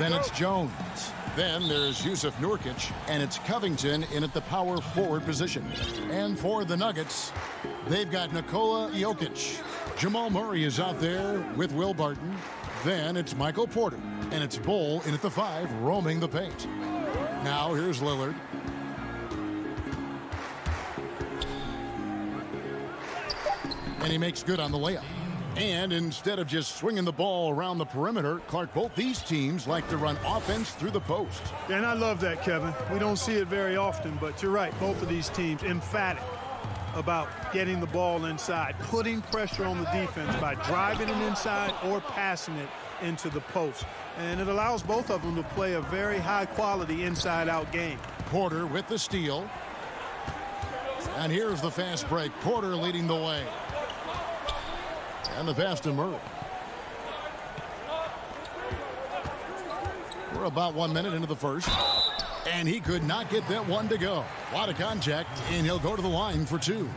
Then it's Jones. Then there's Yusuf Nurkic, and it's Covington in at the power forward position. And for the Nuggets, they've got Nikola Jokic. Jamal Murray is out there with Will Barton. Then it's Michael Porter, and it's Bull in at the 5, roaming the paint. Now here's Lillard. And he makes good on the layup. And instead of just swinging the ball around the perimeter, Clark, both these teams like to run offense through the post. Yeah, and I love that, Kevin. We don't see it very often, but you're right. Both of these teams emphatic about getting the ball inside, putting pressure on the defense by driving it inside or passing it into the post. And it allows both of them to play a very high-quality inside-out game. Porter with the steal. And here's the fast break. Porter leading the way. And the pass to Murray. We're about 1 minute into the first. And he could not get that one to go. A lot of contact, and he'll go to the line for 2.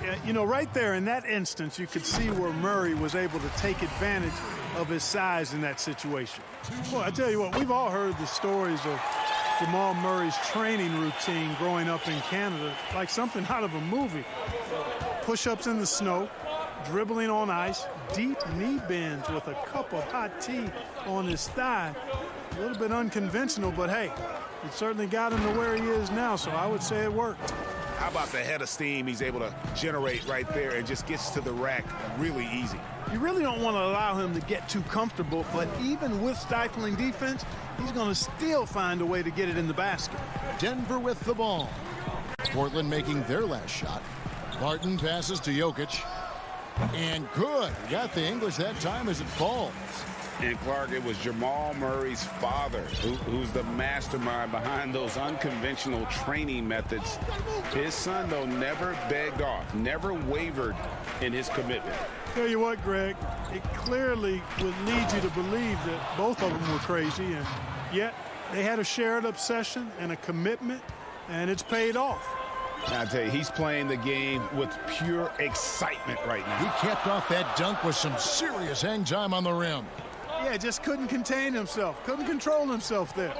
Yeah, you know, right there in that instance, you could see where Murray was able to take advantage of his size in that situation. Well, I tell you what, we've all heard the stories of Jamal Murray's training routine growing up in Canada, like something out of a movie. Push-ups in the snow, dribbling on ice, deep knee bends with a cup of hot tea on his thigh. A little bit unconventional, but hey, it certainly got him to where he is now, so I would say it worked. How about the head of steam he's able to generate right there and just gets to the rack really easy? You really don't want to allow him to get too comfortable, but even with stifling defense, he's going to still find a way to get it in the basket. Denver with the ball. Portland making their last shot. Barton passes to Jokic. And good. Got the English that time as it falls. And Clark, it was Jamal Murray's father who's the mastermind behind those unconventional training methods. His son, though, never begged off, never wavered in his commitment. Tell you what, Greg, it clearly would lead you to believe that both of them were crazy, and yet they had a shared obsession and a commitment, and it's paid off. I tell you, he's playing the game with pure excitement right now. He capped off that dunk with some serious hang time on the rim. Yeah, just couldn't contain himself, couldn't control himself there.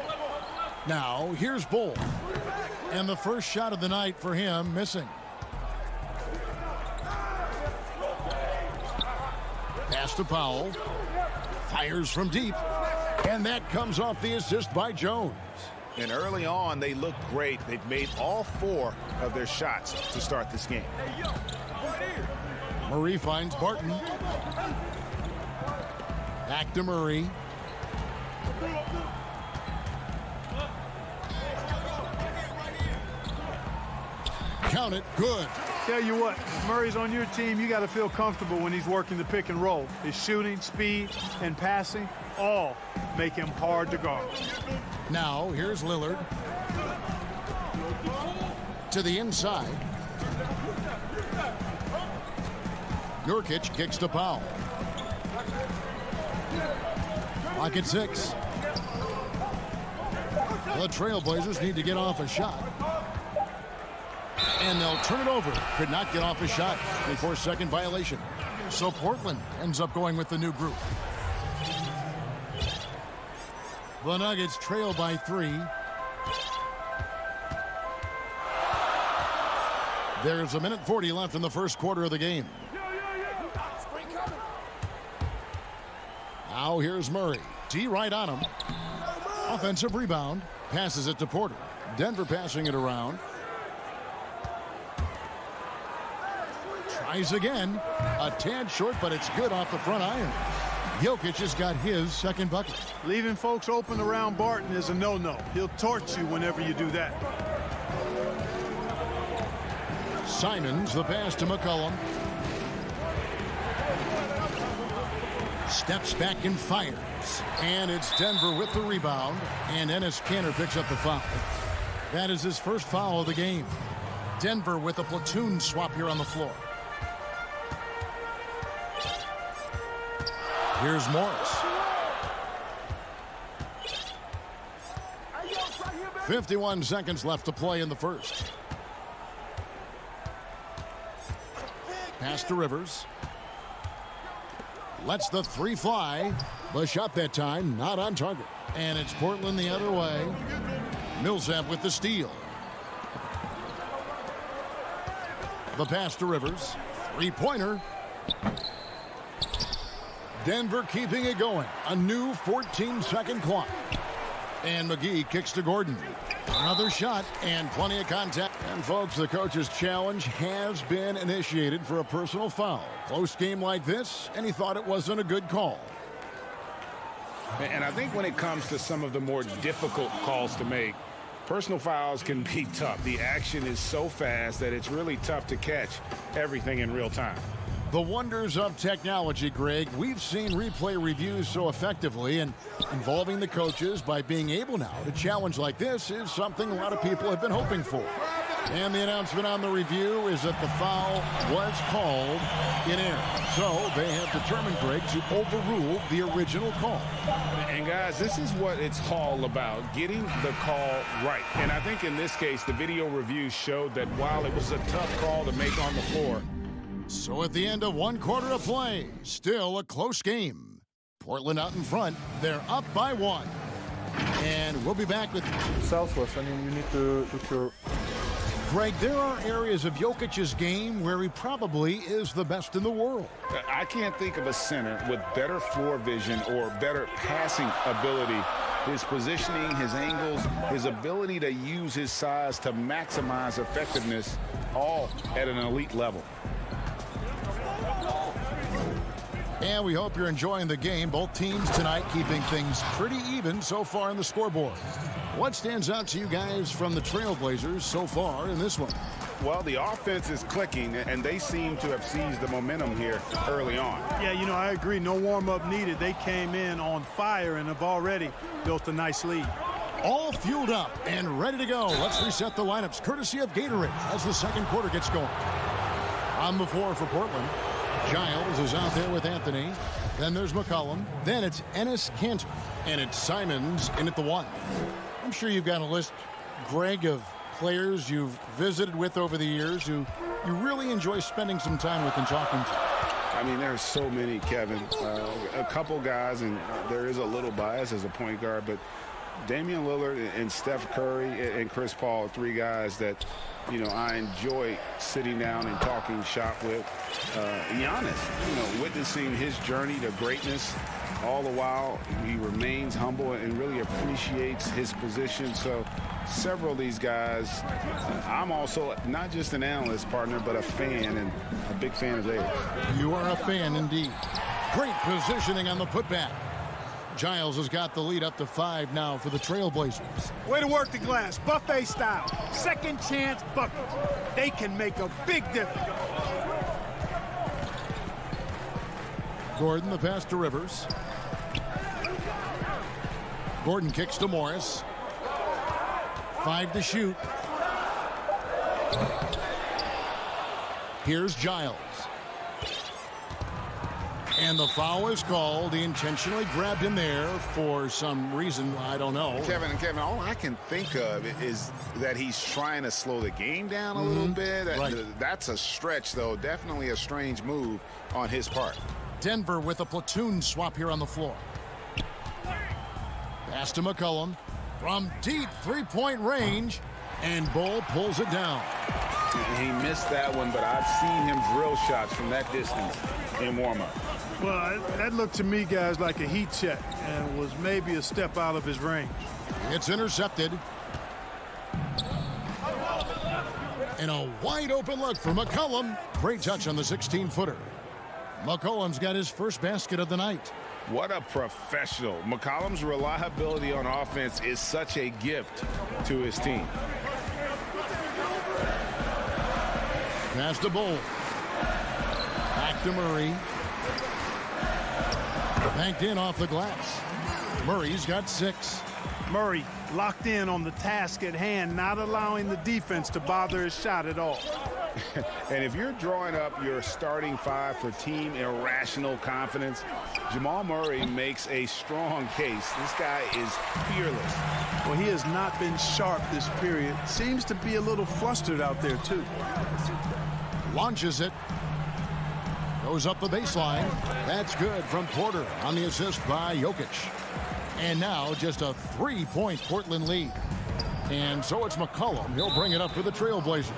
Now, here's Bull. And the first shot of the night for him missing. Pass to Powell. Fires from deep. And that comes off the assist by Jones. And early on, they look great. They've made all 4 of their shots to start this game. Murray finds Barton. Back to Murray. Count it. Good. Tell you what, if Murray's on your team, you got to feel comfortable when he's working the pick and roll. His shooting, speed, and passing all make him hard to guard. Now, here's Lillard. To the inside. Nurkic kicks to Powell. Clock at 6. The Trailblazers need to get off a shot. And they'll turn it over. Could not get off a shot. 24-second violation. So Portland ends up going with the new group. The Nuggets trail by 3. There's a minute 40 left in the first quarter of the game. Now here's Murray. D right on him. Offensive rebound. Passes it to Porter. Denver passing it around. Tries again. A tad short, but it's good off the front iron. Jokic has got his second bucket. Leaving folks open around Barton is a no-no. He'll torch you whenever you do that. Simons, the pass to McCollum. Steps back and fires. And it's Denver with the rebound. And Enes Kanter picks up the foul. That is his first foul of the game. Denver with a platoon swap here on the floor. Here's Morris. 51 seconds left to play in the first. Pass to Rivers. Lets the 3 fly. The shot that time not on target. And it's Portland the other way. Millsap with the steal. The pass to Rivers. Three-pointer. Denver keeping it going. A new 14-second clock. And McGee kicks to Gordon. Another shot and plenty of contact. And folks, the coach's challenge has been initiated for a personal foul. Close game like this, and he thought it wasn't a good call. And I think when it comes to some of the more difficult calls to make, personal fouls can be tough. The action is so fast that it's really tough to catch everything in real time. The wonders of technology, Greg. We've seen replay reviews so effectively, and involving the coaches by being able now to challenge like this is something a lot of people have been hoping for. And the announcement on the review is that the foul was called in air. So they have determined, Greg, to overrule the original call. And guys, this is what it's all about, getting the call right. And I think in this case, the video review showed that while it was a tough call to make on the floor. So at the end of one quarter of play, still a close game. Portland out in front. They're up by 1. And we'll be back with Southwest. I mean, you need to look your... Greg, there are areas of Jokic's game where he probably is the best in the world. I can't think of a center with better floor vision or better passing ability. His positioning, his angles, his ability to use his size to maximize effectiveness, all at an elite level. And we hope you're enjoying the game. Both teams tonight keeping things pretty even so far on the scoreboard. What stands out to you guys from the Trailblazers so far in this one? Well, the offense is clicking, and they seem to have seized the momentum here early on. Yeah, you know, I agree. No warm-up needed. They came in on fire and have already built a nice lead. All fueled up and ready to go. Let's reset the lineups courtesy of Gatorade as the second quarter gets going. On the floor for Portland, Giles is out there with Anthony. Then there's McCollum. Then it's Enes Kanter. And it's Simons in at the 1. I'm sure you've got a list, Greg, of players you've visited with over the years who you really enjoy spending some time with and talking to. I mean, there's so many, Kevin. A couple guys, and there is a little bias as a point guard, but Damian Lillard and Steph Curry and Chris Paul are 3 guys that, you know, I enjoy sitting down and talking shop with. Giannis, you know, witnessing his journey to greatness. All the while, he remains humble and really appreciates his position. So several of these guys, I'm also not just an analyst, partner, but a fan and a big fan of theirs. You are a fan indeed. Great positioning on the putback. Giles has got the lead up to 5 now for the Trailblazers. Way to work the glass, buffet style. Second chance buckets. They can make a big difference. Gordon, the pass to Rivers. Gordon kicks to Morris. 5 to shoot. Here's Giles. And the foul is called. He intentionally grabbed him there for some reason, I don't know. Kevin, all I can think of is that he's trying to slow the game down a little bit. Right. That's a stretch, though. Definitely a strange move on his part. Denver with a platoon swap here on the floor. Pass to McCollum from deep three-point range, and Bull pulls it down. He missed that one, but I've seen him drill shots from that distance in warm-up. Well, that looked to me, guys, like a heat check and was maybe a step out of his range. It's intercepted. And a wide-open look for McCollum. Great touch on the 16-footer. McCollum's got his first basket of the night. What a professional. McCollum's reliability on offense is such a gift to his team. Pass to Bull. Back to Murray. Banked in off the glass. Murray's got 6. Murray locked in on the task at hand, not allowing the defense to bother his shot at all. And if you're drawing up your starting 5 for team irrational confidence, Jamal Murray makes a strong case. This guy is fearless. Well, he has not been sharp this period. Seems to be a little flustered out there, too. Launches it. Goes up the baseline. That's good from Porter on the assist by Jokic. And now just a 3-point Portland lead. And so it's McCollum. He'll bring it up for the Trailblazers.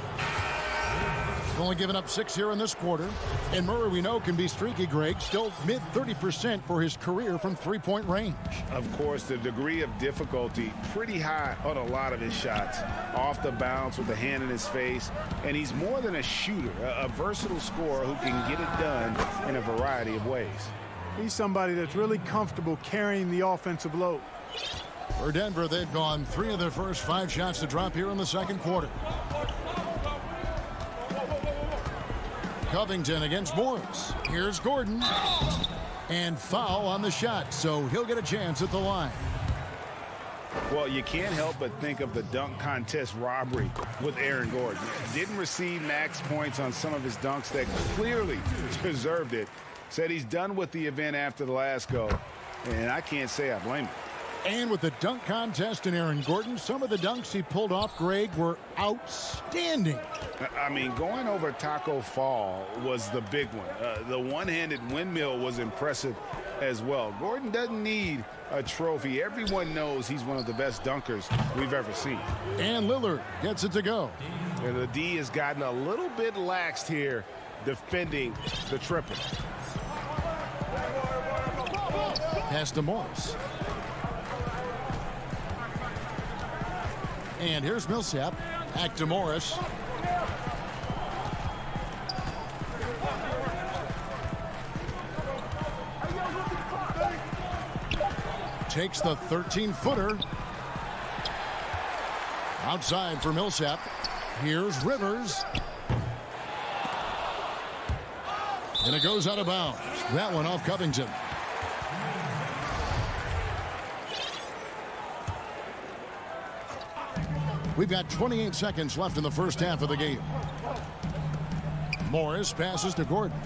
Only given up 6 here in this quarter. And Murray, we know, can be streaky, Greg. Still mid 30% for his career from three-point range. Of course, the degree of difficulty pretty high on a lot of his shots. Off the bounce with the hand in his face. And he's more than a shooter, a versatile scorer who can get it done in a variety of ways. He's somebody that's really comfortable carrying the offensive load. For Denver, they've gone 3 of their first 5 shots to drop here in the second quarter. Covington against Morris. Here's Gordon. And foul on the shot, so he'll get a chance at the line. Well, you can't help but think of the dunk contest robbery with Aaron Gordon. Didn't receive max points on some of his dunks that clearly deserved it. Said he's done with the event after the last go, and I can't say I blame him. And with the dunk contest and Aaron Gordon, some of the dunks he pulled off, Greg, were outstanding. I mean, going over Taco Fall was the big one. The one-handed windmill was impressive as well. Gordon doesn't need a trophy. Everyone knows he's one of the best dunkers we've ever seen. And Lillard gets it to go. And the D has gotten a little bit laxed here defending the triple. Pass to Morris. And here's Millsap. Back to Morris. Takes the 13-footer. Outside for Millsap. Here's Rivers. And it goes out of bounds. That one off Covington. We've got 28 seconds left in the first half of the game. Morris passes to Gordon.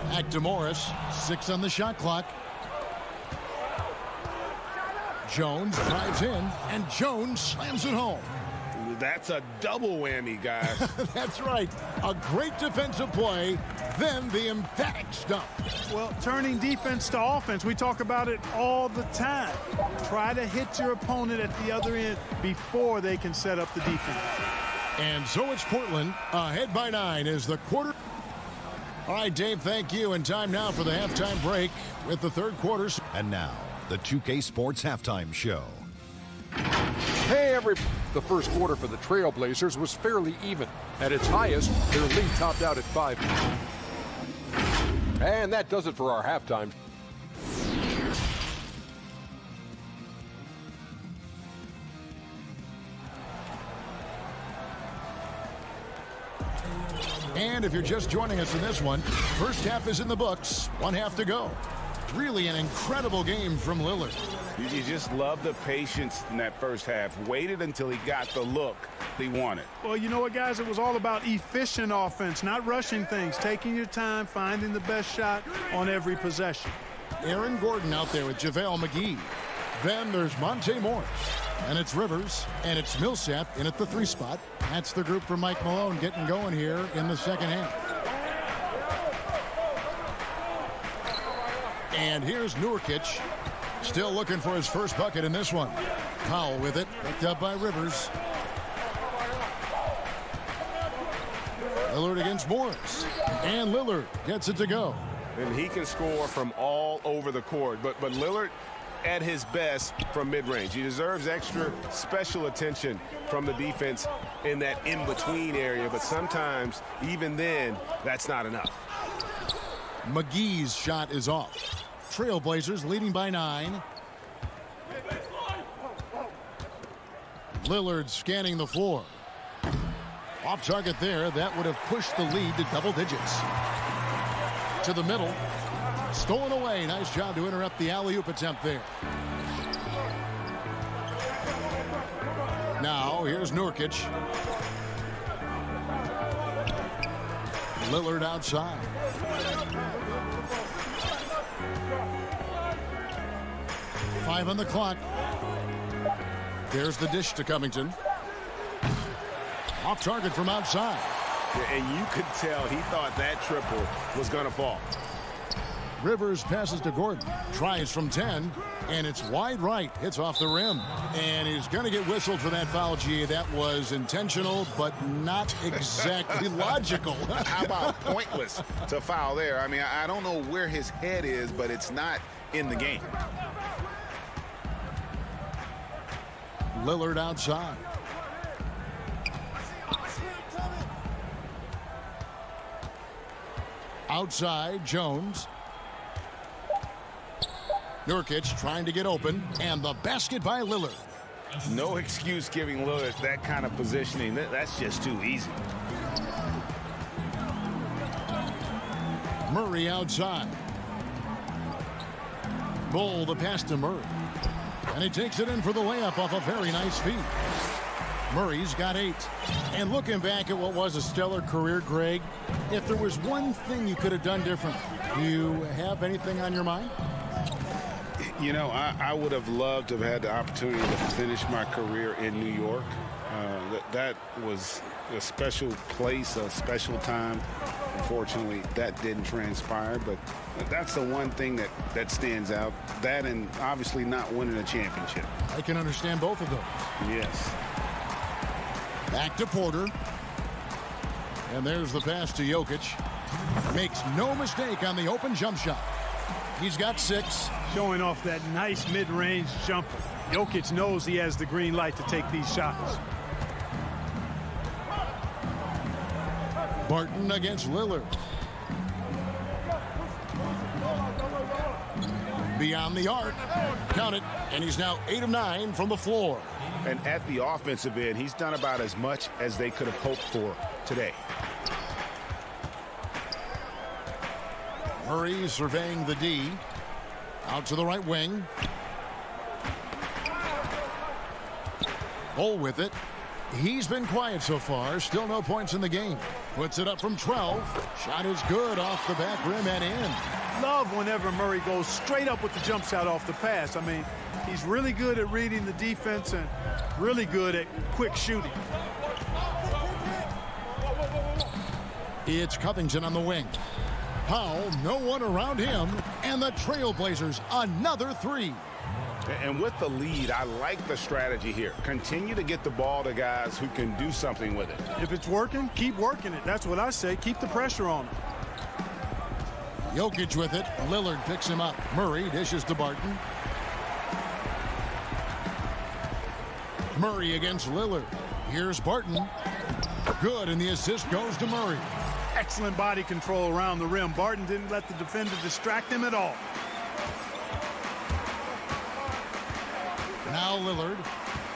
Back to Morris. 6 on the shot clock. Jones drives in, and Jones slams it home. That's a double whammy, guys. That's right. A great defensive play, then the emphatic stuff. Well, turning defense to offense, we talk about it all the time. Try to hit your opponent at the other end before they can set up the defense. And so it's Portland ahead by 9 as the quarter. All right, Dave, thank you. And time now for the halftime break with the third quarter. And now, the 2K Sports Halftime Show. Hey, the first quarter for the Trailblazers was fairly even. At its highest, their lead topped out at 5. And that does it for our halftime. And if you're just joining us in this one, first half is in the books. 1 half to go. Really an incredible game from Lillard. You just love the patience in that first half. Waited until he got the look he wanted. Well, you know what, guys? It was all about efficient offense, not rushing things, taking your time, finding the best shot on every possession. Aaron Gordon out there with JaVale McGee. Then there's Monte Morris. And it's Rivers, and it's Millsap in at the 3 spot. That's the group for Mike Malone getting going here in the second half. And here's Nurkic, still looking for his first bucket in this one. Powell with it, picked up by Rivers. Lillard against Morris. And Lillard gets it to go. And he can score from all over the court. But Lillard at his best from mid-range. He deserves extra special attention from the defense in that in-between area. But sometimes, even then, that's not enough. McGee's shot is off. Trailblazers leading by 9. Lillard scanning the floor. Off target there. That would have pushed the lead to double digits. To the middle. Stolen away. Nice job to interrupt the alley-oop attempt there. Now, here's Nurkic. Lillard outside. Five on the clock. There's the dish to Covington. Off target from outside. And you could tell he thought that triple was going to fall. Rivers passes to Gordon. Tries from 10, and it's wide right. Hits off the rim. And he's going to get whistled for that foul, G. That was intentional, but not exactly logical. How about pointless to foul there? I mean, I don't know where his head is, but it's not in the game. Lillard outside. Outside, Jones. Nurkic trying to get open, and the basket by Lillard. No excuse giving Lillard that kind of positioning. That's just too easy. Murray outside. Bull the pass to Murray. And he takes it in for the layup off a very nice feed. Murray's got 8. And looking back at what was a stellar career, Greg, if there was one thing you could have done different, do you have anything on your mind? You know, I would have loved to have had the opportunity to finish my career in New York. That was a special place, a special time. Unfortunately, that didn't transpire, but that's the one thing that stands out. That and obviously not winning a championship. I can understand both of those. Yes. Back to Porter. And there's the pass to Jokic. Makes no mistake on the open jump shot. He's got 6. Showing off that nice mid-range jumper. Jokic knows he has the green light to take these shots. Barton against Lillard. Beyond the arc. Count it. And he's now 8 of 9 from the floor. And at the offensive end, he's done about as much as they could have hoped for today. Murray surveying the D. Out to the right wing. Bull with it. He's been quiet so far. Still no points in the game. Puts it up from 12. Shot is good off the back rim and in. Love whenever Murray goes straight up with the jump shot off the pass. I mean, he's really good at reading the defense and really good at quick shooting. It's Covington on the wing. Powell, no one around him, and the Trailblazers another 3. And with the lead, I like the strategy here. Continue to get the ball to guys who can do something with it. If it's working, keep working it. That's what I say. Keep the pressure on him. Jokic with it. Lillard picks him up. Murray dishes to Barton. Murray against Lillard. Here's Barton. Good, and the assist goes to Murray. Excellent body control around the rim. Barton didn't let the defender distract him at all. Now Lillard,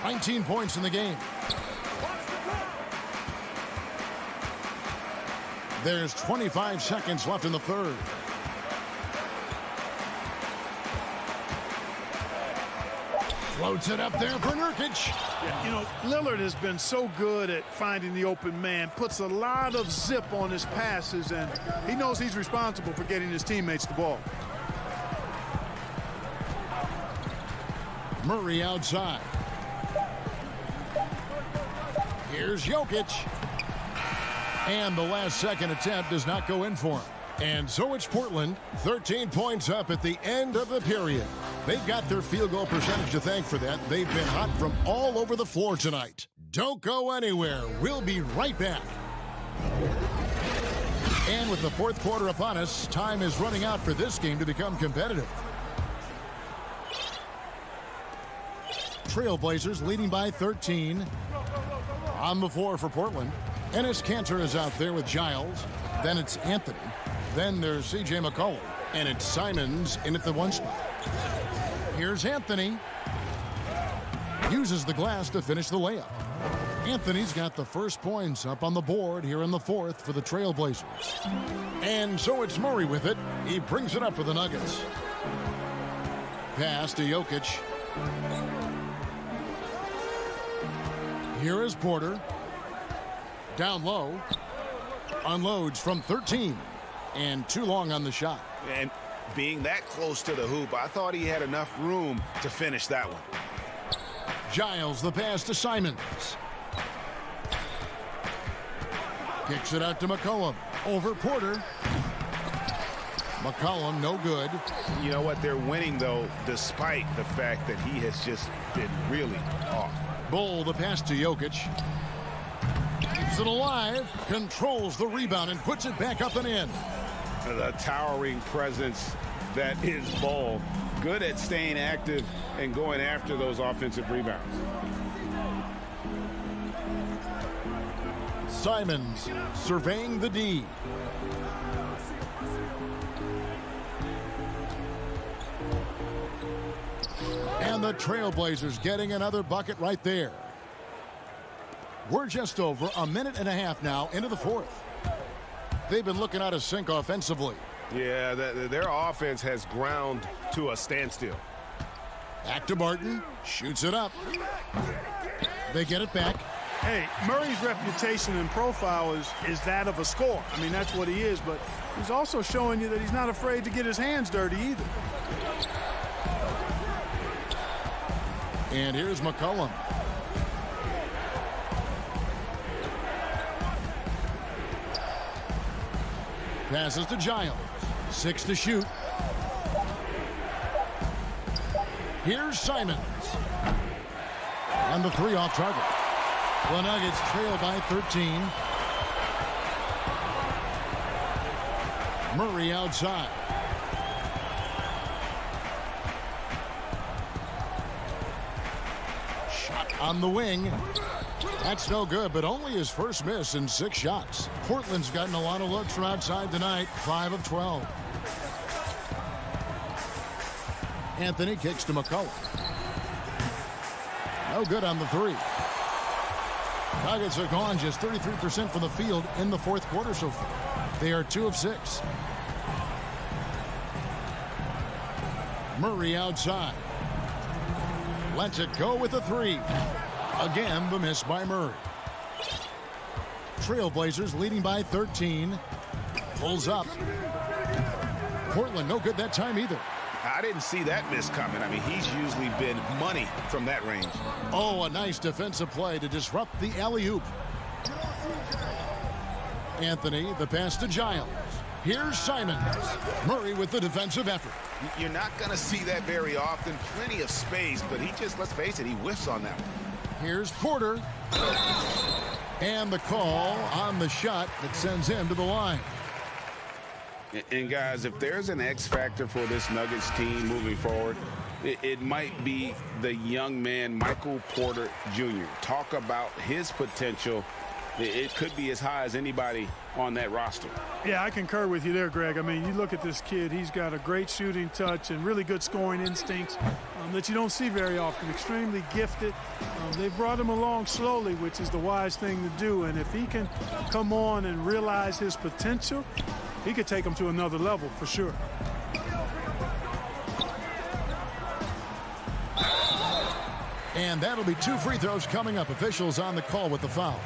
19 points in the game. There's 25 seconds left in the third. Floats it up there for Nurkic. Yeah, you know, Lillard has been so good at finding the open man, puts a lot of zip on his passes, and he knows he's responsible for getting his teammates the ball. Murray outside. Here's Jokic. And the last second attempt does not go in for him. And so it's Portland, 13 points up at the end of the period. They've got their field goal percentage to thank for that. They've been hot from all over the floor tonight. Don't go anywhere. We'll be right back. And with the fourth quarter upon us, time is running out for this game to become competitive. Trailblazers leading by 13. On the floor for Portland. Enes Kanter is out there with Giles. Then it's Anthony. Then there's C.J. McCollum. And it's Simons in at the 1 spot. Here's Anthony. Uses the glass to finish the layup. Anthony's got the first points up on the board here in the fourth for the Trailblazers. And so it's Murray with it. He brings it up for the Nuggets. Pass to Jokic. Here is Porter. Down low. Unloads from 13. And too long on the shot. And being that close to the hoop, I thought he had enough room to finish that one. Giles the pass to Simons. Kicks it out to McCollum. Over Porter. McCollum, no good. You know what? They're winning, though, despite the fact that he has just been really off. Bull, the pass to Jokic. Keeps it alive, controls the rebound, and puts it back up and in. The towering presence that is Bull. Good at staying active and going after those offensive rebounds. Simons surveying the D. And the Trailblazers getting another bucket right there. We're just over a minute and a half now into the fourth. They've been looking out of sync offensively. Yeah, their offense has ground to a standstill. Back to Barton, shoots it up. They get it back. Hey, Murray's reputation and profile is that of a scorer. I mean, that's what he is, but he's also showing you that he's not afraid to get his hands dirty either. And here's McCollum. Passes to Giles. 6 to shoot. Here's Simons. And the 3 off target. The Nuggets trail by 13. Murray outside. Shot on the wing. That's no good, but only his first miss in 6 shots. Portland's gotten a lot of looks from outside tonight, 5 of 12. Anthony kicks to McCollum. No good on the 3. Nuggets have gone just 33% from the field in the fourth quarter so far. They are 2 of 6. Murray outside. Lets it go with the 3. Again, the miss by Murray. Trailblazers leading by 13. Pulls up. Portland no good that time either. I didn't see that miss coming. I mean, he's usually been money from that range. Oh, a nice defensive play to disrupt the alley-oop. Anthony, the pass to Giles. Here's Simons. Murray with the defensive effort. You're not going to see that very often. Plenty of space, but he just, let's face it, he whiffs on that one. Here's Porter. And the call on the shot that sends him to the line. And guys, if there's an X factor for this Nuggets team moving forward, it might be the young man, Michael Porter Jr. Talk about his potential. It could be as high as anybody on that roster. Yeah, I concur with you there, Greg. I mean, you look at this kid, he's got a great shooting touch and really good scoring instincts that you don't see very often. Extremely gifted. They've brought him along slowly, which is the wise thing to do. And if he can come on and realize his potential, he could take him to another level for sure. And that'll be 2 free throws coming up. Officials on the call with the foul.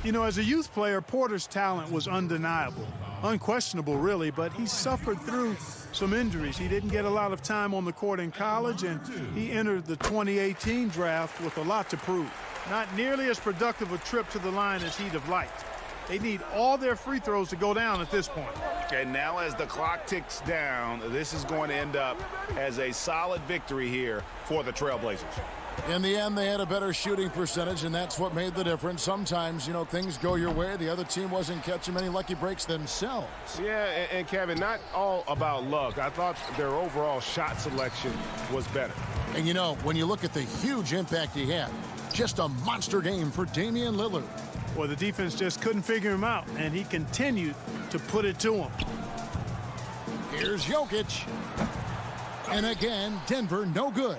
You know, as a youth player, Porter's talent was undeniable. Unquestionable, really, but he suffered through some injuries. He didn't get a lot of time on the court in college, and he entered the 2018 draft with a lot to prove. Not nearly as productive a trip to the line as he'd have liked. They need all their free throws to go down at this point. And now as the clock ticks down, this is going to end up as a solid victory here for the Trailblazers. In the end, they had a better shooting percentage, and that's what made the difference. Sometimes, you know, things go your way. The other team wasn't catching many lucky breaks themselves. Yeah, and Kevin, not all about luck. I thought their overall shot selection was better. And, you know, when you look at the huge impact he had, just a monster game for Damian Lillard. Well, the defense just couldn't figure him out, and he continued to put it to him. Here's Jokic. And again, Denver no good.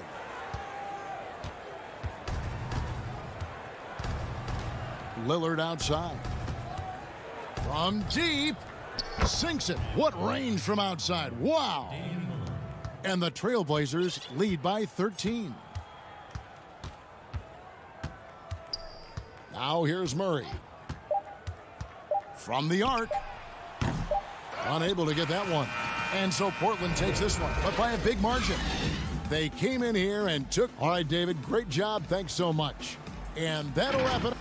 Lillard outside. From deep. Sinks it. What range from outside. Wow. And the Trailblazers lead by 13. Now here's Murray. From the arc. Unable to get that one. And so Portland takes this one, but by a big margin. They came in here and took. All right, David, great job. Thanks so much. And that'll wrap it up.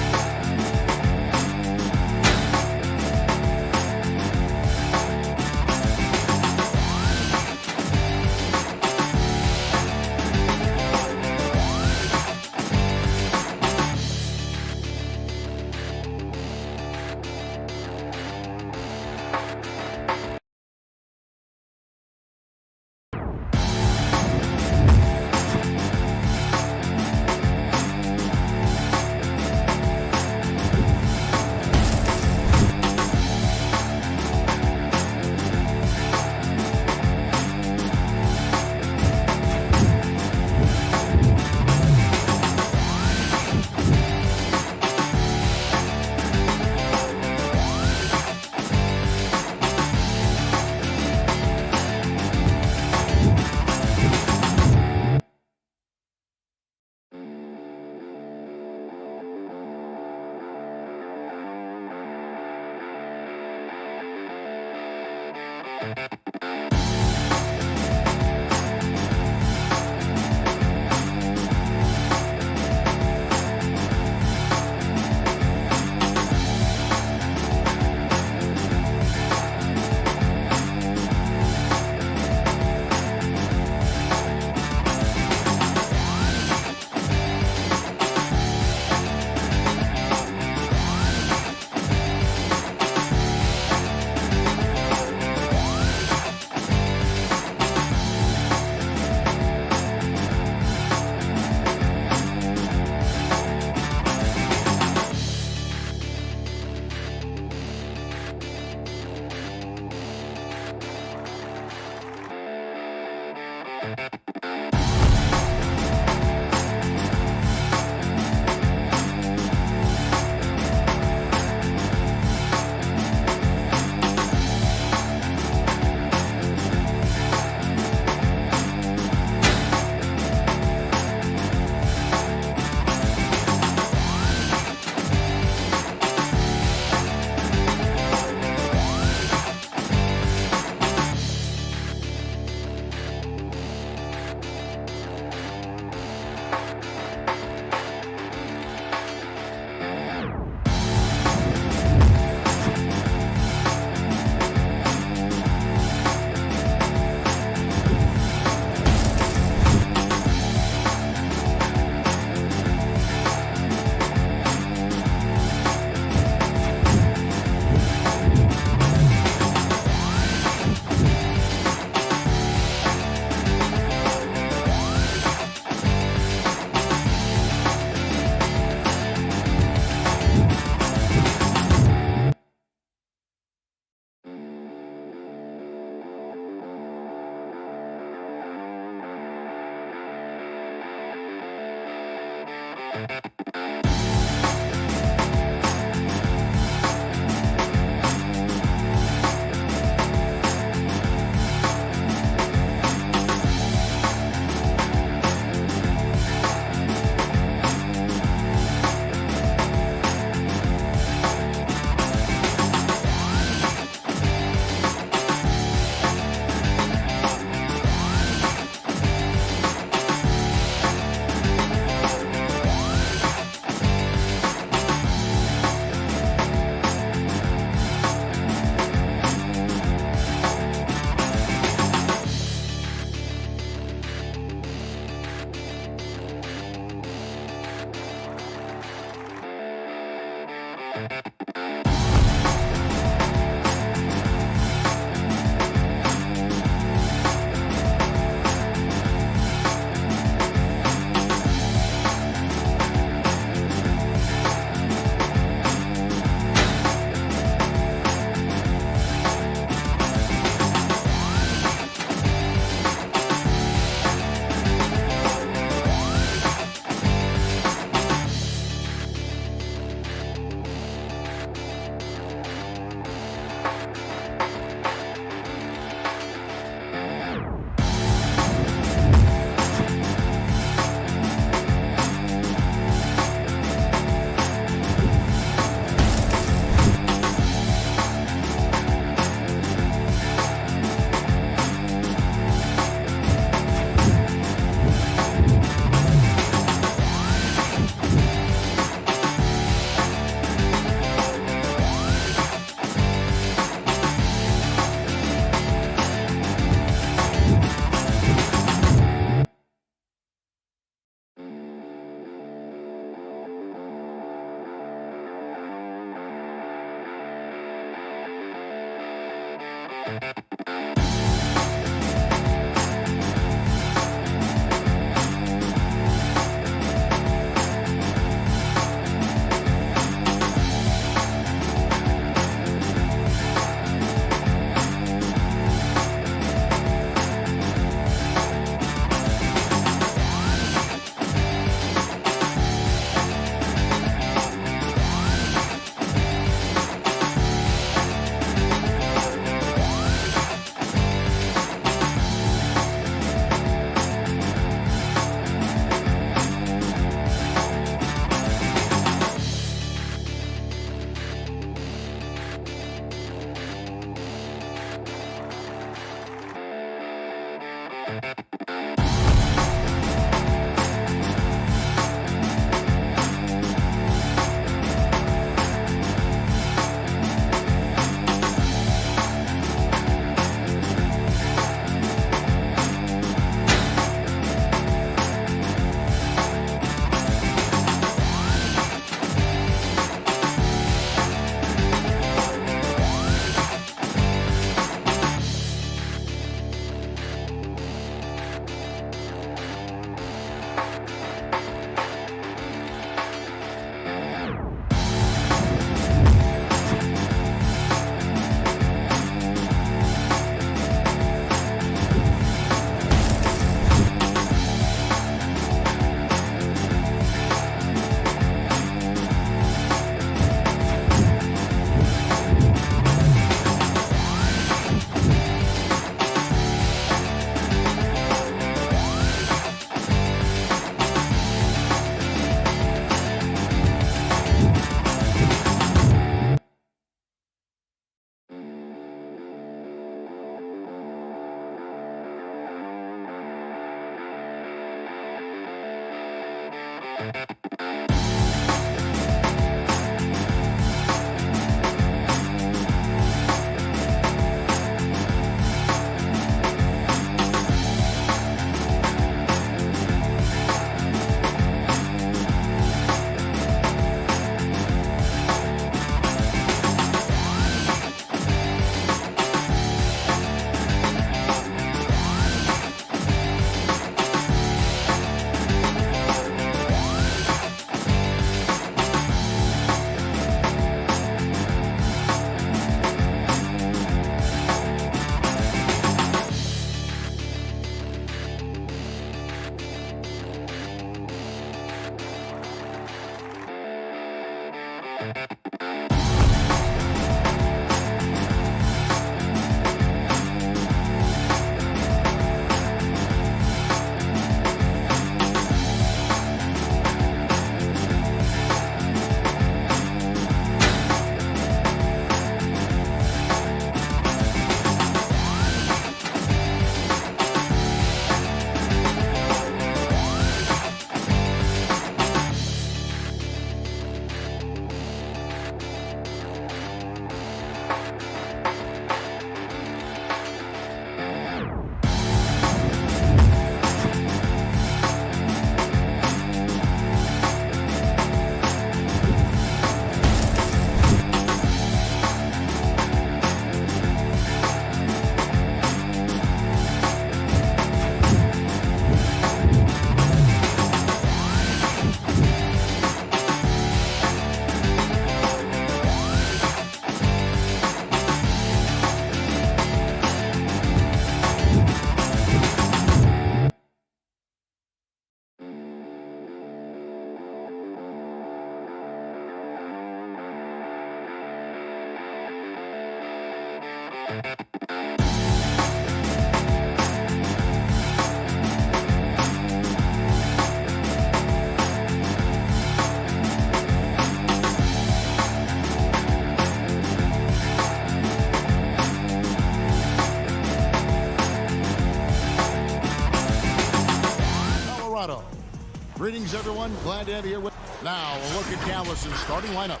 Greetings, everyone. Glad to have you here with. Now, a look at Dallas' starting lineup.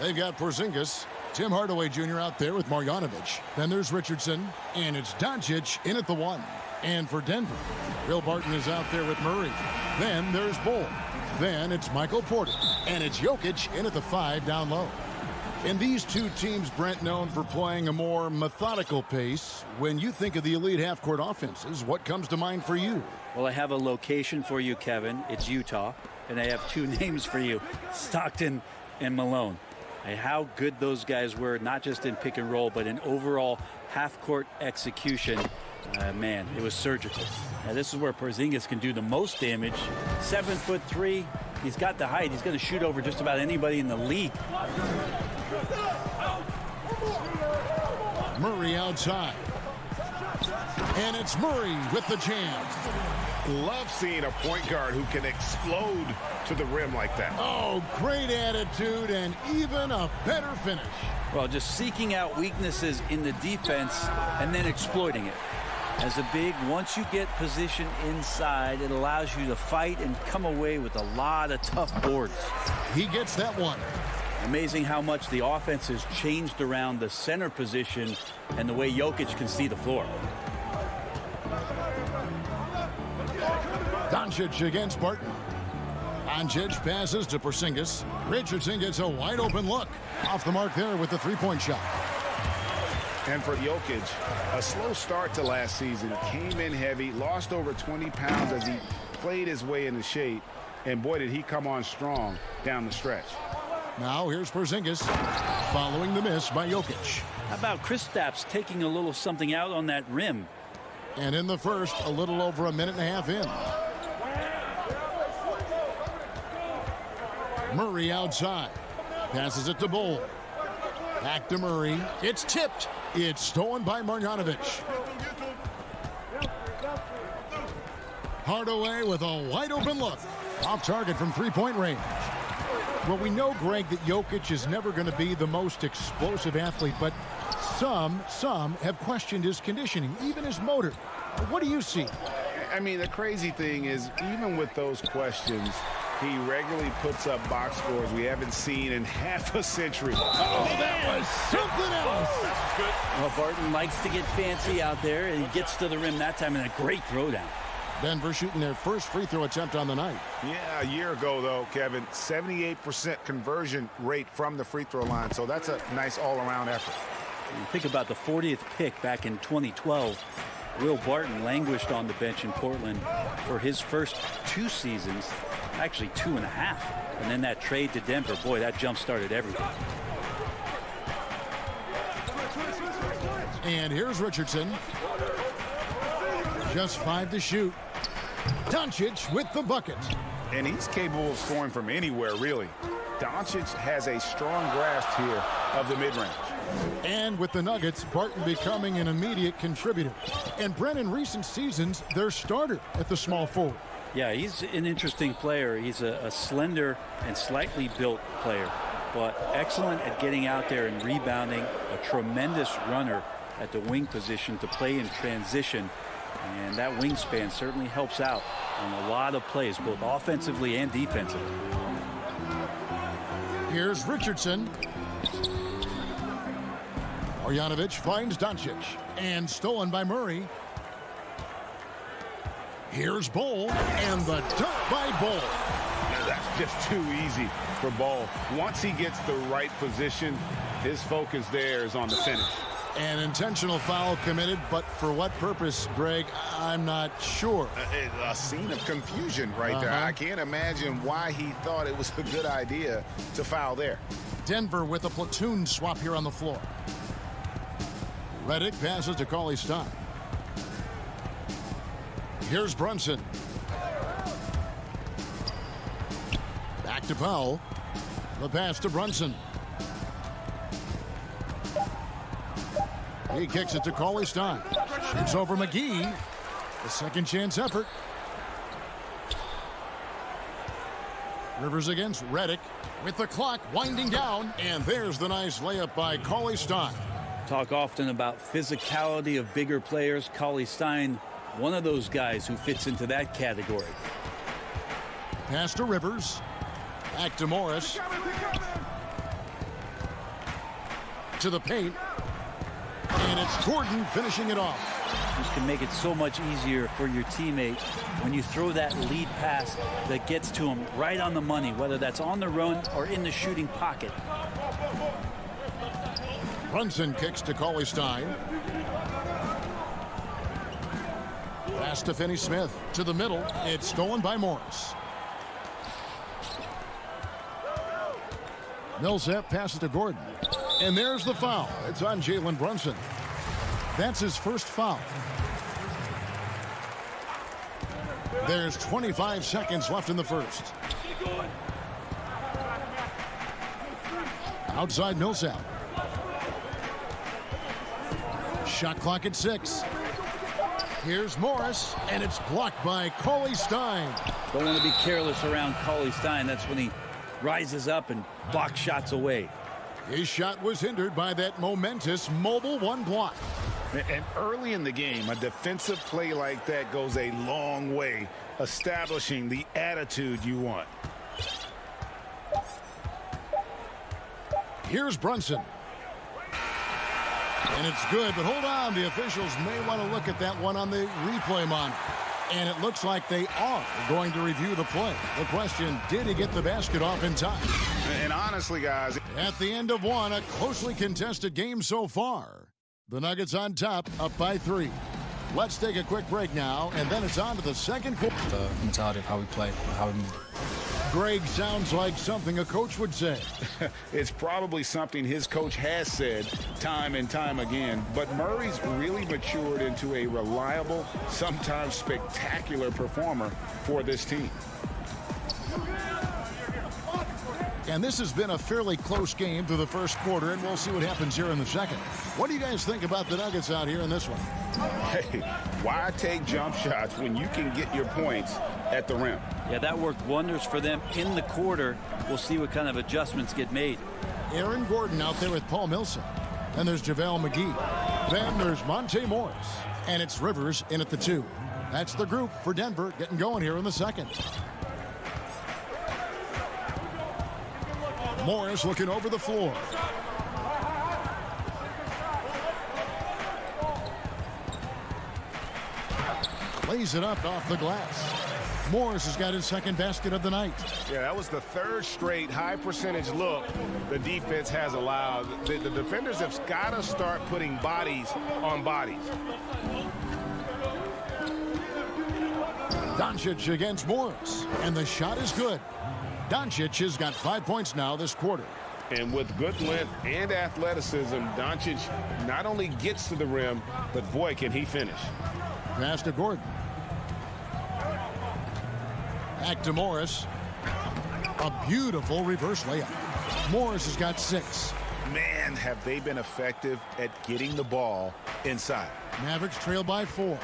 They've got Porzingis, Tim Hardaway Jr. out there with Marjanovic. Then there's Richardson, and it's Doncic in at the 1. And for Denver, Will Barton is out there with Murray. Then there's Bull. Then it's Michael Porter. And it's Jokic in at the 5 down low. And these two teams, Brent, known for playing a more methodical pace. When you think of the elite half-court offenses, what comes to mind for you? Well, I have a location for you, Kevin. It's Utah. And I have two names for you, Stockton and Malone. And how good those guys were, not just in pick and roll, but in overall half-court execution. Man, it was surgical. Now, this is where Porzingis can do the most damage. 7'3". He's got the height. He's going to shoot over just about anybody in the league. Murray outside. And it's Murray with the jam. Love seeing a point guard who can explode to the rim like that. Oh, great attitude and even a better finish. Well, just seeking out weaknesses in the defense and then exploiting it. As a big, once you get position inside, it allows you to fight and come away with a lot of tough boards. He gets that one. Amazing how much the offense has changed around the center position and the way Jokic can see the floor. Doncic against Barton. Doncic passes to Porzingis. Richardson gets a wide open look. Off the mark there with the three-point shot. And for Jokic, a slow start to last season. Came in heavy, lost over 20 pounds as he played his way into shape. And boy, did he come on strong down the stretch. Now here's Porzingis following the miss by Jokic. How about Kristaps taking a little something out on that rim? And in the first, a little over a minute and a half in. Murray outside. Passes it to Bull. Back to Murray. It's tipped. It's stolen by Marjanovic. Hardaway with a wide open look. Off target from three-point range. Well, we know, Greg, that Jokic is never going to be the most explosive athlete, but some have questioned his conditioning, even his motor. What do you see? I mean, the crazy thing is, even with those questions, he regularly puts up box scores we haven't seen in half a century. Oh, that was something else. That's good. Well, Barton likes to get fancy out there, and he gets to the rim that time in a great throwdown. Denver shooting their first free throw attempt on the night. Yeah, a year ago, though, Kevin, 78% conversion rate from the free throw line. So that's a nice all-around effort. You think about the 40th pick back in 2012. Will Barton languished on the bench in Portland for his first 2 seasons, actually 2.5. And then that trade to Denver, boy, that jump-started everything. And here's Richardson. Just 5 to shoot. Doncic with the bucket. And he's capable of scoring from anywhere, really. Doncic has a strong grasp here of the mid-range. And with the Nuggets, Barton becoming an immediate contributor. And Brent, in recent seasons, their starter at the small forward. Yeah, he's an interesting player. He's a slender and slightly built player, but excellent at getting out there and rebounding, a tremendous runner at the wing position to play in transition. And that wingspan certainly helps out on a lot of plays, both offensively and defensively. Here's Richardson. Marjanovic finds Doncic. And stolen by Murray. Here's Bull. And the dunk by Bull. Yeah, that's just too easy for Ball. Once he gets the right position, his focus there is on the finish. An intentional foul committed, but for what purpose, Greg, I'm not sure. A scene of confusion right there. I can't imagine why he thought it was a good idea to foul there. Denver with a platoon swap here on the floor. Redick passes to Cauley Stein. Here's Brunson. Back to Powell. The pass to Brunson. He kicks it to Cauley Stein. Shoots over McGee. The second chance effort. Rivers against Redick with the clock winding down. And there's the nice layup by Cauley Stein. Talk often about physicality of bigger players. Cauley Stein, one of those guys who fits into that category. Pass to Rivers. Back to Morris. To the paint. And it's Gordon finishing it off. This can make it so much easier for your teammate when you throw that lead pass that gets to him right on the money, whether that's on the run or in the shooting pocket. Brunson kicks to Cauley Stein. Pass to Finney-Smith. To the middle. It's stolen by Morris. Millsap passes to Gordon. And there's the foul. It's on Jalen Brunson. That's his first foul. There's 25 seconds left in the first. Outside Millsap. Shot clock at 6. Here's Morris, and it's blocked by Cauley Stein. Don't want to be careless around Cauley Stein. That's when he rises up and blocks shots away. His shot was hindered by that momentous mobile one block. And early in the game, a defensive play like that goes a long way, establishing the attitude you want. Here's Brunson. And it's good, but hold on. The officials may want to look at that one on the replay monitor. And it looks like they are going to review the play. The question, did he get the basket off in time? And honestly, guys, at the end of one, a closely contested game so far. The Nuggets on top, up by 3. Let's take a quick break now, and then it's on to the second quarter. The mentality of how we play, how we move. Greg sounds like something a coach would say. It's probably something his coach has said time and time again, but Murray's really matured into a reliable, sometimes spectacular performer for this team. And this has been a fairly close game through the first quarter, and we'll see what happens here in the second. What do you guys think about the Nuggets out here in this one? Hey, why take jump shots when you can get your points at the rim? Yeah, that worked wonders for them in the quarter. We'll see what kind of adjustments get made. Aaron Gordon out there with Paul Millsap. And there's JaVale McGee. Then there's Monte Morris. And it's Rivers in at the 2. That's the group for Denver getting going here in the second. Morris looking over the floor. Lays it up off the glass. Morris has got his second basket of the night. Yeah, that was the third straight high percentage look the defense has allowed. The defenders have got to start putting bodies on bodies. Doncic against Morris. And the shot is good. Doncic has got 5 points now this quarter. And with good length and athleticism, Doncic not only gets to the rim, but boy, can he finish. Pass to Gordon. Back to Morris. A beautiful reverse layup. Morris has got 6. Man, have they been effective at getting the ball inside. Mavericks trail by 4.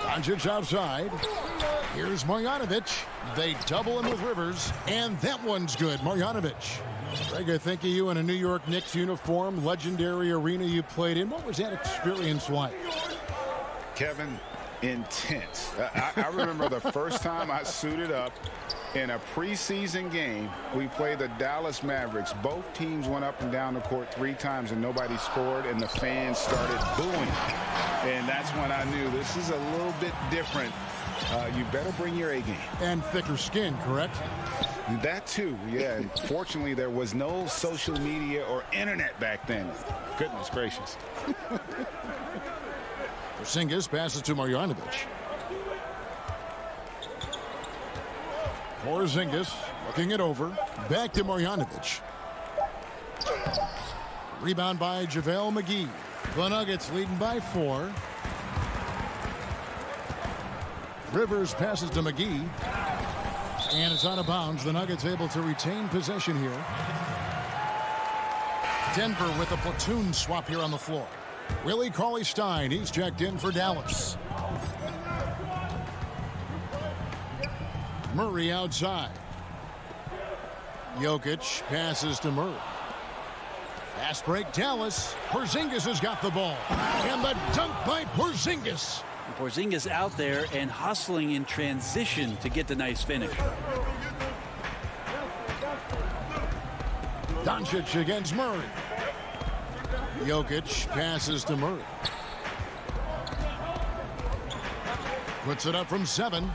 Doncic outside. Here's Marjanovic. They double him with Rivers, and that one's good. Marjanovic. Greg, I think of you in a New York Knicks uniform, legendary arena you played in. What was that experience like? Kevin, intense. I remember the first time I suited up in a preseason game. We played the Dallas Mavericks. Both teams went up and down the court 3 times and nobody scored, and the fans started booing. And that's when I knew this is a little bit different. You better bring your A game. And thicker skin, correct? That too, yeah. And fortunately, there was no social media or internet back then. Goodness gracious. Porzingis passes to Marjanovic. Porzingis looking it over. Back to Marjanovic. Rebound by JaVale McGee. The Nuggets leading by 4. Rivers passes to McGee. And it's out of bounds. The Nuggets able to retain possession here. Denver with a platoon swap here on the floor. Willie Cauley-Stein, he's checked in for Dallas. Murray outside. Jokic passes to Murray. Fast break, Dallas. Porzingis has got the ball. And the dunk by Porzingis. Porzingis out there and hustling in transition to get the nice finish. Doncic against Murray. Jokic passes to Murray. Puts it up from 7.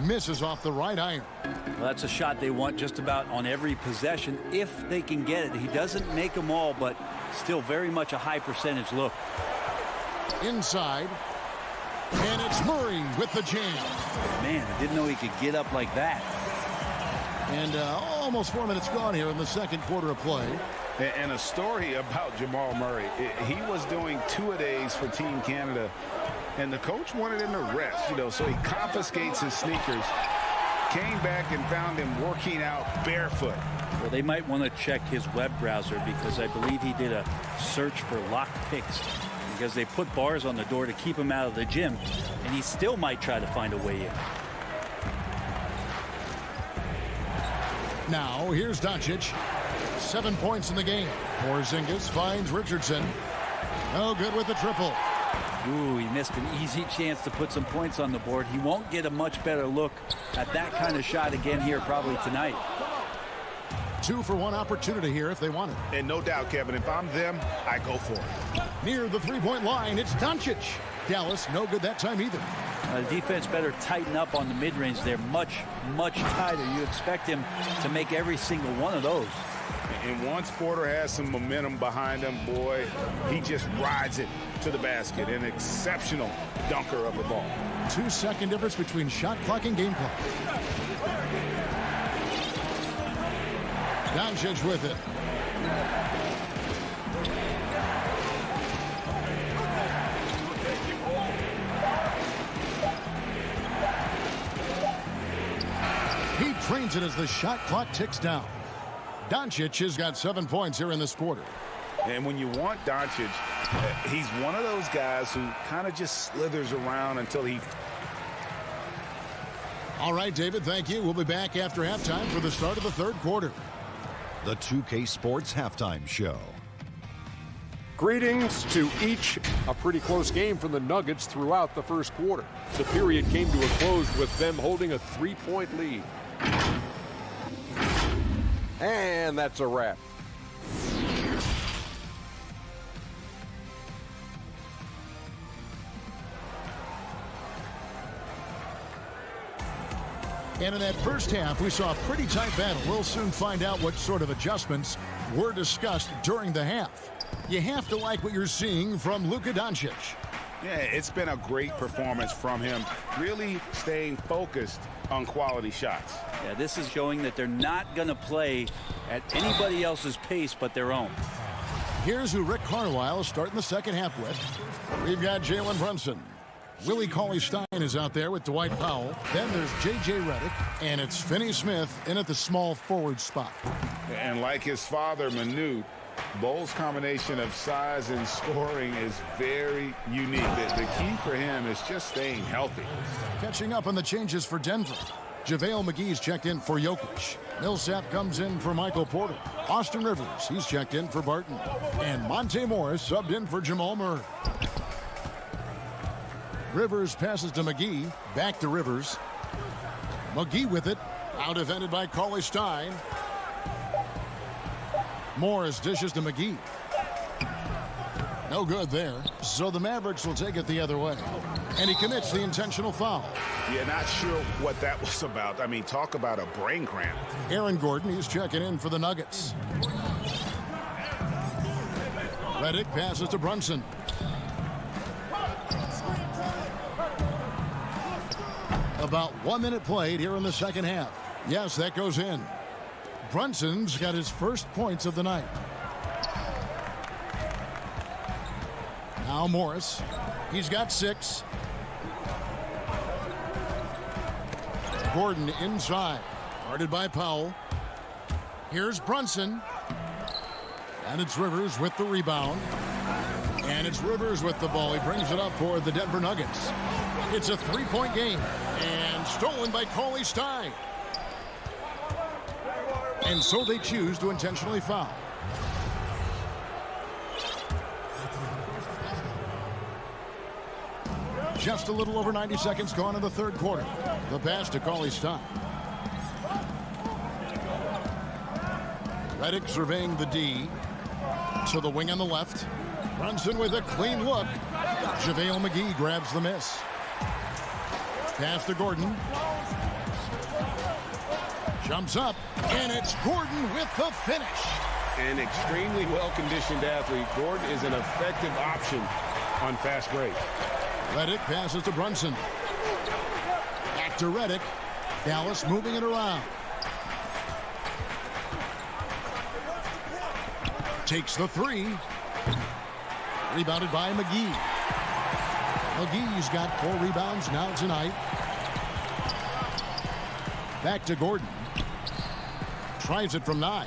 Misses off the right iron. Well, that's a shot they want just about on every possession if they can get it. He doesn't make them all, but still very much a high percentage look. Inside. And it's Murray with the jam. Man, I didn't know he could get up like that. And almost 4 minutes gone here in the second quarter of play. And a story about Jamal Murray. He was doing 2-a-days for Team Canada, and the coach wanted him to rest, so he confiscates his sneakers, came back and found him working out barefoot. Well, they might want to check his web browser because I believe he did a search for lock picks because they put bars on the door to keep him out of the gym, and he still might try to find a way in. Now, here's Doncic. 7 points in the game. Porzingis finds Richardson. No good with the triple. Ooh, he missed an easy chance to put some points on the board. He won't get a much better look at that kind of shot again here probably tonight. 2-for-1 opportunity here if they want it. And no doubt, Kevin, if I'm them, I go for it. Near the three-point line, it's Doncic. Dallas, no good that time either. Defense better tighten up on the mid-range. They're much, much tighter. You expect him to make every single one of those. And once Porter has some momentum behind him, boy, he just rides it to the basket. An exceptional dunker of the ball. 2-second difference between shot clock and game clock. Doncic with it. He trains it as the shot clock ticks down. Doncic has got 7 points here in this quarter. And when you want Doncic, he's one of those guys who kind of just slithers around until he... All right, David, thank you. We'll be back after halftime for the start of the third quarter. The 2K Sports Halftime Show. Greetings to each. A pretty close game for the Nuggets throughout the first quarter. The period came to a close with them holding a 3-point lead. And that's a wrap. And in that first half, we saw a pretty tight battle. We'll soon find out what sort of adjustments were discussed during the half. You have to like what you're seeing from Luka Doncic. Yeah, it's been a great performance from him, really staying focused on quality shots. Yeah, this is showing that they're not going to play at anybody else's pace but their own. Here's who Rick Carlisle is starting the second half with. We've got Jalen Brunson. Willie Cauley-Stein is out there with Dwight Powell. Then there's J.J. Redick, and it's Finney Smith in at the small forward spot. And like his father, Manute, Bole's combination of size and scoring is very unique. The key for him is just staying healthy. Catching up on the changes for Denver. JaVale McGee's checked in for Jokic. Millsap comes in for Michael Porter. Austin Rivers, he's checked in for Barton. And Monte Morris subbed in for Jamal Murray. Rivers passes to McGee. Back to Rivers. McGee with it. Out defended by Cauley-Stein. Morris dishes to McGee. No good there. So the Mavericks will take it the other way. And he commits the intentional foul. Yeah, not sure what that was about. I mean, talk about a brain cramp. Aaron Gordon, he's checking in for the Nuggets. Redick passes to Brunson. About 1 minute played here in the second half. Yes, that goes in. Brunson's got his first points of the night. Now Morris. He's got 6. Gordon inside. Guarded by Powell. Here's Brunson. And it's Rivers with the rebound. And it's Rivers with the ball. He brings it up for the Denver Nuggets. It's a 3-point game. And stolen by Cauley-Stein. And so they choose to intentionally foul. Just a little over 90 seconds gone in the third quarter. The pass to Cauley-Stein. Redick surveying the D. To the wing on the left. Brunson with a clean look. JaVale McGee grabs the miss. Pass to Gordon. Jumps up, and it's Gordon with the finish. An extremely well-conditioned athlete. Gordon is an effective option on fast break. Redick passes to Brunson. Back to Redick. Dallas moving it around. Takes the 3. Rebounded by McGee. McGee's got 4 rebounds now tonight. Back to Gordon. Tries it from 9.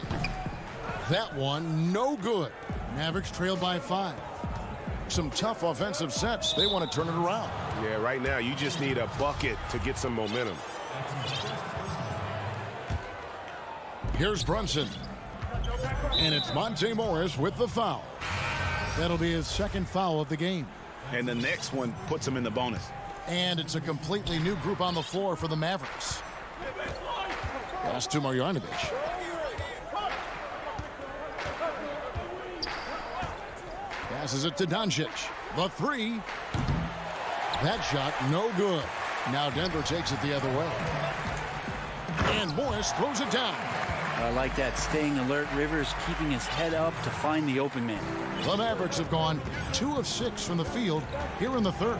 That one, no good. Mavericks trailed by 5. Some tough offensive sets. They want to turn it around. Yeah, right now you just need a bucket to get some momentum. Here's Brunson. And it's Monte Morris with the foul. That'll be his second foul of the game. And the next one puts him in the bonus. And it's a completely new group on the floor for the Mavericks. Pass to Marjanovic. Passes it to Doncic. The three. That shot no good. Now Denver takes it the other way. And Morris throws it down. I like that, staying alert. Rivers keeping his head up to find the open man. The Mavericks have gone 2 of 6 from the field here in the third.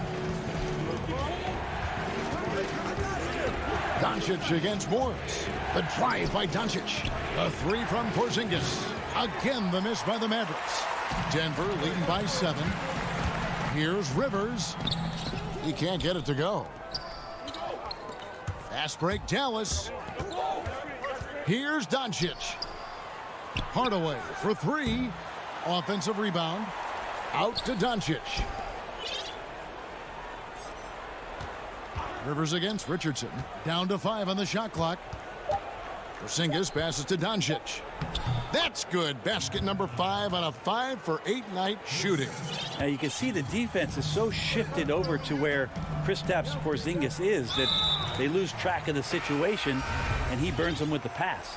Doncic against Morris. The drive by Doncic. The three from Porzingis. Again, the miss by the Mavericks. Denver leading by 7. Here's Rivers. He can't get it to go. Fast break, Dallas. Here's Doncic. Hardaway for 3. Offensive rebound. Out to Doncic. Rivers against Richardson. Down to 5 on the shot clock. Porzingis passes to Doncic. That's good. Basket number 5 on a 5 for 8 night shooting. Now you can see the defense is so shifted over to where Kristaps Porzingis is that they lose track of the situation, and he burns them with the pass.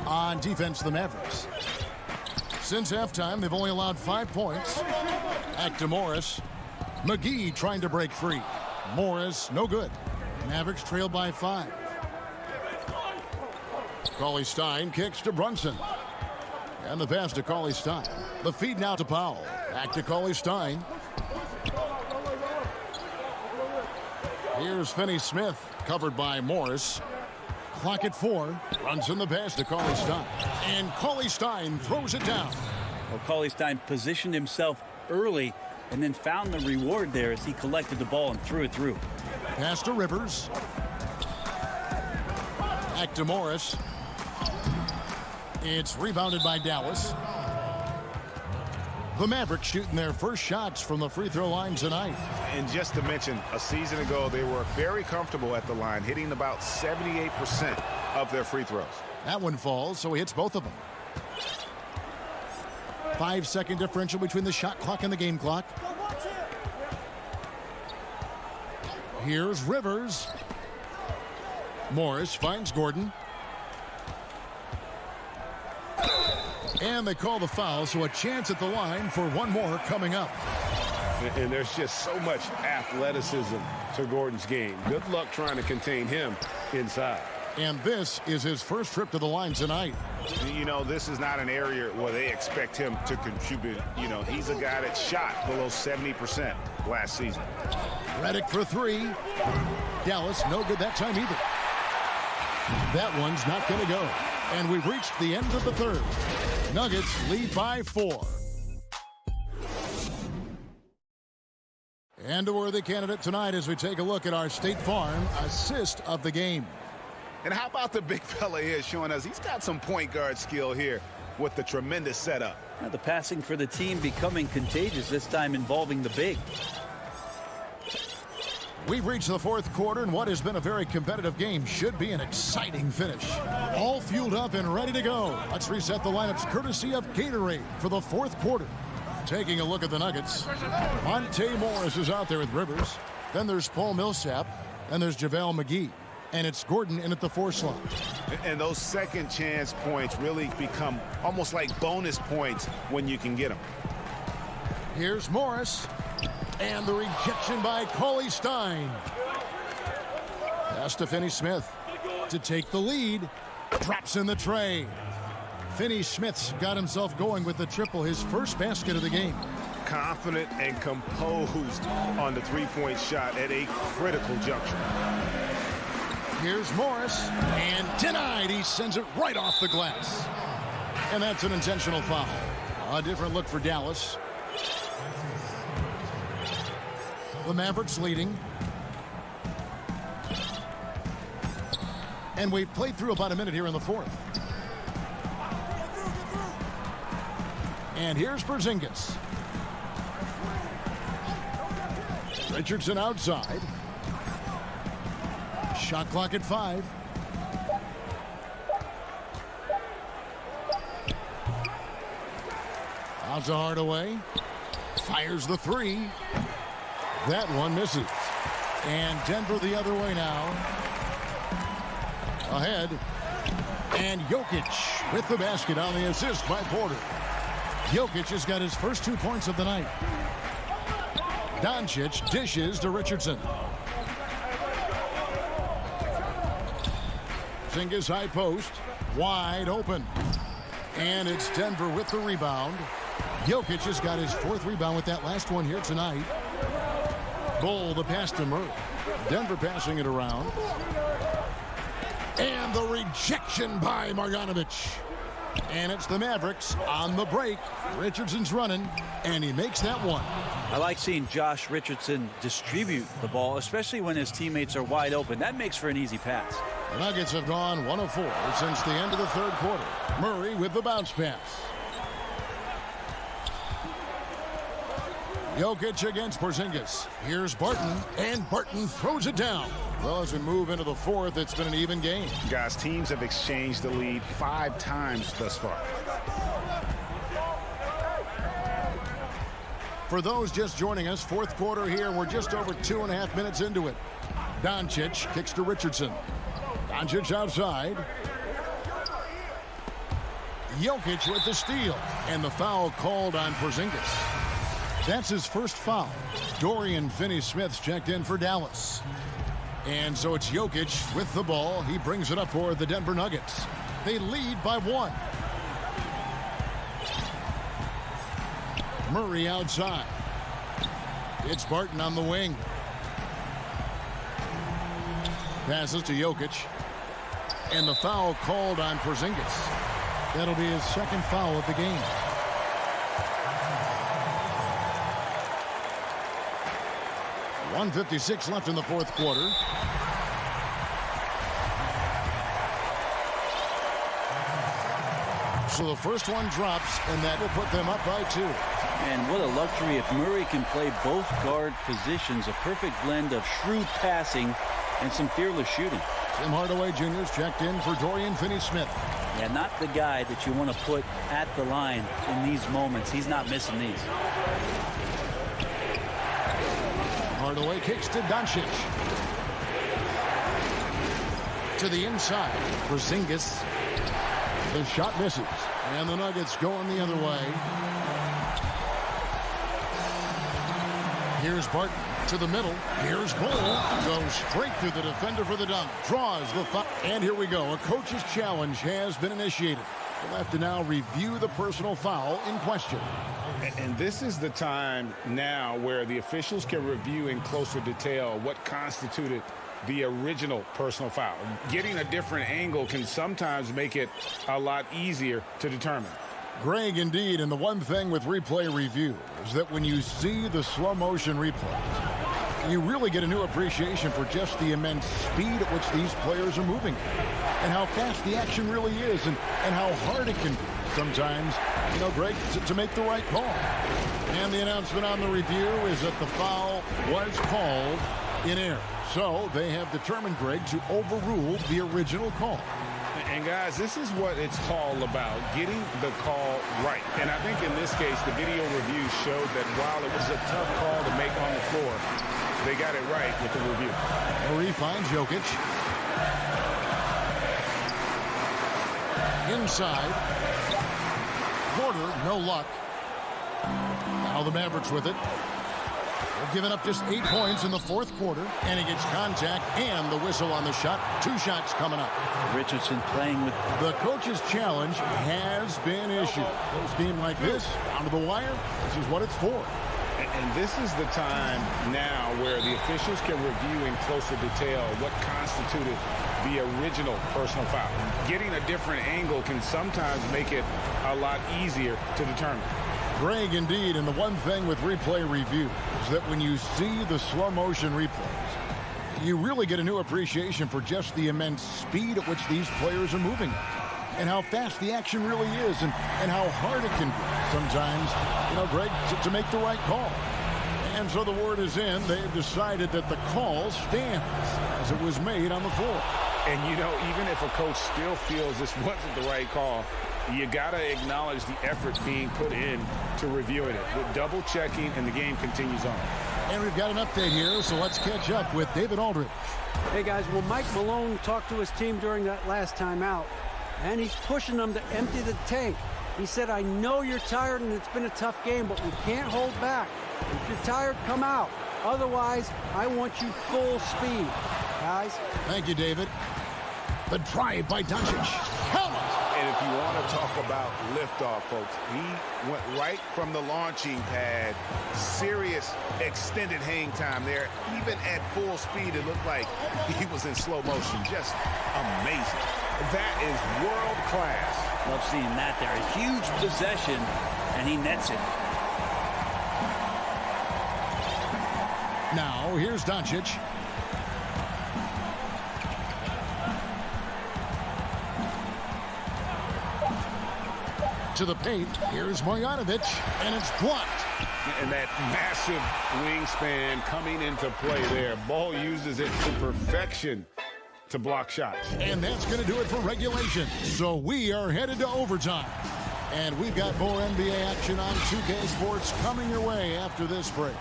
On defense, the Mavericks. Since halftime, they've only allowed 5 points. Back to Morris. McGee trying to break free. Morris, no good. Mavericks trail by 5. Cauley-Stein kicks to Brunson. And the pass to Cauley-Stein. The feed now to Powell. Back to Cauley-Stein. Here's Finney-Smith, covered by Morris. Clock at 4. Brunson the pass to Cauley-Stein. And Cauley-Stein throws it down. Well, Cauley-Stein positioned himself early and then found the reward there as he collected the ball and threw it through. Pass to Rivers. Back to Morris. It's rebounded by Dallas. The Mavericks shooting their first shots from the free throw line tonight. And just to mention, a season ago, they were very comfortable at the line, hitting about 78% of their free throws. That one falls, so he hits both of them. 5-second differential between the shot clock and the game clock. Here's Rivers. Morris finds Gordon. And they call the foul, so a chance at the line for one more coming up. And there's just so much athleticism to Gordon's game. Good luck trying to contain him inside. And this is his first trip to the line tonight. You know, this is not an area where they expect him to contribute. You know, he's a guy that shot below 70% last season. Redick for 3. Dallas, no good that time either. That one's not going to go. And we've reached the end of the third. Nuggets lead by 4. And a worthy candidate tonight as we take a look at our State Farm assist of the game. And how about the big fella here showing us he's got some point guard skill here with the tremendous setup. Now the passing for the team becoming contagious, this time involving the big. We've reached the fourth quarter, and what has been a very competitive game should be an exciting finish. All fueled up and ready to go. Let's reset the lineups courtesy of Gatorade for the fourth quarter. Taking a look at the Nuggets. Monte Morris is out there with Rivers. Then there's Paul Millsap. And there's JaVale McGee. And it's Gordon in at the 4 slot. And those second chance points really become almost like bonus points when you can get them. Here's Morris. And the rejection by Cauley-Stein. Pass to Finney-Smith to take the lead. Drops in the tray. Finney-Smith's got himself going with the triple, his first basket of the game. Confident and composed on the three-point shot at a critical juncture. Here's Morris, and denied. He sends it right off the glass. And that's an intentional foul. A different look for Dallas. The Mavericks leading. And we've played through about a minute here in the fourth. And here's Porzingis. Richardson outside. Shot clock at 5. Out to Hardaway. Fires the three. That one misses. And Denver the other way now. Ahead. And Jokic with the basket on the assist by Porter. Jokic has got his first 2 points of the night. Doncic dishes to Richardson. Porzingis high post. Wide open. And it's Denver with the rebound. Jokic has got his 4th rebound with that last one here tonight. Bull the pass to Murray. Denver passing it around. And the rejection by Marjanovic. And it's the Mavericks on the break. Richardson's running, and he makes that one. I like seeing Josh Richardson distribute the ball, especially when his teammates are wide open. That makes for an easy pass. The Nuggets have gone 1 of 4 since the end of the 3rd quarter. Murray with the bounce pass. Jokic against Porzingis. Here's Barton, and Barton throws it down. Well, as we move into the 4th, it's been an even game. Guys, teams have exchanged the lead 5 times thus far. For those just joining us, 4th quarter here. We're just over 2.5 minutes into it. Doncic kicks to Richardson. Doncic outside. Jokic with the steal. And the foul called on Porzingis. That's his first foul. Dorian Finney-Smith's checked in for Dallas. And so it's Jokic with the ball. He brings it up for the Denver Nuggets. They lead by 1. Murray outside. It's Barton on the wing. Passes to Jokic. And the foul called on Porzingis. That'll be his 2nd foul of the game. .156 left in the 4th quarter. So the first one drops, and that will put them up by 2. And what a luxury if Murray can play both guard positions. A perfect blend of shrewd passing and some fearless shooting. Tim Hardaway Jr. is checked in for Dorian Finney-Smith. Yeah, not the guy that you want to put at the line in these moments. He's not missing these. Hardaway kicks to Doncic. To the inside. Porzingis. The shot misses. And the Nuggets going the other way. Here's Barton to the middle. Here's Bull. Goes straight through the defender for the dunk. Draws the foul. And here we go. A coach's challenge has been initiated. We'll have to now review the personal foul in question. And this is the time now where the officials can review in closer detail what constituted the original personal foul. Getting a different angle can sometimes make it a lot easier to determine. Greg, indeed, and the one thing with replay review is that when you see the slow motion replays, you really get a new appreciation for just the immense speed at which these players are moving and how fast the action really is and how hard it can be sometimes, you know, Greg, to make the right call. And the announcement on the review is that the foul was called in error. So they have determined, Greg, to overrule the original call. And guys, this is what it's all about, getting the call right. And I think in this case, the video review showed that while it was a tough call to make on the floor, they got it right with the review. Murray finds Jokic. Inside. Porter, no luck. Now the Mavericks with it. They've given up just 8 points in the 4th quarter, and he gets contact and the whistle on the shot. 2 shots coming up. Richardson playing with... The coach's challenge has been issued. A team like this, down to the wire, this is what it's for. And this is the time now where the officials can review in closer detail what constituted the original personal foul. Getting a different angle can sometimes make it a lot easier to determine. Greg, indeed, and the one thing with replay review is that when you see the slow motion replays, you really get a new appreciation for just the immense speed at which these players are moving and how fast the action really is and how hard it can be sometimes, you know, Greg, to make the right call. And so the word is in. They've decided that the call stands as it was made on the floor. And, you know, even if a coach still feels this wasn't the right call, You got to acknowledge the effort being put in to reviewing it. With double checking, and the game continues on. And we've got an update here, so let's catch up with David Aldridge. Hey, guys, well, Mike Malone talked to his team during that last timeout, and he's pushing them to empty the tank. He said, I know you're tired and it's been a tough game, but we can't hold back. If you're tired, come out. Otherwise, I want you full speed, guys. Thank you, David. The drive by Doncic. Helmet. And if you want to talk about liftoff, folks, he went right from the launching pad. Serious extended hang time there. Even at full speed, it looked like he was in slow motion. Just amazing. That is world class. Love seeing that there. A huge possession, and he nets it. Now, here's Doncic. To the paint. Here's Marjanovic, and it's blocked. And that massive wingspan coming into play there. Ball uses it to perfection to block shots. And that's going to do it for regulation. So we are headed to overtime. And we've got more NBA action on 2K Sports coming your way after this break.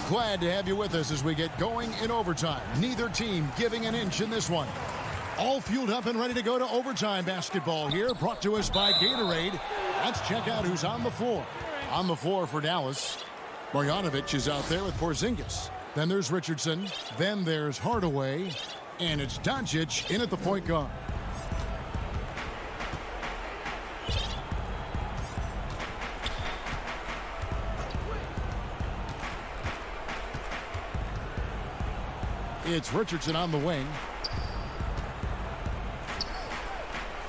Glad to have you with us as we get going in overtime. Neither team giving an inch in this one. All fueled up and ready to go to overtime basketball here, brought to us by Gatorade. Let's check out who's on the floor. On the floor for Dallas, Marjanovic is out there with Porzingis. Then there's Richardson. Then there's Hardaway. And it's Doncic in at the point guard. It's Richardson on the wing.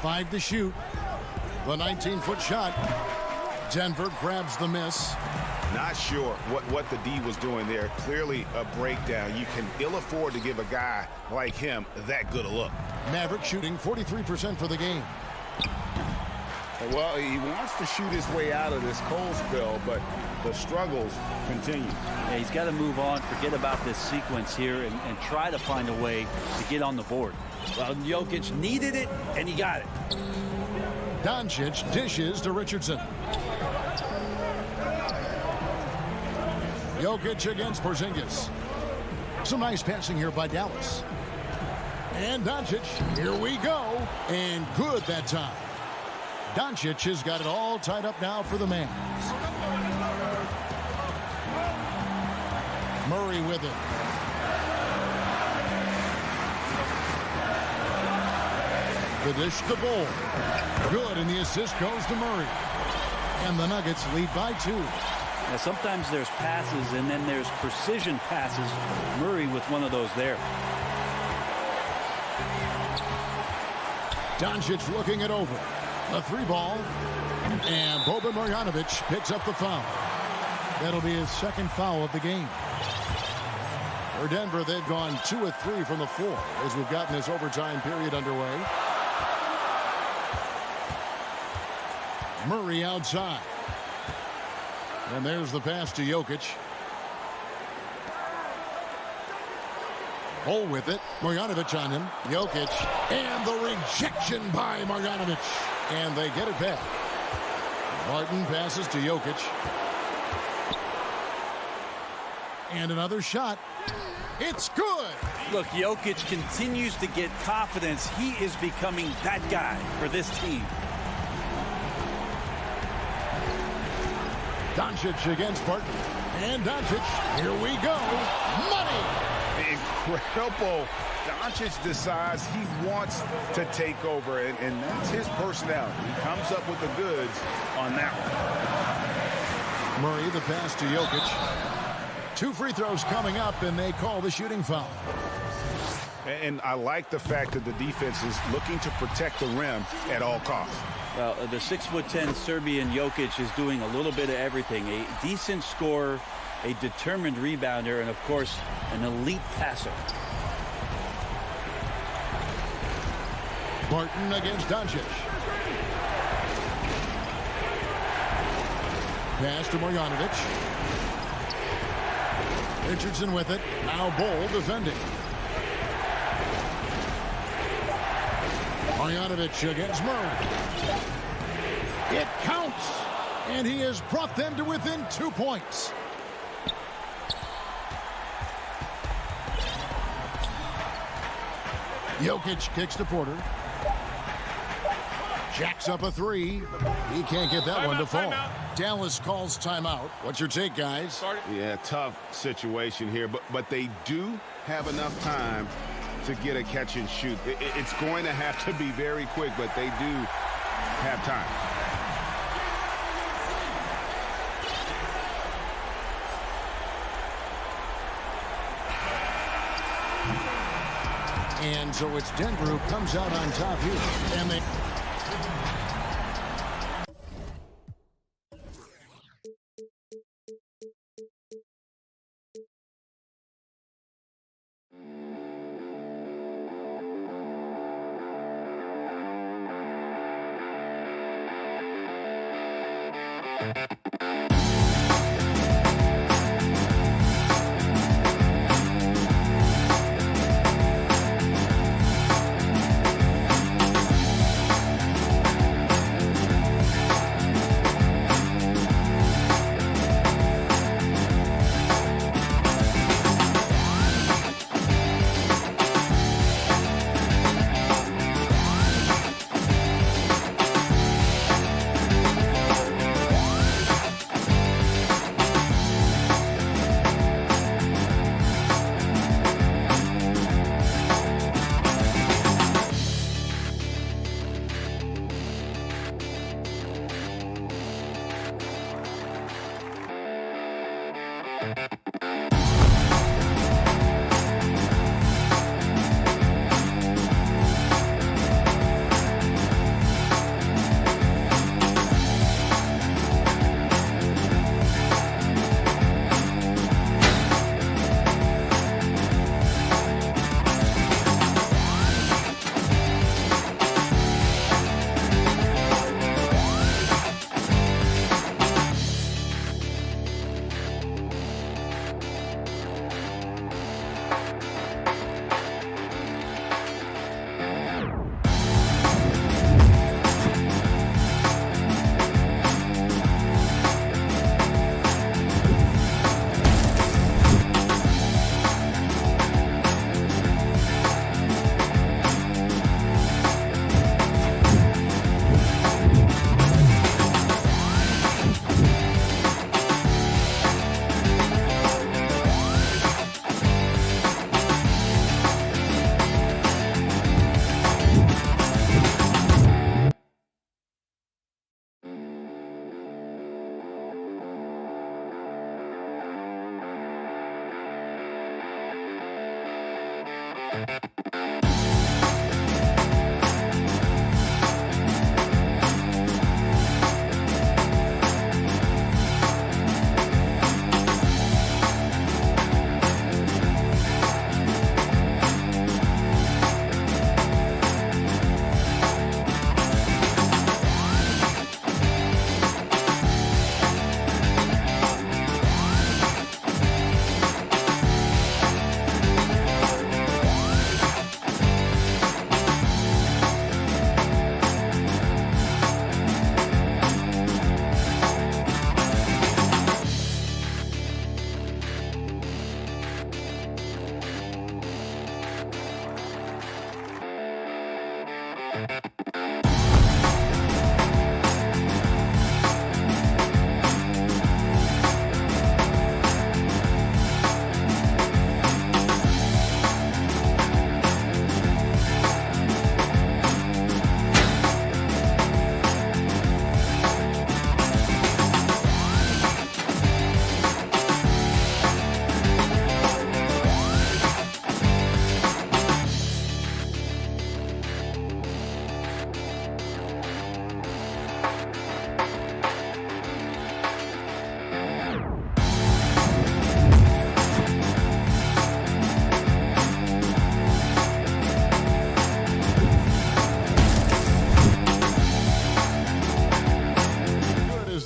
5 to shoot. The 19-foot shot. Denver grabs the miss. Not sure what the D was doing there. Clearly a breakdown. You can ill afford to give a guy like him that good a look. Maverick shooting 43% for the game. Well, he wants to shoot his way out of this cold spell, but the struggles continue. Yeah, he's got to move on, forget about this sequence here, and try to find a way to get on the board. Well, Jokic needed it, and he got it. Doncic dishes to Richardson. Jokic against Porzingis. Some nice passing here by Dallas. And Doncic, here we go. And good that time. Doncic has got it all tied up now for the Mavs. Murray with it. The dish to Bull. Good, and the assist goes to Murray. And the Nuggets lead by 2. Now, sometimes there's passes, and then there's precision passes. Murray with one of those there. Doncic looking it over. A 3-ball. And Boban Marjanovic picks up the foul. That'll be his second foul of the game. For Denver, they've gone 2 of 3 from the floor as we've gotten this overtime period underway. Murray outside. And there's the pass to Jokic. Bull with it. Marjanovic on him. Jokic. And the rejection by Marjanovic. And they get it back. Martin passes to Jokic. And another shot. It's good. Look, Jokic continues to get confidence. He is becoming that guy for this team. Doncic against Barton. And Doncic, here we go. Money! Incredible. Doncic decides he wants to take over, and that's his personality. He comes up with the goods on that one. Murray, the pass to Jokic. 2 free throws coming up, and they call the shooting foul. And I like the fact that the defense is looking to protect the rim at all costs. Well, the 6'10" Serbian Jokic is doing a little bit of everything. A decent scorer, a determined rebounder, and, of course, an elite passer. Barton against Doncic. Pass to Marjanovic. Richardson with it. Now Bull defending. Marjanovic against Murray. It counts, and he has brought them to within 2 points. Jokic kicks to Porter. Jacks up a three. He can't get that one to fall. Dallas calls timeout. What's your take, guys? Yeah, tough situation here, but they do have enough time to get a catch and shoot. It's going to have to be very quick, but they do have time. And so it's Denver who comes out on top here. And they...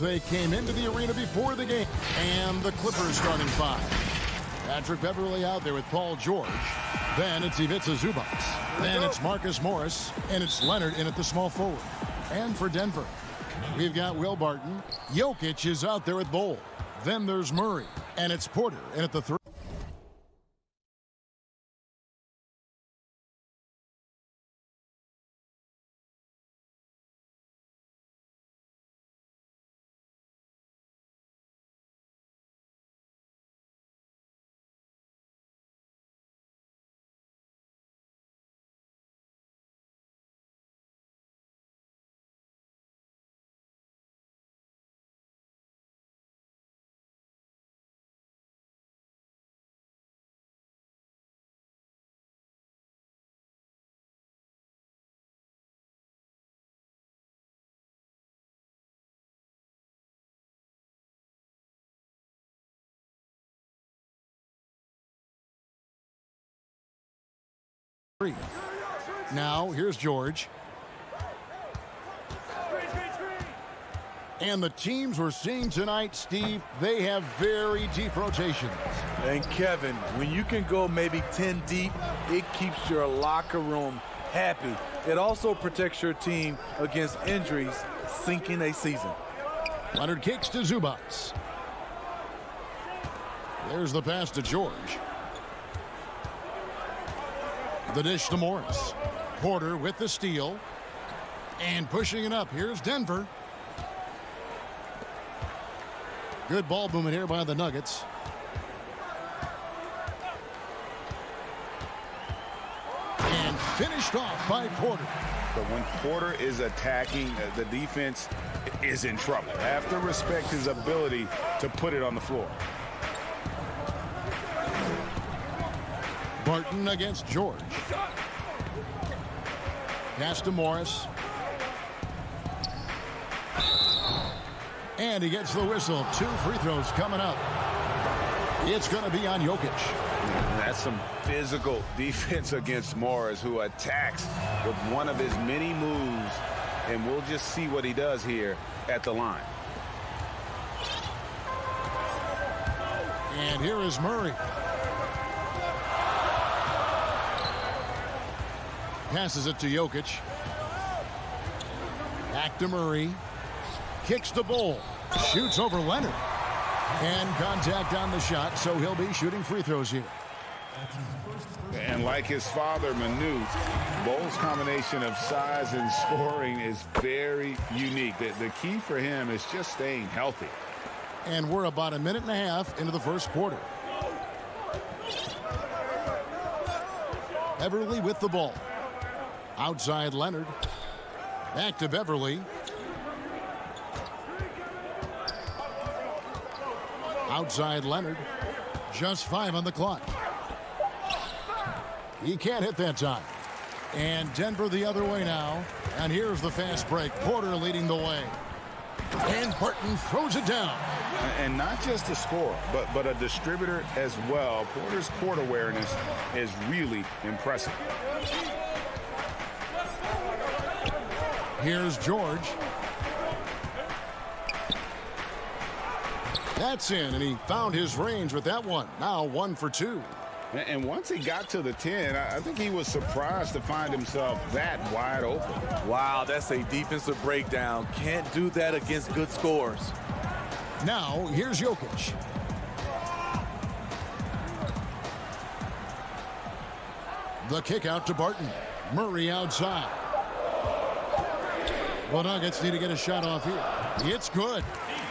They came into the arena before the game. And the Clippers starting five. Patrick Beverley out there with Paul George. Then it's Ivica Zubac. Then it's Marcus Morris. And it's Leonard in at the small forward. And for Denver, we've got Will Barton. Jokic is out there at Bowl. Then there's Murray. And it's Porter in at the 3. Now, here's George. And the teams we're seeing tonight, Steve, they have very deep rotations. And Kevin, when you can go maybe 10 deep, it keeps your locker room happy. It also protects your team against injuries sinking a season. Leonard kicks to Zubac. There's the pass to George. The dish to Morris. Porter with the steal. And pushing it up. Here's Denver. Good ball movement here by the Nuggets. And finished off by Porter. But when Porter is attacking, the defense is in trouble. Have to respect his ability to put it on the floor. Barton against George. Pass to Morris. And he gets the whistle. 2 free throws coming up. It's going to be on Jokic. That's some physical defense against Morris, who attacks with one of his many moves. And we'll just see what he does here at the line. And here is Murray. Passes it to Jokic. Back to Murray. Kicks the Bowl. Shoots over Leonard. And contact on the shot, so he'll be shooting free throws here. And like his father, Manu, Bowl's combination of size and scoring is very unique. The key for him is just staying healthy. And we're about 1.5 minutes into the first quarter. Beverly with the ball. Outside Leonard. Back to Beverly. Outside Leonard. Just 5 on the clock. He can't hit that time. And Denver the other way now. And here's the fast break. Porter leading the way. And Barton throws it down. And not just a scorer, but a distributor as well. Porter's court awareness is really impressive. Here's George. That's in, and he found his range with that one. Now 1 for 2. And once he got to the 10, I think he was surprised to find himself that wide open. Wow, that's a defensive breakdown. Can't do that against good scores. Now, here's Jokic. The kick out to Barton. Murray outside. The Nuggets need to get a shot off here. It's good.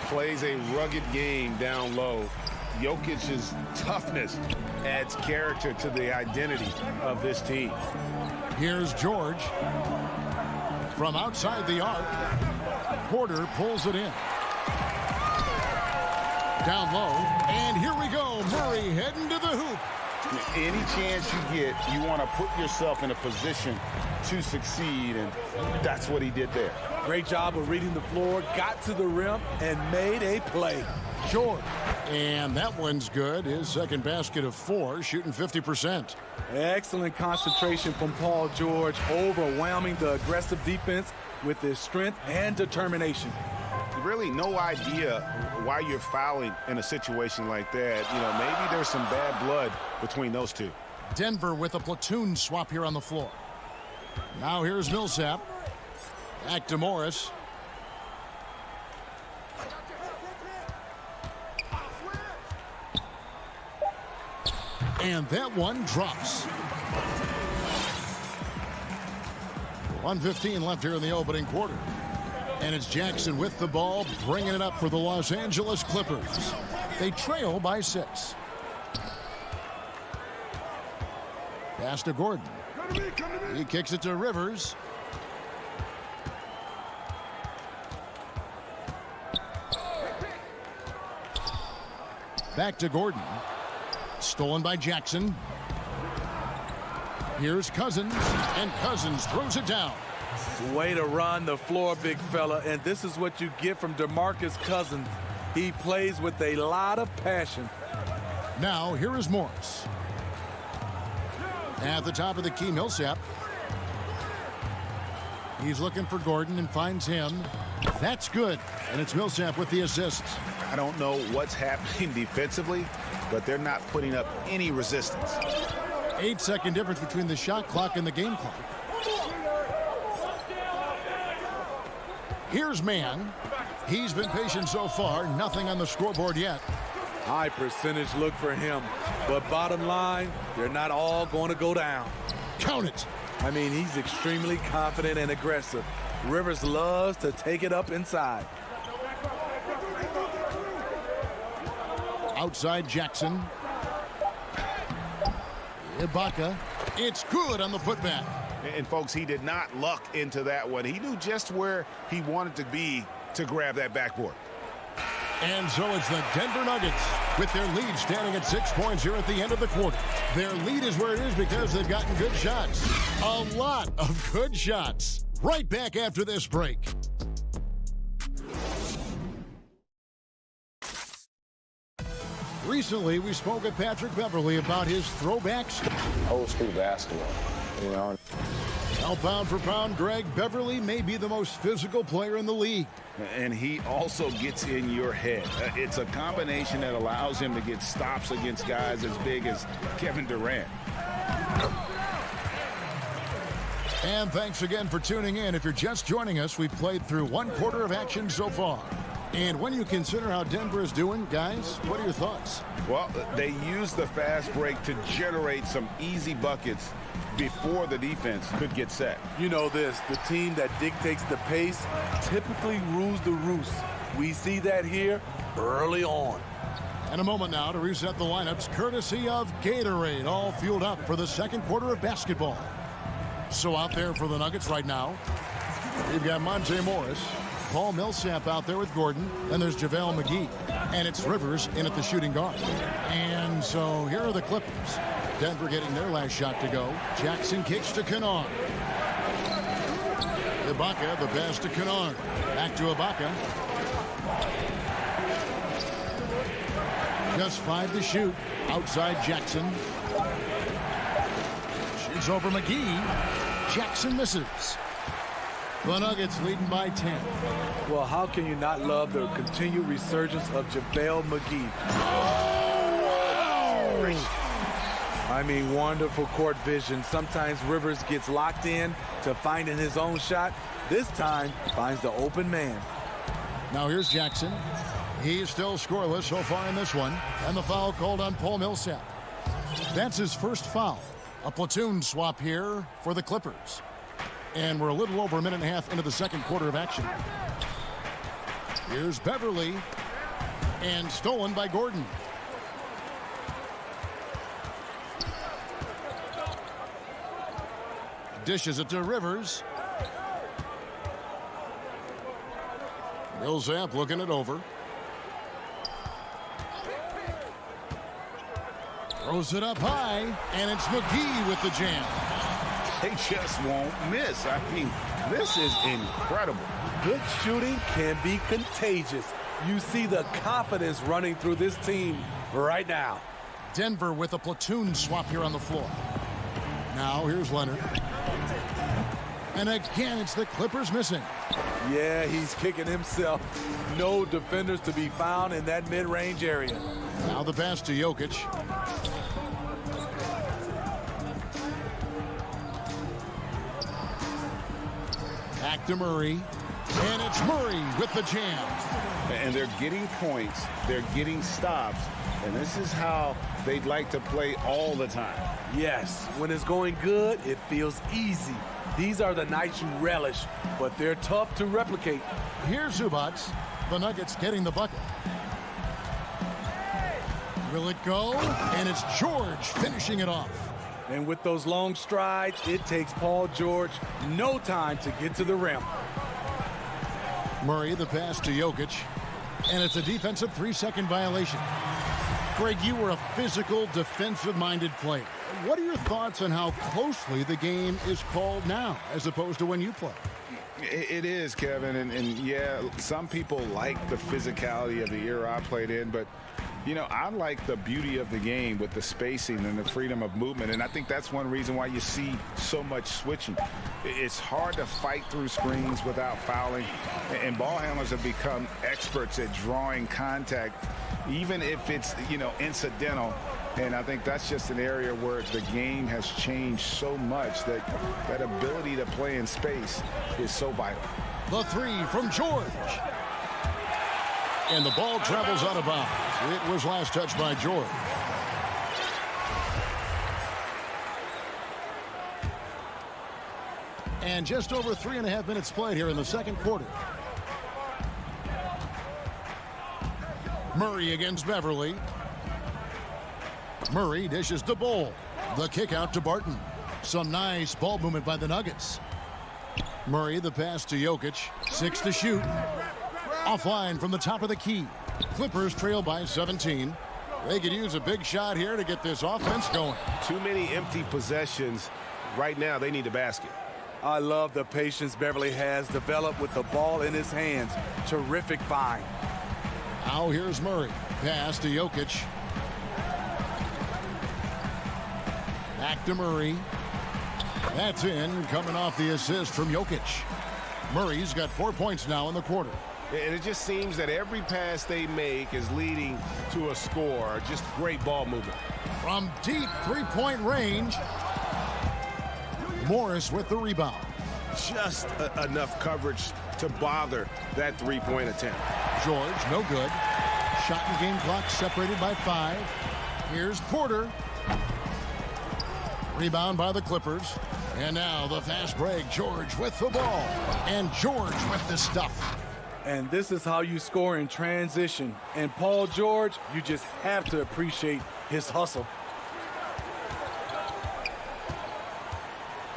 Plays a rugged game down low. Jokic's toughness adds character to the identity of this team. Here's George. From outside the arc, Porter pulls it in. Down low, and here we go. Murray heading to the hoop. Any chance you get, you want to put yourself in a position to succeed, and that's what he did there. Great job of reading the floor, got to the rim, and made a play. George. And that one's good. His second basket of 4, shooting 50%. Excellent concentration from Paul George, overwhelming the aggressive defense with his strength and determination. Really no idea why you're fouling in a situation like that. You know, maybe there's some bad blood between those two. Denver with a platoon swap here on the floor. Now here's Millsap. Back to Morris. And that one drops. 1:15 left here in the opening quarter. And it's Jackson with the ball, bringing it up for the Los Angeles Clippers. They trail by 6. Pass to Gordon. He kicks it to Rivers. Back to Gordon. Stolen by Jackson. Here's Cousins, and Cousins throws it down. Way to run the floor, big fella, and this is what you get from DeMarcus Cousins. He plays with a lot of passion. Now, here is Morris. At the top of the key, Millsap. He's looking for Gordon and finds him. That's good, and it's Millsap with the assist. I don't know what's happening defensively, but they're not putting up any resistance. 8-second difference between the shot clock and the game clock. Here's Mann. He's been patient so far. Nothing on the scoreboard yet. High percentage look for him. But bottom line, they're not all going to go down. Count it. I mean, he's extremely confident and aggressive. Rivers loves to take it up inside. Outside Jackson. Ibaka. It's good on the putback. And folks, he did not luck into that one. He knew just where he wanted to be to grab that backboard. And so it's the Denver Nuggets with their lead standing at 6 points here at the end of the quarter. Their lead is where it is because they've gotten good shots. A lot of good shots. Right back after this break. Recently, we spoke with Patrick Beverley about his throwbacks. Old school basketball, you know. Now, pound for pound, Greg, Beverley may be the most physical player in the league. And he also gets in your head. It's a combination that allows him to get stops against guys as big as Kevin Durant. And thanks again for tuning in. If you're just joining us, we've played through 1 quarter of action so far. And when you consider how Denver is doing, guys, what are your thoughts? Well, they used the fast break to generate some easy buckets before the defense could get set. You know this, the team that dictates the pace typically rules the roost. We see that here early on. And a moment now to reset the lineups, courtesy of Gatorade, all fueled up for the second quarter of basketball. So out there for the Nuggets right now, we've got Monte Morris, Paul Millsap out there with Gordon, and there's JaVale McGee. And it's Rivers in at the shooting guard. And so here are the Clippers. Denver getting their last shot to go. Jackson kicks to Kennard. Ibaka, the pass to Kennard. Back to Ibaka. Just 5 to shoot. Outside Jackson. Shoots over McGee. Jackson misses. The Nuggets leading by 10. Well, how can you not love the continued resurgence of JaVale McGee? I mean, wonderful court vision. Sometimes Rivers gets locked in to finding his own shot. This time, finds the open man. Now here's Jackson. He's still scoreless so far in this one. And the foul called on Paul Millsap. That's his first foul. A platoon swap here for the Clippers. And we're a little over a minute and a half into the second quarter of action. Here's Beverley. And stolen by Gordon. Dishes it to Rivers. Millsap looking it over. Throws it up high, and it's McGee with the jam. They just won't miss. I mean, this is incredible. Good shooting can be contagious. You see the confidence running through this team right now. Denver with a platoon swap here on the floor. Now here's Leonard. And again, it's the Clippers missing. Yeah, he's kicking himself. No defenders to be found in that mid-range area. Now the pass to Jokic. Back to Murray. And it's Murray with the jam. And they're getting points. They're getting stops. And this is how they'd like to play all the time. Yes, when it's going good, it feels easy. These are the nights you relish, but they're tough to replicate. Here's Zubac. The Nuggets getting the bucket. Will it go? And it's George finishing it off. And with those long strides, it takes Paul George no time to get to the rim. Murray, the pass to Jokic. And it's a defensive 3-second violation. Greg, you were a physical, defensive-minded player. What are your thoughts on how closely the game is called now as opposed to when you play? It is, Kevin, and yeah, some people like the physicality of the era I played in, but you know, I like the beauty of the game with the spacing and the freedom of movement, and I think that's one reason why you see so much switching. It's hard to fight through screens without fouling, and ball handlers have become experts at drawing contact, even if it's, you know, incidental. And I think that's just an area where the game has changed so much that that ability to play in space is so vital. The three from George. And the ball travels out of bounds. It was last touched by George. And just over 3.5 minutes played here in the second quarter. Murray against Beverly. Murray dishes to Bol. The kick out to Barton. Some nice ball movement by the Nuggets. Murray, the pass to Jokic. 6 to shoot. Offline from the top of the key. Clippers trail by 17. They could use a big shot here to get this offense going. Too many empty possessions. Right now, they need a basket. I love the patience Beverly has developed with the ball in his hands. Terrific find. Now here's Murray. Pass to Jokic. Back to Murray. That's in, coming off the assist from Jokic. Murray's got 4 points now in the quarter. And it just seems that every pass they make is leading to a score. Just great ball movement. From deep three-point range, Morris with the rebound. Just enough coverage to bother that three-point attempt. George, no good. Shot and game clock separated by 5. Here's Porter. Rebound by the Clippers. And now the fast break. George with the ball. And George with the stuff. And this is how you score in transition. And Paul George, you just have to appreciate his hustle.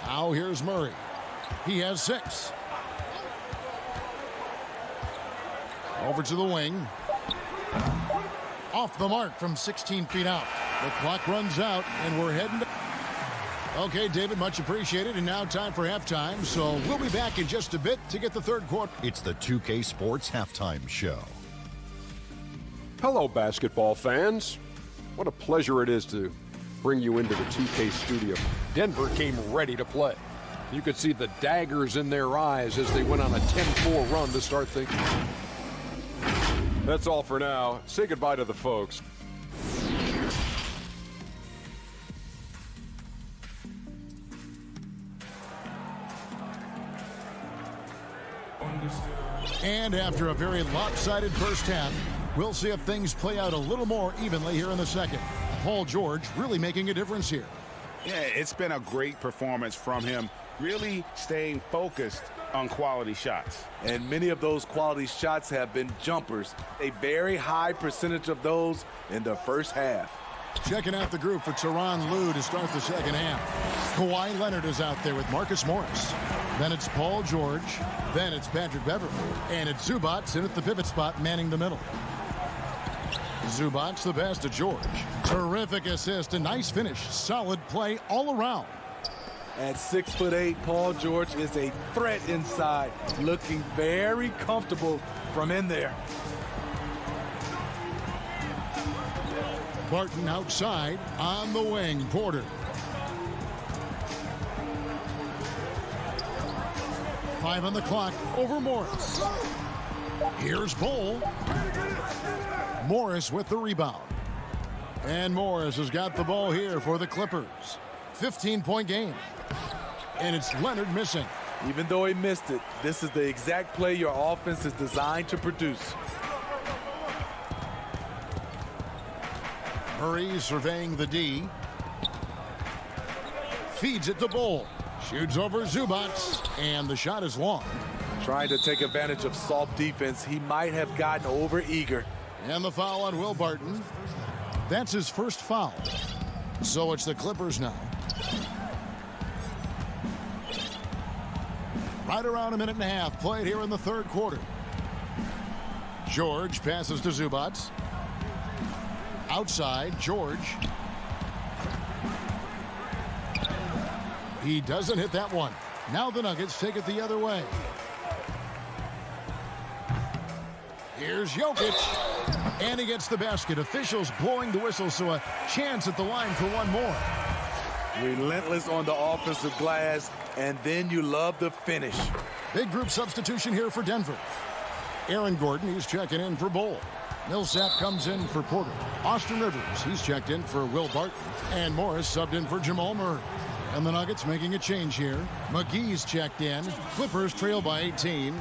Now here's Murray. He has 6. Over to the wing. Off the mark from 16 feet out. The clock runs out, and we're heading to... Okay, David, much appreciated. And now time for halftime. So we'll be back in just a bit to get the third quarter. It's the 2K Sports Halftime Show. Hello, basketball fans. What a pleasure it is to bring you into the 2K studio. Denver came ready to play. You could see the daggers in their eyes as they went on a 10-4 run to start things. That's all for now. Say goodbye to the folks. And after a very lopsided first half, we'll see if things play out a little more evenly here in the second. Paul George really making a difference here. Yeah, it's been a great performance from him, really staying focused on quality shots. And many of those quality shots have been jumpers. A very high percentage of those in the first half. Checking out the group for Tyronn Lue to start the second half. Kawhi Leonard is out there with Marcus Morris. Then it's Paul George. Then it's Patrick Beverly. And it's Zubac in at the pivot spot, manning the middle. Zubac the pass to George. Terrific assist, a nice finish. Solid play all around. At 6'8", Paul George is a threat inside, looking very comfortable from in there. Barton outside on the wing. Porter. Five on the clock over Morris. Here's Bol. Morris with the rebound. And Morris has got the ball here for the Clippers. 15-point game. And it's Leonard missing. Even though he missed it, this is the exact play your offense is designed to produce. Murray surveying the D. Feeds it to Bull. Shoots over Zubats, and the shot is long. Trying to take advantage of soft defense, he might have gotten over eager. And the foul on Will Barton. That's his first foul. So it's the Clippers now. Right around a minute and a half played here in the third quarter. George passes to Zubats. Outside, George. He doesn't hit that one. Now the Nuggets take it the other way. Here's Jokic. And he gets the basket. Officials blowing the whistle, so a chance at the line for one more. Relentless on the offensive glass, and then you love the finish. Big group substitution here for Denver. Aaron Gordon, he's checking in for Bull. Millsap comes in for Porter. Austin Rivers, he's checked in for Will Barton. And Morris subbed in for Jamal Murray. And the Nuggets making a change here. McGee's checked in. Clippers trail by 18.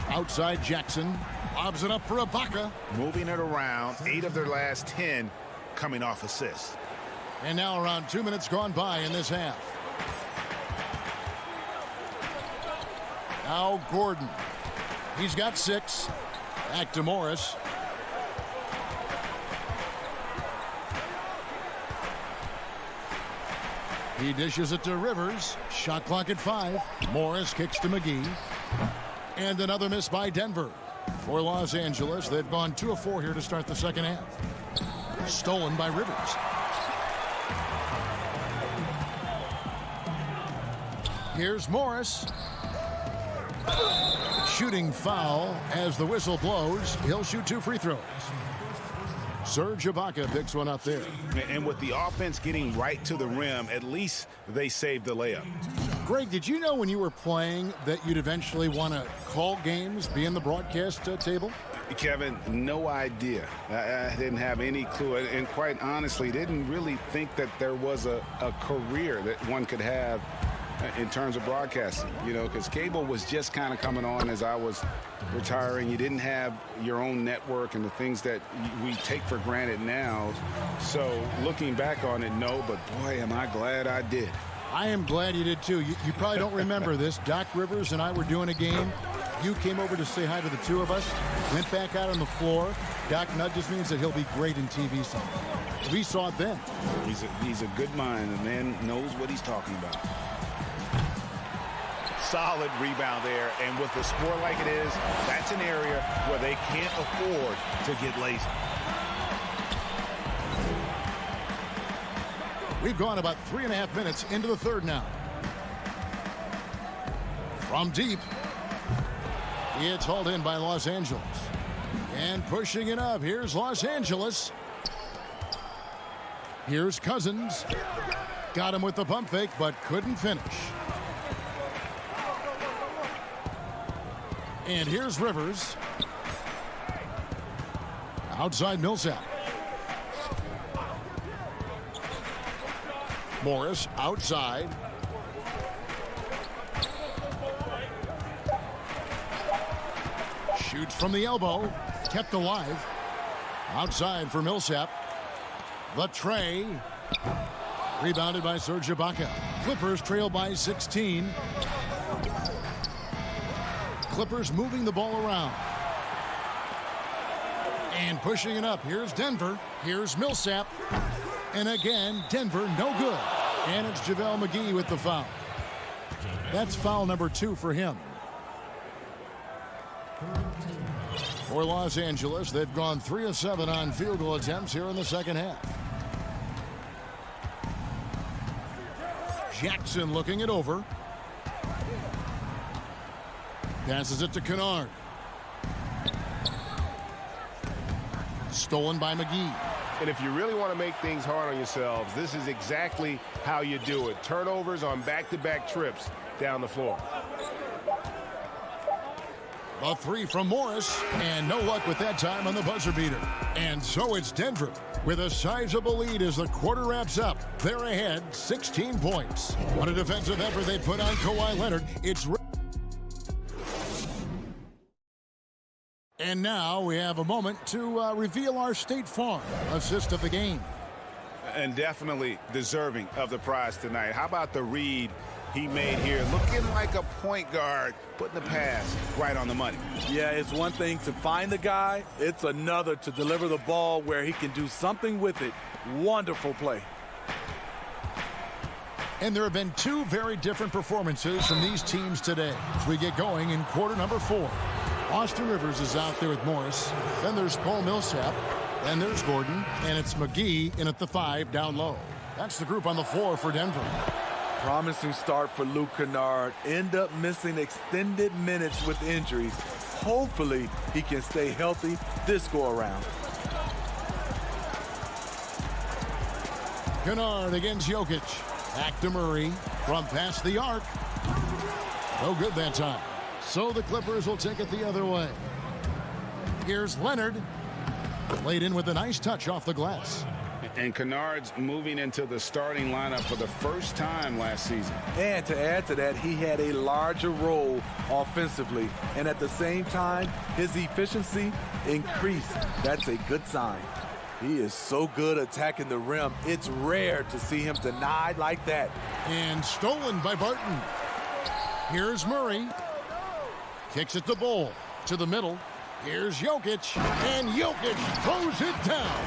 Outside Jackson. Lobs it up for Ibaka. Moving it around. 8 of their last 10 coming off assists. And now around 2 minutes gone by in this half. Now Gordon. He's got 6. Back to Morris. He dishes it to Rivers. Shot clock at 5. Morris kicks to McGee. And another miss by Denver. For Los Angeles, they've gone 2 of 4 here to start the second half. Stolen by Rivers. Here's Morris. Shooting foul as the whistle blows. He'll shoot 2 free throws. Serge Ibaka picks one up there. And with the offense getting right to the rim, at least they saved the layup. Greg, did you know when you were playing that you'd eventually want to call games, be in the broadcast table? Kevin, no idea. I didn't have any clue. And quite honestly, didn't really think that there was a career that one could have in terms of broadcasting, because cable was just kind of coming on as I was retiring. You didn't have your own network and the things that we take for granted now. So looking back on it, no, but boy, am I glad I did. I am glad you did too. You probably don't remember this. Doc Rivers and I were doing a game. You came over to say hi to the 2 of us, went back out on the floor. Doc nudges me and said he'll be great in TV someday. We saw it then. He's a good mind. The man knows what he's talking about. Solid rebound there, and with a score like it is, that's an area where they can't afford to get lazy. We've gone about 3.5 minutes into the third now. From deep, it's hauled in by Los Angeles. And pushing it up, here's Los Angeles. Here's Cousins. Got him with the pump fake, but couldn't finish. And here's Rivers. Outside Millsap. Morris outside. Shoots from the elbow. Kept alive. Outside for Millsap. The tray. Rebounded by Serge Ibaka. Clippers trail by 16. Clippers moving the ball around. And pushing it up. Here's Denver. Here's Millsap. And again, Denver no good. And it's JaVale McGee with the foul. That's foul number 2 for him. For Los Angeles, they've gone 3 of 7 on field goal attempts here in the second half. Jackson looking it over. Passes it to Kennard. Stolen by McGee. And if you really want to make things hard on yourselves, this is exactly how you do it. Turnovers on back-to-back trips down the floor. A 3 from Morris, and no luck with that time on the buzzer beater. And so it's Denver with a sizable lead as the quarter wraps up. They're ahead 16 points. What a defensive effort they put on Kawhi Leonard. And now we have a moment to reveal our State Farm assist of the game. And definitely deserving of the prize tonight. How about the read he made here? Looking like a point guard, putting the pass right on the money. Yeah, it's one thing to find the guy. It's another to deliver the ball where he can do something with it. Wonderful play. And there have been two very different performances from these teams today as we get going in quarter number 4. Austin Rivers is out there with Morris. Then there's Paul Millsap. Then there's Gordon. And it's McGee in at the 5 down low. That's the group on the floor for Denver. Promising start for Luke Kennard. End up missing extended minutes with injuries. Hopefully he can stay healthy this go around. Kennard against Jokic. Back to Murray from past the arc. No good that time. So the Clippers will take it the other way. Here's Leonard. Laid in with a nice touch off the glass. And Kennard's moving into the starting lineup for the first time last season. And to add to that, he had a larger role offensively. And at the same time, his efficiency increased. That's a good sign. He is so good attacking the rim. It's rare to see him denied like that. And stolen by Barton. Here's Murray. Kicks it to Bol. To the middle. Here's Jokic. And Jokic throws it down.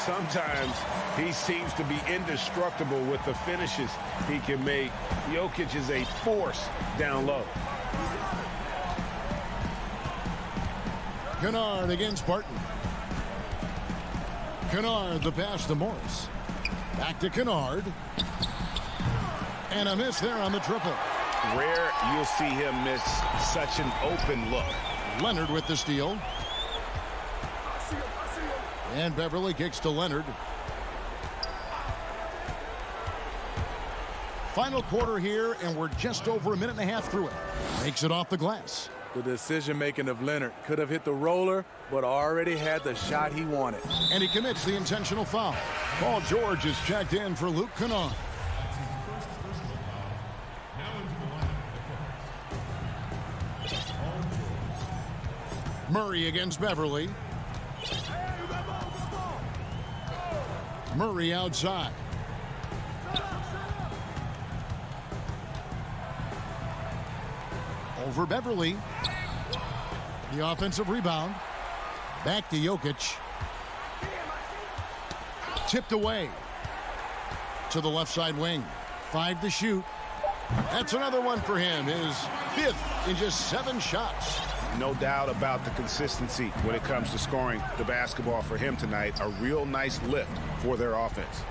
Sometimes he seems to be indestructible with the finishes he can make. Jokic is a force down low. Kennard against Barton. Kennard, the pass to Morris. Back to Kennard. And a miss there on the triple. Rare you'll see him miss such an open look. Leonard with the steal. And Beverly kicks to Leonard. Final quarter here, and we're just over a minute and a half through it. Makes it off the glass. The decision-making of Leonard could have hit the roller, but already had the shot he wanted. And he commits the intentional foul. Paul George is checked in for Luke Kennard. Murray against Beverly. Murray outside. Over Beverly. The offensive rebound. Back to Jokic. Tipped away. To the left side wing. 5 to shoot. That's another one for him. His 5th in just 7 shots. No doubt about the consistency when it comes to scoring the basketball for him tonight. A real nice lift for their offense.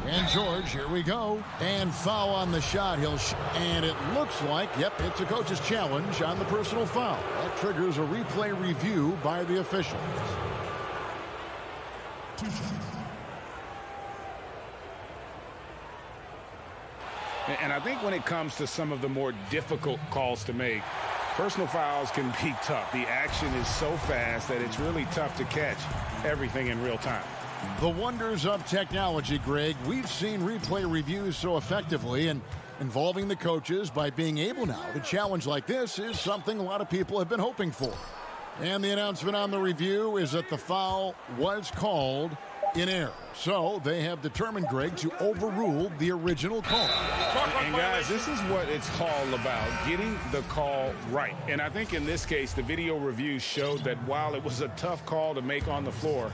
And George, here we go. And foul on the shot. And it looks like, yep, it's a coach's challenge on the personal foul. That triggers a replay review by the officials. And I think when it comes to some of the more difficult calls to make, personal fouls can be tough. The action is so fast that it's really tough to catch everything in real time. The wonders of technology, Greg. We've seen replay reviews so effectively, and involving the coaches by being able now to challenge like this is something a lot of people have been hoping for. And the announcement on the review is that the foul was called in error. So they have determined, Greg, to overrule the original call. And guys, this is what it's all about, getting the call right. And I think in this case, the video review showed that while it was a tough call to make on the floor,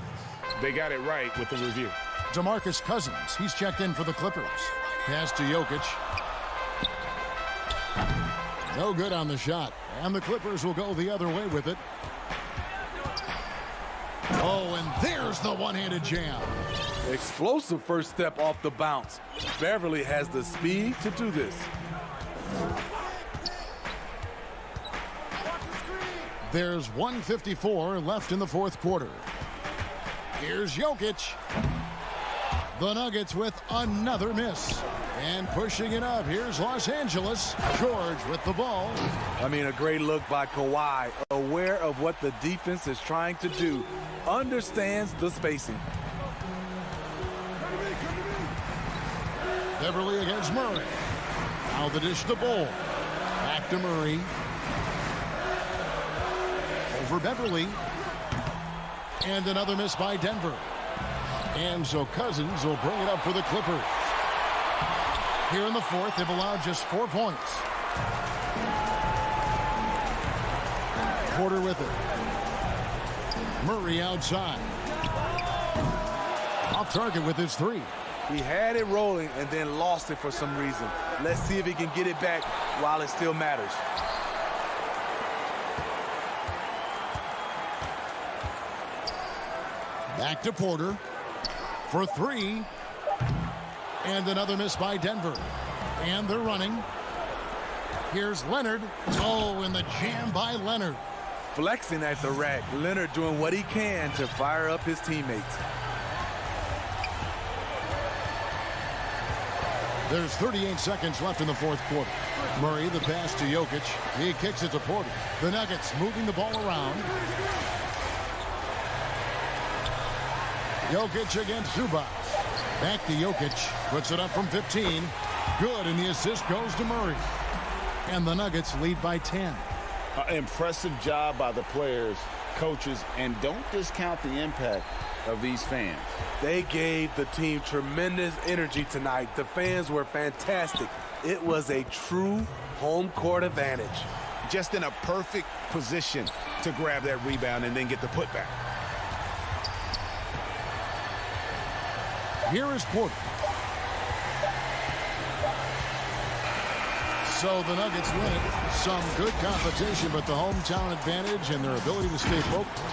they got it right with the review. DeMarcus Cousins, he's checked in for the Clippers. Pass to Jokic. No good on the shot. And the Clippers will go the other way with it. Oh, and there's the one-handed jam. Explosive first step off the bounce. Beverly has the speed to do this. There's 1:54 left in the fourth quarter. Here's Jokic. The Nuggets with another miss. And pushing it up, here's Los Angeles. George with the ball. I mean, a great look by Kawhi. Aware of what the defense is trying to do. Understands the spacing. Beverly against Murray. Now the dish to Bull. Back to Murray. Over Beverly. And another miss by Denver. And so Cousins will bring it up for the Clippers. Here in the fourth, they've allowed just 4 points. Porter with it. Murray outside. Off target with his 3. He had it rolling and then lost it for some reason. Let's see if he can get it back while it still matters. Back to Porter for 3. And another miss by Denver. And they're running. Here's Leonard. Oh, and the jam by Leonard. Flexing at the rack. Leonard doing what he can to fire up his teammates. There's 38 seconds left in the fourth quarter. Murray, the pass to Jokic. He kicks it to Porter. The Nuggets moving the ball around. Jokic against Zubac. Back to Jokic. Puts it up from 15. Good, and the assist goes to Murray. And the Nuggets lead by 10. Impressive job by the players, coaches, and don't discount the impact of these fans. They gave the team tremendous energy tonight. The fans were fantastic. It was a true home court advantage. Just in a perfect position to grab that rebound and then get the putback. Here is Porter. So the Nuggets win it. Some good competition, but the hometown advantage and their ability to stay focused.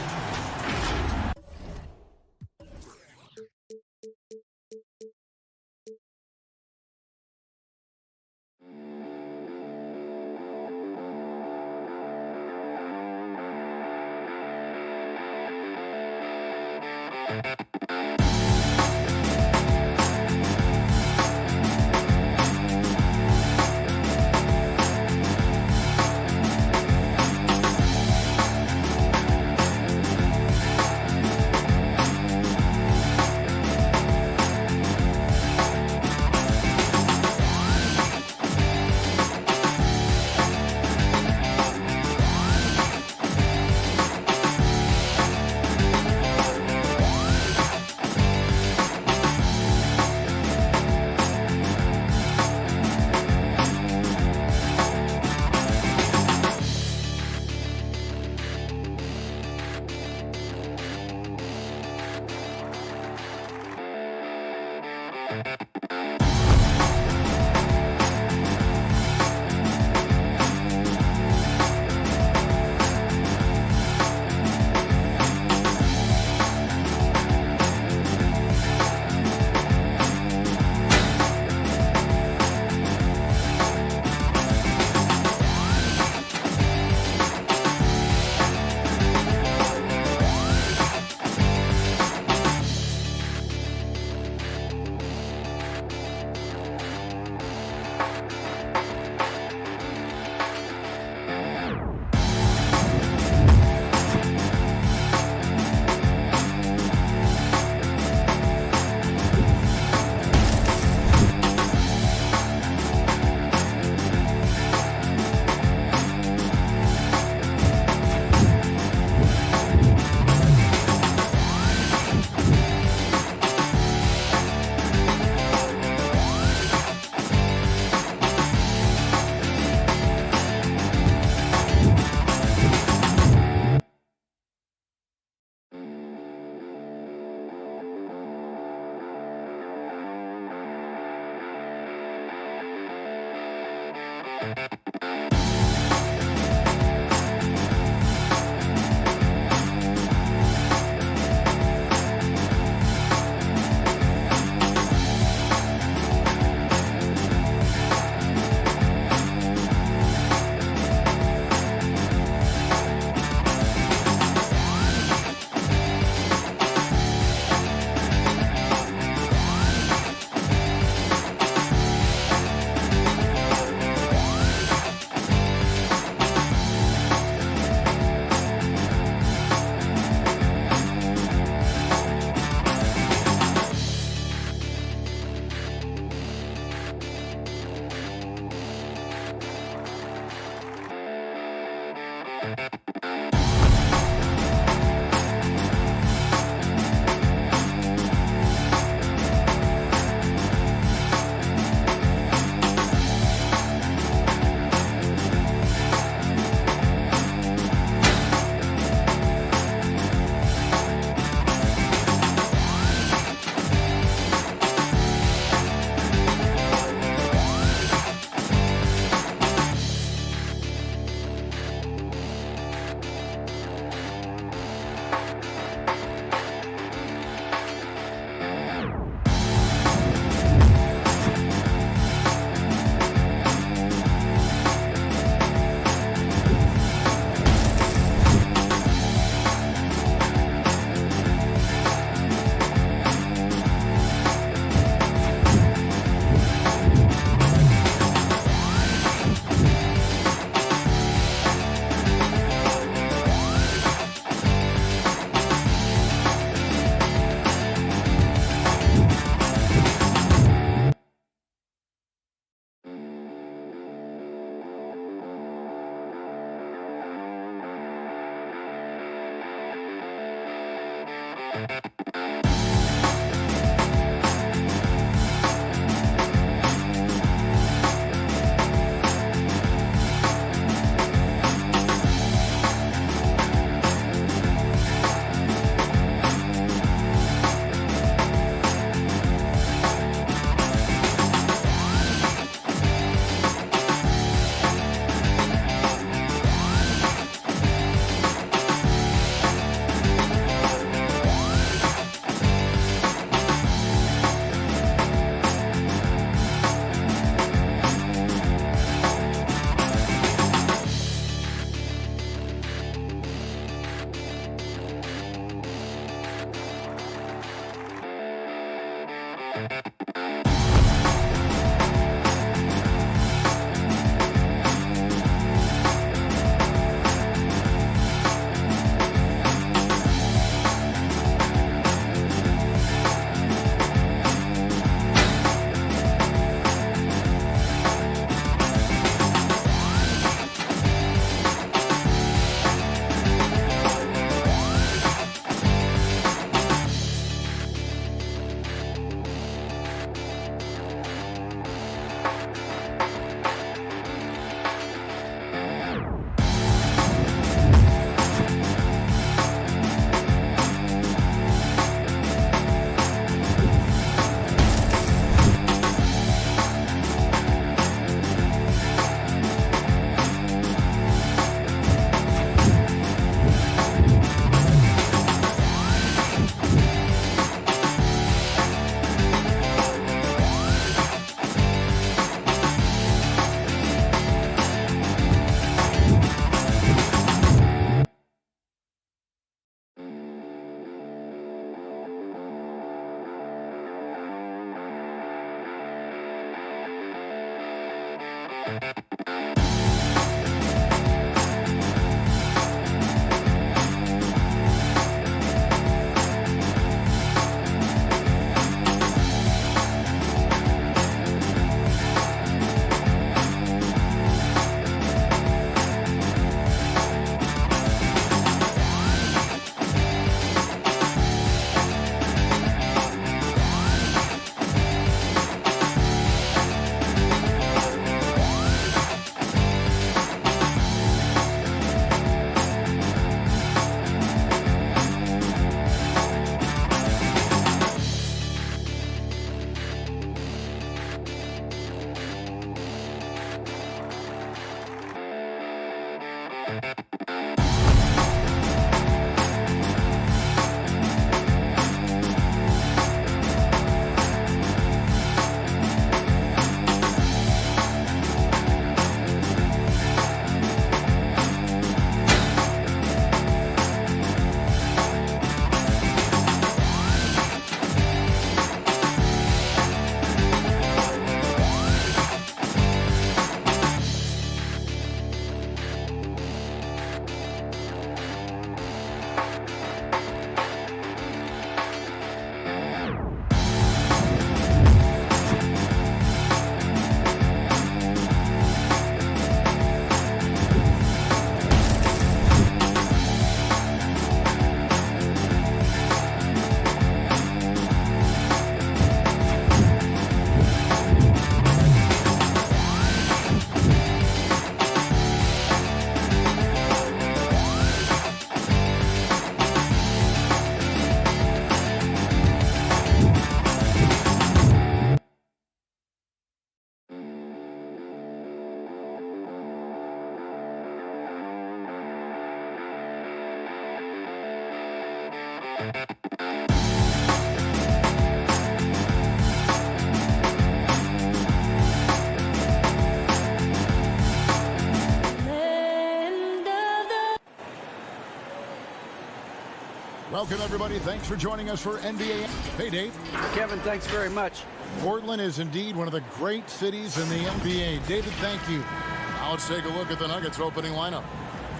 Welcome, everybody. Thanks for joining us for NBA. Hey, Dave. Kevin, thanks very much. Portland is indeed one of the great cities in the NBA. David, thank you. Now let's take a look at the Nuggets opening lineup.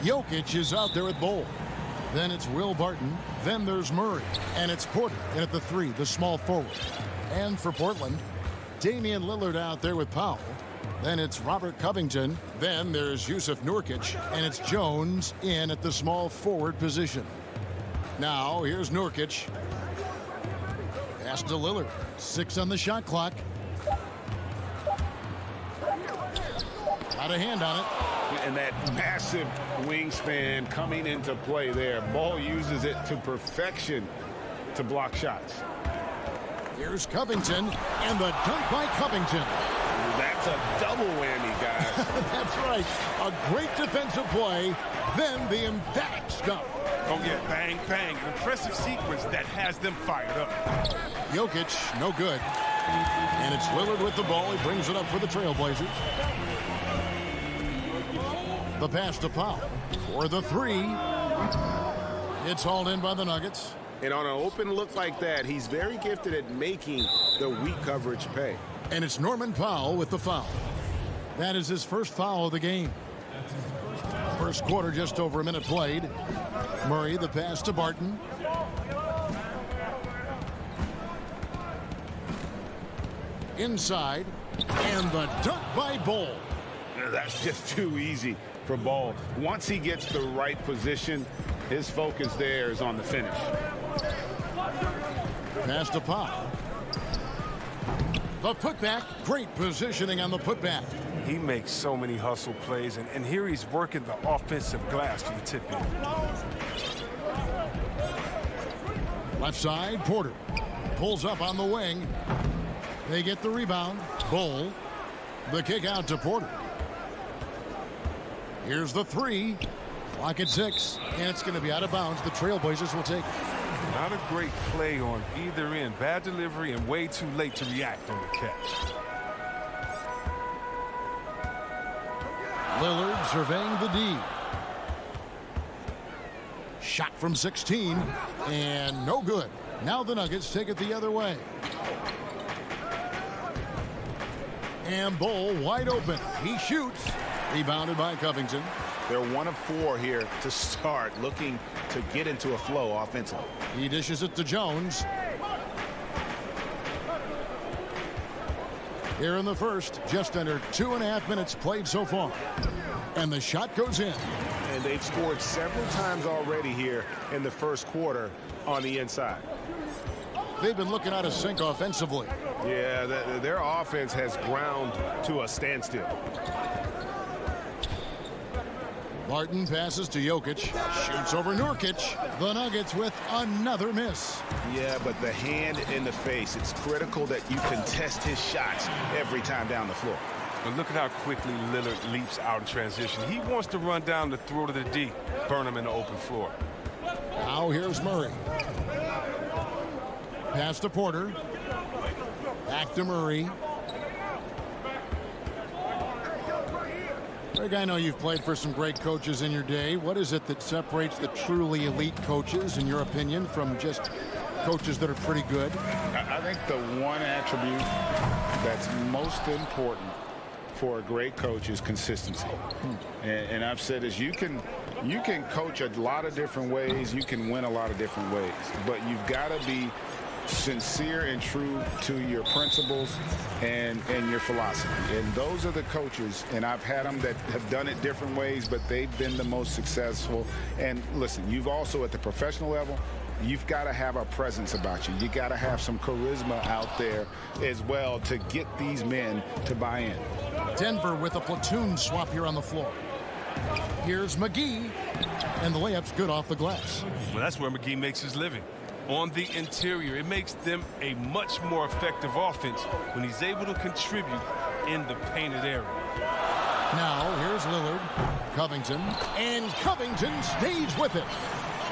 Jokic is out there at Bol. Then it's Will Barton. Then there's Murray. And it's Porter in at the 3, the small forward. And for Portland, Damian Lillard out there with Powell. Then it's Robert Covington. Then there's Yusuf Nurkic. And it's Jones in at the small forward position. Now, here's Nurkic. Pass to Lillard. 6 on the shot clock. Got a hand on it. And that massive wingspan coming into play there. Ball uses it to perfection to block shots. Here's Covington, and the dunk by Covington. That's a double whammy, guys. That's right. A great defensive play, then the emphatic stuff. Oh, yeah, bang, bang. An impressive sequence that has them fired up. Jokic, no good. And it's Lillard with the ball. He brings it up for the Trailblazers. The pass to Powell for the 3. It's hauled in by the Nuggets. And on an open look like that, he's very gifted at making the weak coverage pay. And it's Norman Powell with the foul. That is his first foul of the game. First quarter, just over a minute played. Murray, the pass to Barton. Inside, and the dunk by Bol. That's just too easy for Ball. Once he gets the right position, his focus there is on the finish. Pass to Pop. The putback, great positioning on the putback. He makes so many hustle plays, and here he's working the offensive glass to the tip-in. Left side, Porter. Pulls up on the wing. They get the rebound. Bol. The kick out to Porter. Here's the 3. Clock at 6. And it's going to be out of bounds. The Trailblazers will take it. Not a great play on either end. Bad delivery and way too late to react on the catch. Lillard surveying the D. Shot from 16. And no good. Now the Nuggets take it the other way. And Bol wide open. He shoots. Rebounded by Covington. They're 1 of 4 here to start, looking to get into a flow offensively. He dishes it to Jones. Here in the first, just under 2.5 minutes played so far. And the shot goes in. And they've scored several times already here in the first quarter on the inside. They've been looking out of sync offensively. Yeah, their offense has ground to a standstill. Barton passes to Jokic. Shoots over Nurkic. The Nuggets with another miss. Yeah, but the hand in the face, it's critical that you contest his shots every time down the floor. But look at how quickly Lillard leaps out of transition. He wants to run down the throat of the D, burn him in the open floor. Now here's Murray. Pass to Porter. Back to Murray. Greg, I know you've played for some great coaches in your day. What is it that separates the truly elite coaches, in your opinion, from just coaches that are pretty good? I think the one attribute that's most important for a great coach is consistency. And I've said this, you can coach a lot of different ways, you can win a lot of different ways, but you've got to be sincere and true to your principles and your philosophy. And those are the coaches, and I've had them that have done it different ways, but they've been the most successful. And listen, you've also at the professional level, you've got to have a presence about you. You got to have some charisma out there as well to get these men to buy in. Denver with a platoon swap here on the floor. Here's McGee, and the layup's good off the glass. Well, that's where McGee makes his living. On the interior, it makes them a much more effective offense when he's able to contribute in the painted area. Now, here's Lillard, Covington, and Covington stays with it.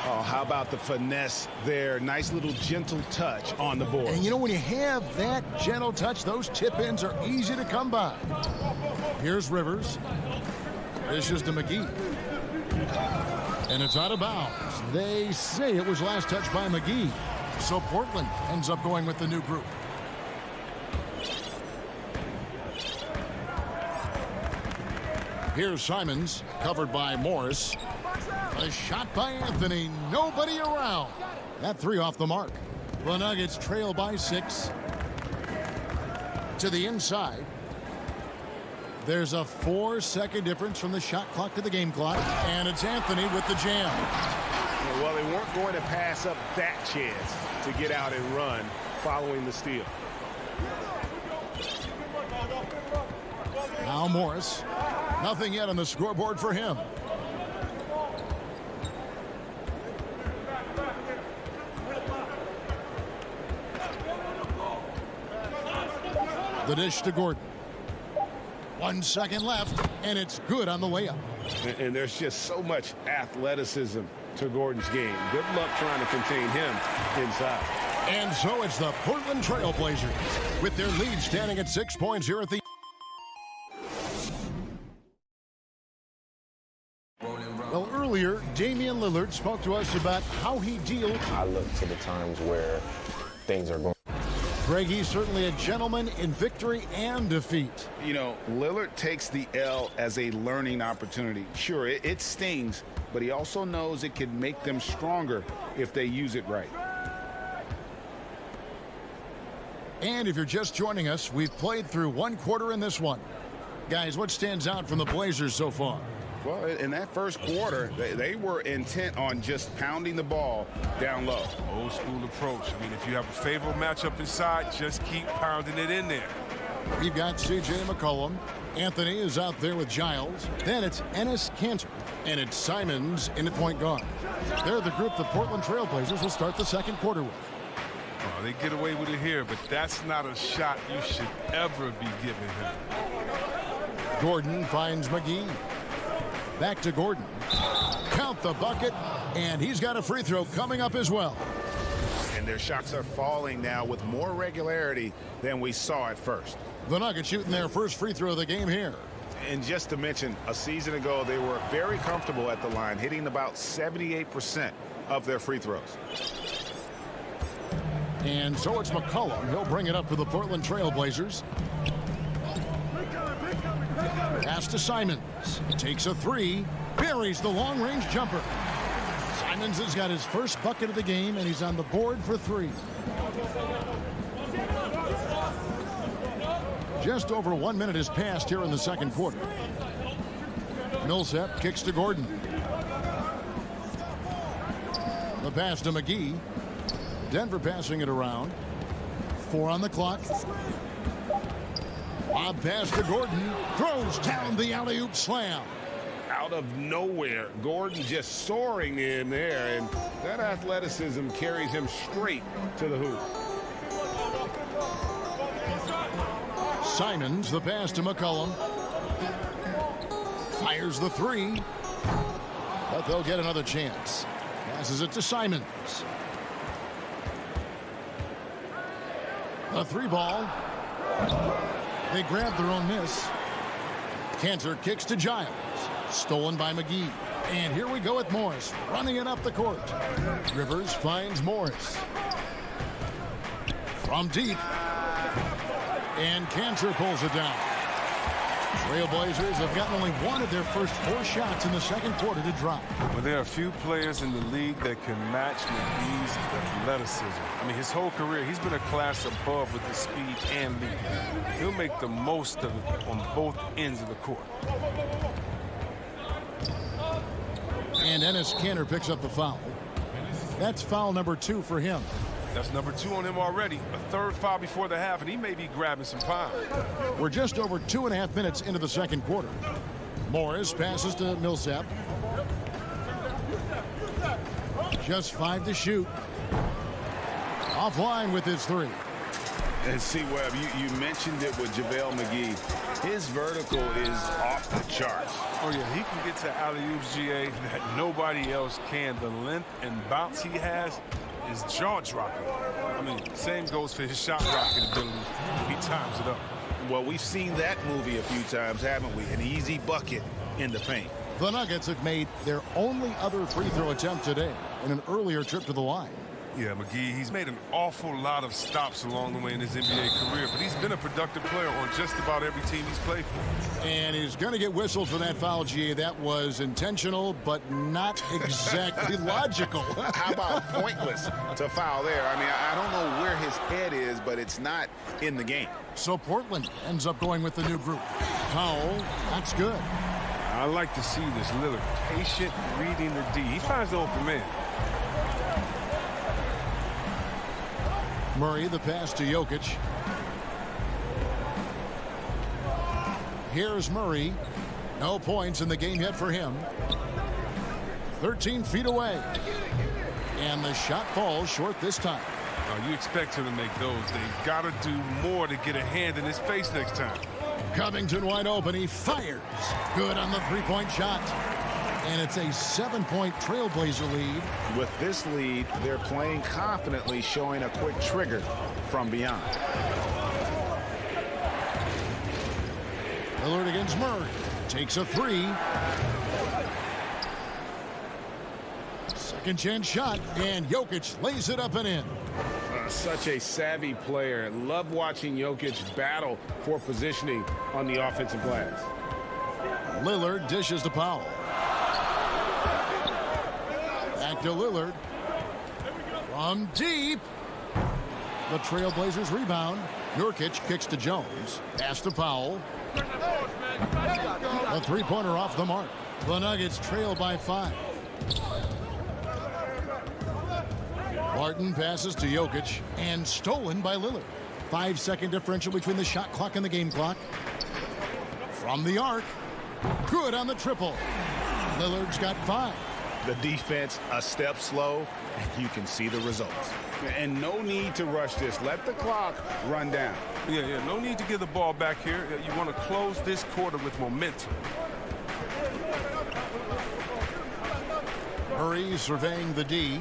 Oh, how about the finesse there? Nice little gentle touch on the board. And you know, when you have that gentle touch, those tip-ins are easy to come by. Here's Rivers. Dishes to McGee. And it's out of bounds. They say it was last touched by McGee. So Portland ends up going with the new group. Here's Simons, covered by Morris. A shot by Anthony. Nobody around. That three off the mark. The Nuggets trail by 6. To the inside. There's a 4-second difference from the shot clock to the game clock. And it's Anthony with the jam. Well, they weren't going to pass up that chance to get out and run following the steal. Now Morris. Nothing yet on the scoreboard for him. The dish to Gordon. 1 second left, and it's good on the layup. And there's just so much athleticism to Gordon's game. Good luck trying to contain him inside. And so it's the Portland Trail Blazers with their lead standing at 6 points here at the... Well, earlier, Damian Lillard spoke to us about how he deals. I look to the times where things are going. Greg, he's certainly a gentleman in victory and defeat. You know, Lillard takes the L as a learning opportunity. Sure, it stings, but he also knows it can make them stronger if they use it right. And if you're just joining us, we've played through 1 quarter in this one. Guys, what stands out from the Blazers so far? Well, in that first quarter, they were intent on just pounding the ball down low. Old school approach. I mean, if you have a favorable matchup inside, just keep pounding it in there. We've got C.J. McCollum. Anthony is out there with Giles. Then it's Enes Kanter. And it's Simons in at point guard. They're the group the Portland Trail Blazers will start the second quarter with. Oh, they get away with it here, but that's not a shot you should ever be giving him. Gordon finds McGee. Back to Gordon. Count the bucket, and he's got a free throw coming up as well. And their shots are falling now with more regularity than we saw at first. The Nuggets shooting their first free throw of the game here. And just to mention, a season ago, they were very comfortable at the line, hitting about 78% of their free throws. And so it's McCollum. He'll bring it up for the Portland Trail Blazers. Pass to Simons. Takes a three. Buries the long-range jumper. Simons has got his first bucket of the game, and he's on the board for 3. Just over 1 minute has passed here in the second quarter. Millsap kicks to Gordon. The pass to McGee. Denver passing it around. 4 on the clock. Lob pass to Gordon. Throws down the alley-oop slam. Out of nowhere, Gordon just soaring in there, and that athleticism carries him straight to the hoop. Simons, the pass to McCollum. Fires the 3. But they'll get another chance. Passes it to Simons. The 3 ball. They grab their own miss. Kanter kicks to Giles. Stolen by McGee. And here we go with Morris running it up the court. Rivers finds Morris. From deep. And Kanter pulls it down. Trailblazers have gotten only one of their first 4 shots in the second quarter to drop. Well, there are a few players in the league that can match McGee's athleticism. I mean, his whole career, he's been a class above with the speed and lead. He'll make the most of it on both ends of the court. And Enes Kanter picks up the foul. That's foul number 2 for him. That's number 2 on him already. A 3rd foul before the half, and he may be grabbing some time. We're just over 2.5 minutes into the second quarter. Morris passes to Millsap. Just 5 to shoot. Offline with his 3. And see, Webb, you mentioned it with JaVale McGee. His vertical is off the charts. Oh, yeah, he can get to alley-oops, GA, that nobody else can. The length and bounce he has is jaw-dropping. I mean, same goes for his shot blocking ability. He times it up. Well, we've seen that movie a few times, haven't we? An easy bucket in the paint. The Nuggets have made their only other free throw attempt today in an earlier trip to the line. Yeah, McGee, he's made an awful lot of stops along the way in his NBA career, but he's been a productive player on just about every team he's played for. And he's going to get whistled for that foul, GA. That was intentional, but not exactly logical. How about pointless to foul there? I mean, I don't know where his head is, but it's not in the game. So Portland ends up going with the new group. Powell, that's good. I like to see this Lillard patient reading the D. He finds the open man. Murray, the pass to Jokic. Here's Murray. No points in the game yet for him. 13 feet away. And the shot falls short this time. You expect him to make those. They've got to do more to get a hand in his face next time. Covington wide open. He fires. Good on the three-point shot. And it's a 7-point Trailblazer lead. With this lead, they're playing confidently, showing a quick trigger from beyond. Lillard against Murray. Takes a three. Second chance shot, and Jokic lays it up and in. Such a savvy player. Love watching Jokic battle for positioning on the offensive glass. Lillard dishes to Powell. Back to Lillard. From deep. The Trailblazers rebound. Nurkic kicks to Jones. Pass to Powell. A three-pointer off the mark. The Nuggets trail by 5. Martin passes to Jokic and stolen by Lillard. 5-second differential between the shot clock and the game clock. From the arc. Good on the triple. Lillard's got 5. The defense a step slow, and you can see the results. And no need to rush this. Let the clock run down. Yeah, no need to give the ball back here. You want to close this quarter with momentum. Murray surveying the D.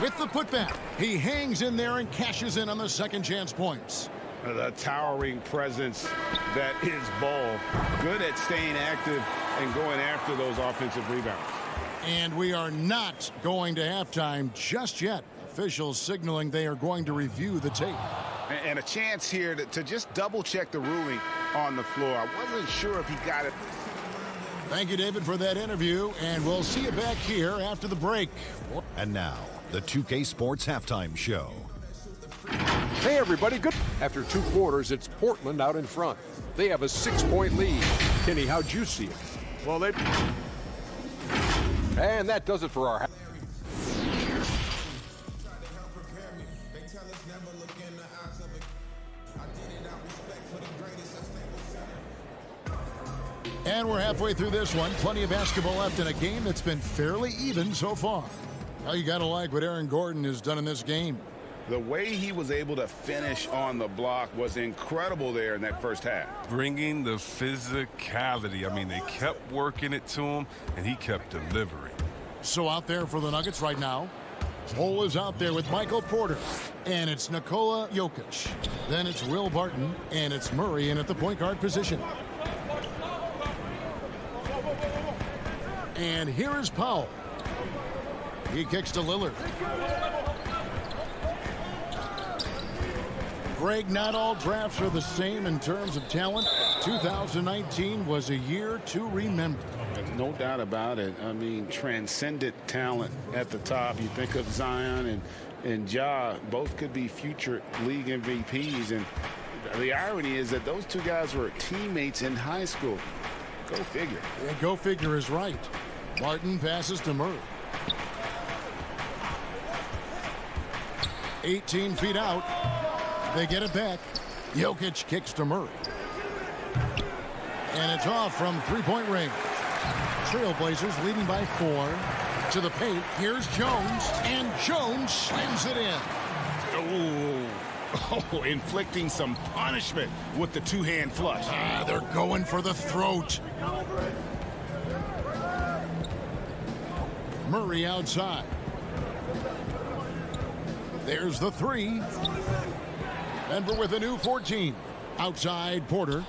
With the putback, he hangs in there and cashes in on the second chance points. The towering presence that is Ball. Good at staying active and going after those offensive rebounds. And we are not going to halftime just yet. Officials signaling they are going to review the tape. And a chance here to just double-check the ruling on the floor. I wasn't sure if he got it. Thank you, David, for that interview, and we'll see you back here after the break. And now, the 2K Sports Halftime Show. Hey, everybody. Good. After 2 quarters, it's Portland out in front. They have a 6-point lead. Kenny, how'd you see it? Well, they... And that does it for our... And we're halfway through this one. Plenty of basketball left in a game that's been fairly even so far. Now you got to like what Aaron Gordon has done in this game. The way he was able to finish on the block was incredible there in that first half. Bringing the physicality. I mean, they kept working it to him, and he kept delivering. So out there for the Nuggets right now, Cole is out there with Michael Porter, and it's Nikola Jokic. Then it's Will Barton, and it's Murray in at the point guard position. And here is Powell. He kicks to Lillard. Greg, not all drafts are the same in terms of talent. 2019 was a year to remember. No doubt about it. I mean, transcendent talent at the top. You think of Zion and Ja, both could be future league MVPs. And the irony is that those two guys were teammates in high school. Go figure. Yeah, go figure is right. Martin passes to Murray. 18 feet out. They get it back. Jokic kicks to Murray. And it's off from three-point range. Trailblazers leading by 4. To the paint. Here's Jones. And Jones slams it in. Oh, inflicting some punishment with the two-hand flush. They're going for the throat. Murray outside. There's the 3. Denver with a new 14. Outside, Porter.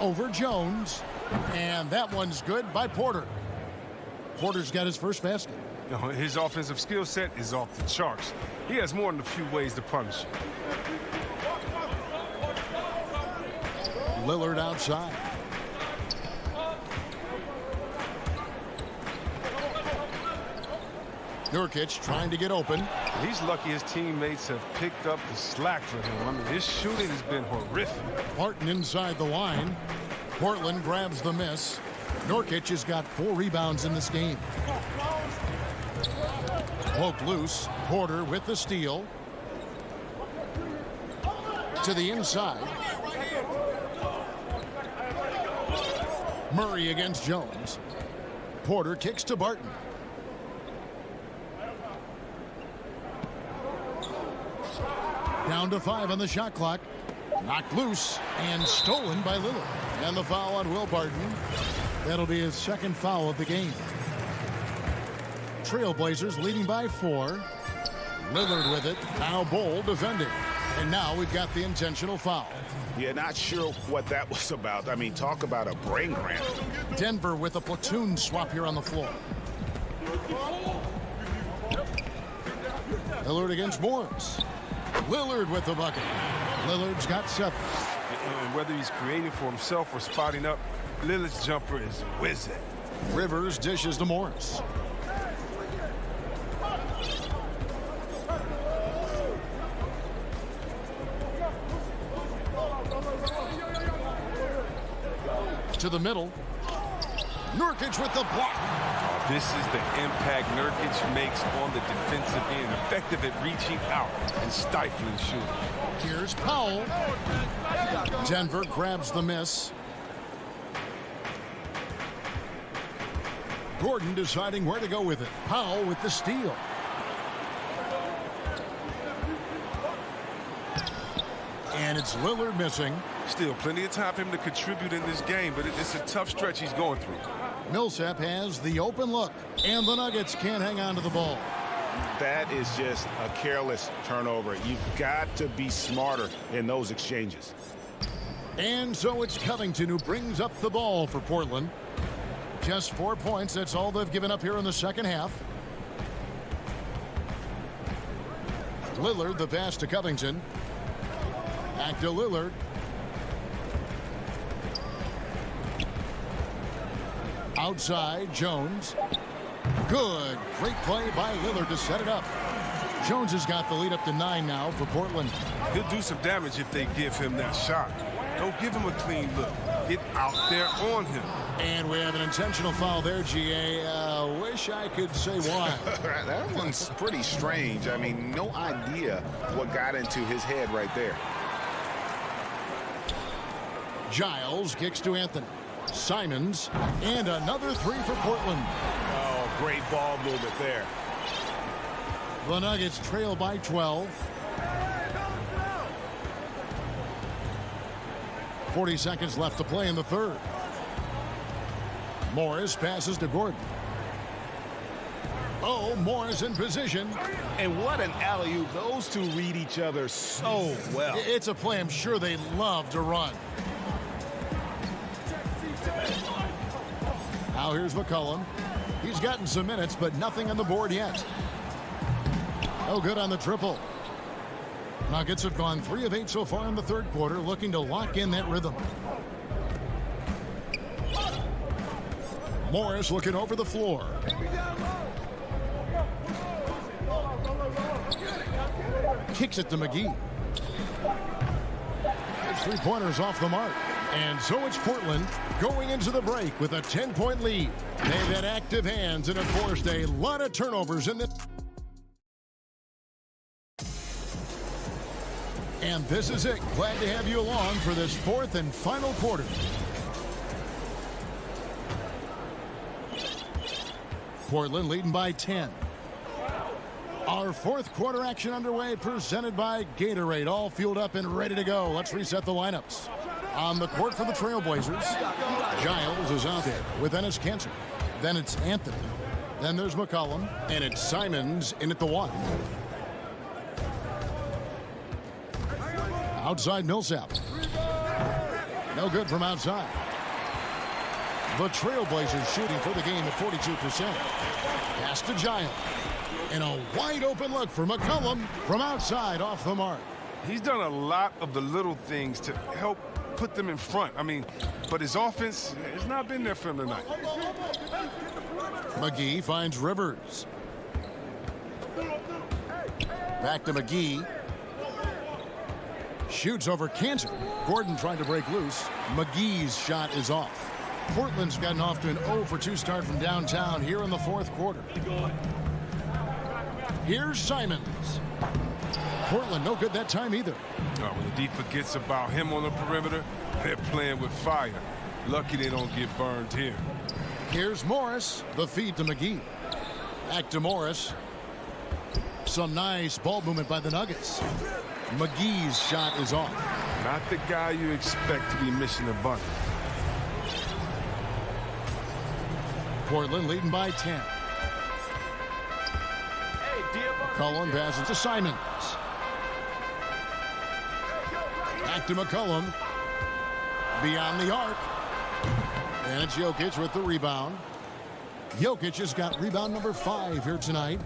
Over Jones. And that one's good by Porter. Porter's got his first basket. You know, his offensive skill set is off the charts. He has more than a few ways to punish you. Lillard outside. Nurkic trying to get open. He's lucky his teammates have picked up the slack for him. I mean, his shooting has been horrific. Martin inside the line. Portland grabs the miss. Nurkic has got 4 rebounds in this game. Poked loose. Porter with the steal. To the inside. Murray against Jones. Porter kicks to Barton. Down to 5 on the shot clock. Knocked loose and stolen by Lillard. And the foul on Will Barton. That'll be his second foul of the game. Trailblazers leading by 4. Lillard with it. Now Bol defending. And now we've got the intentional foul. Yeah, not sure what that was about. I mean, talk about a brain cramp. Denver with a platoon swap here on the floor. Lillard against Morris. Lillard with the bucket. Lillard's got 7. And whether he's creating for himself or spotting up, Lillard's jumper is whizzing. Rivers dishes to Morris. To the middle. Nurkic with the block. This is the impact Nurkic makes on the defensive end, effective at reaching out and stifling shooting. Here's Powell. Denver grabs the miss. Gordon deciding where to go with it. Powell with the steal. And it's Lillard missing. Still plenty of time for him to contribute in this game, but it's a tough stretch he's going through. Millsap has the open look, and the Nuggets can't hang on to the ball. That is just a careless turnover. You've got to be smarter in those exchanges. And so it's Covington who brings up the ball for Portland. Just 4 points. That's all they've given up here in the second half. Lillard, the pass to Covington. Back to Lillard. Outside, Jones. Good. Great play by Lillard to set it up. Jones has got the lead up to 9 now for Portland. He'll do some damage if they give him that shot. Don't give him a clean look. Get out there on him. And we have an intentional foul there, GA. Wish I could say why. That one's pretty strange. I mean, no idea what got into his head right there. Giles kicks to Anthony. Simons, and another 3 for Portland. Oh, great ball movement there. The Nuggets trail by 12. 40 seconds left to play in the third. Morris passes to Gordon. Oh, Morris in position. And what an alley-oop. Those two read each other so well. It's a play I'm sure they love to run. Now here's McCollum. He's gotten some minutes, but nothing on the board yet. No good on the triple. Nuggets have gone 3 of 8 so far in the third quarter, looking to lock in that rhythm. Morris looking over the floor. Kicks it to McGee. His 3-pointers off the mark. And so it's Portland going into the break with a 10-point lead. They've had active hands and have forced a lot of turnovers in this. And this is it. Glad to have you along for this 4th and final quarter. Portland leading by 10. Our 4th quarter action underway, presented by Gatorade. All fueled up and ready to go. Let's reset the lineups. On the court for the Trailblazers, Giles is out there with Ennis Cantor. Then it's Anthony. Then there's McCollum. And it's Simons in at the 1. Outside Millsap. No good from outside. The Trailblazers shooting for the game at 42%. Pass to Giant. And a wide open look for McCollum from outside off the mark. He's done a lot of the little things to help put them in front. I mean, but his offense has not been there for him tonight. McGee finds Rivers. Back to McGee. Shoots over Cantor. Gordon trying to break loose. McGee's shot is off. Portland's gotten off to an 0 for 2 start from downtown here in the fourth quarter. Here's Simons. Portland no good that time either. When the D forgets about him on the perimeter, they're playing with fire. Lucky they don't get burned here. Here's Morris. The feed to McGee. Back to Morris. Some nice ball movement by the Nuggets. McGee's shot is off. Not the guy you expect to be missing a bucket. Portland leading by 10. McCollum passes to Simons. Back to McCollum. Beyond the arc. And it's Jokic with the rebound. Jokic has got rebound number 5 here tonight.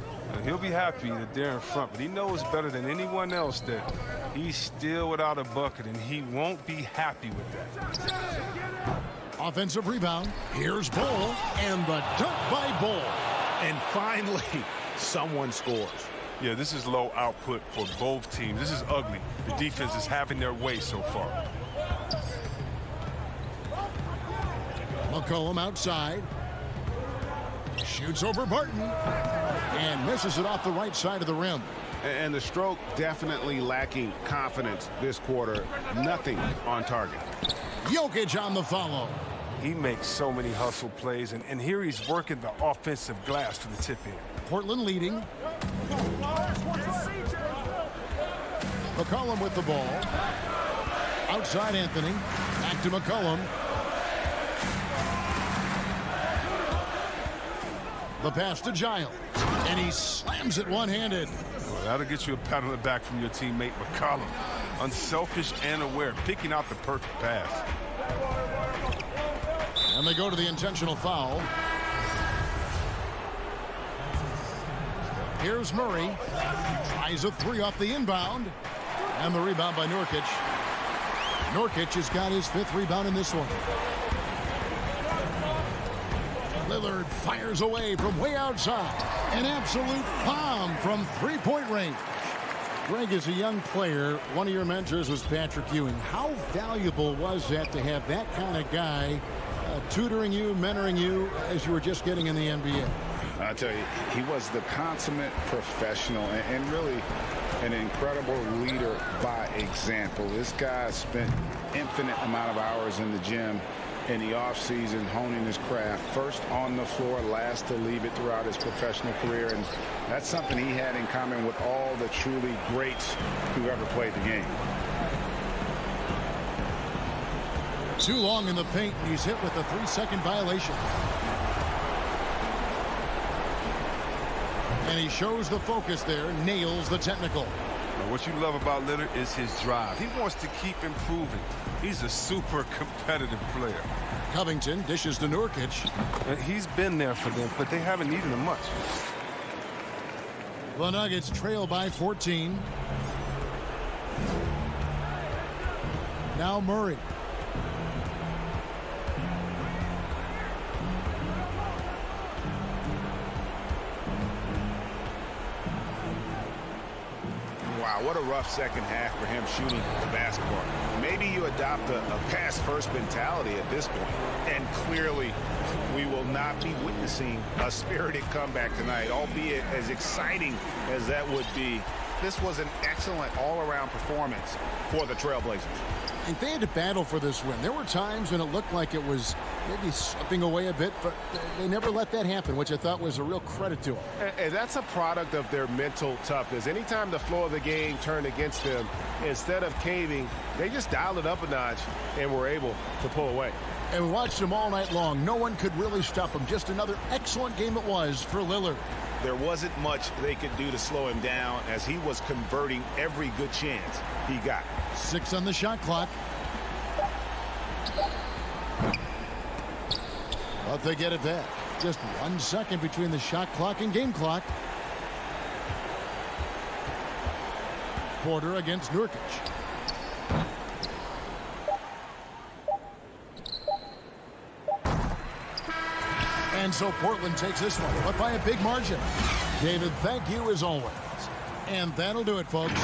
He'll be happy that they're in front, but he knows better than anyone else that he's still without a bucket, and he won't be happy with that. Offensive rebound. Here's Bull, and the dunk by Bull. And finally, someone scores. Yeah, this is low output for both teams. This is ugly. The defense is having their way so far. McCollum outside. Shoots over Barton. And misses it off the right side of the rim. And the stroke definitely lacking confidence this quarter. Nothing on target. Jokic on the follow. He makes so many hustle plays, and here he's working the offensive glass for the tip in. Portland leading. McCollum with the ball. Outside Anthony. Back to McCollum. The pass to Giles. And he slams it one-handed. Well, that'll get you a pat on the back from your teammate McCollum. Unselfish and aware, picking out the perfect pass. And they go to the intentional foul. Here's Murray. Tries a 3 off the inbound. And the rebound by Nurkic. Nurkic has got his 5th rebound in this one. Lillard fires away from way outside. An absolute bomb from 3-point range. Greg, as a young player, one of your mentors was Patrick Ewing. How valuable was that to have that kind of guy tutoring you, mentoring you as you were just getting in the NBA? I tell you, he was the consummate professional and really an incredible leader by example. This guy spent infinite amount of hours in the gym in the offseason honing his craft. First on the floor, last to leave it throughout his professional career. And that's something he had in common with all the truly greats who ever played the game. Too long in the paint, and he's hit with a 3-second violation. And he shows the focus there, nails the technical. Now, what you love about Lillard is his drive. He wants to keep improving. He's a super competitive player. Covington dishes to Nurkic. He's been there for them, but they haven't needed him much. The Nuggets trail by 14. Now Murray. Wow, what a rough second half for him shooting the basketball. Maybe you adopt a pass-first mentality at this point. And clearly, we will not be witnessing a spirited comeback tonight, albeit as exciting as that would be. This was an excellent all-around performance for the Trailblazers. And they had to battle for this win. There were times when it looked like it was maybe slipping away a bit, but they never let that happen, which I thought was a real credit to them. And that's a product of their mental toughness. Anytime the flow of the game turned against them, instead of caving, they just dialed it up a notch and were able to pull away. And we watched them all night long. No one could really stop them. Just another excellent game it was for Lillard. There wasn't much they could do to slow him down as he was converting every good chance he got. 6 on the shot clock. But they get it back. Just 1 second between the shot clock and game clock. Porter against Nurkic. And so Portland takes this one, but by a big margin. David, thank you as always. And that'll do it, folks.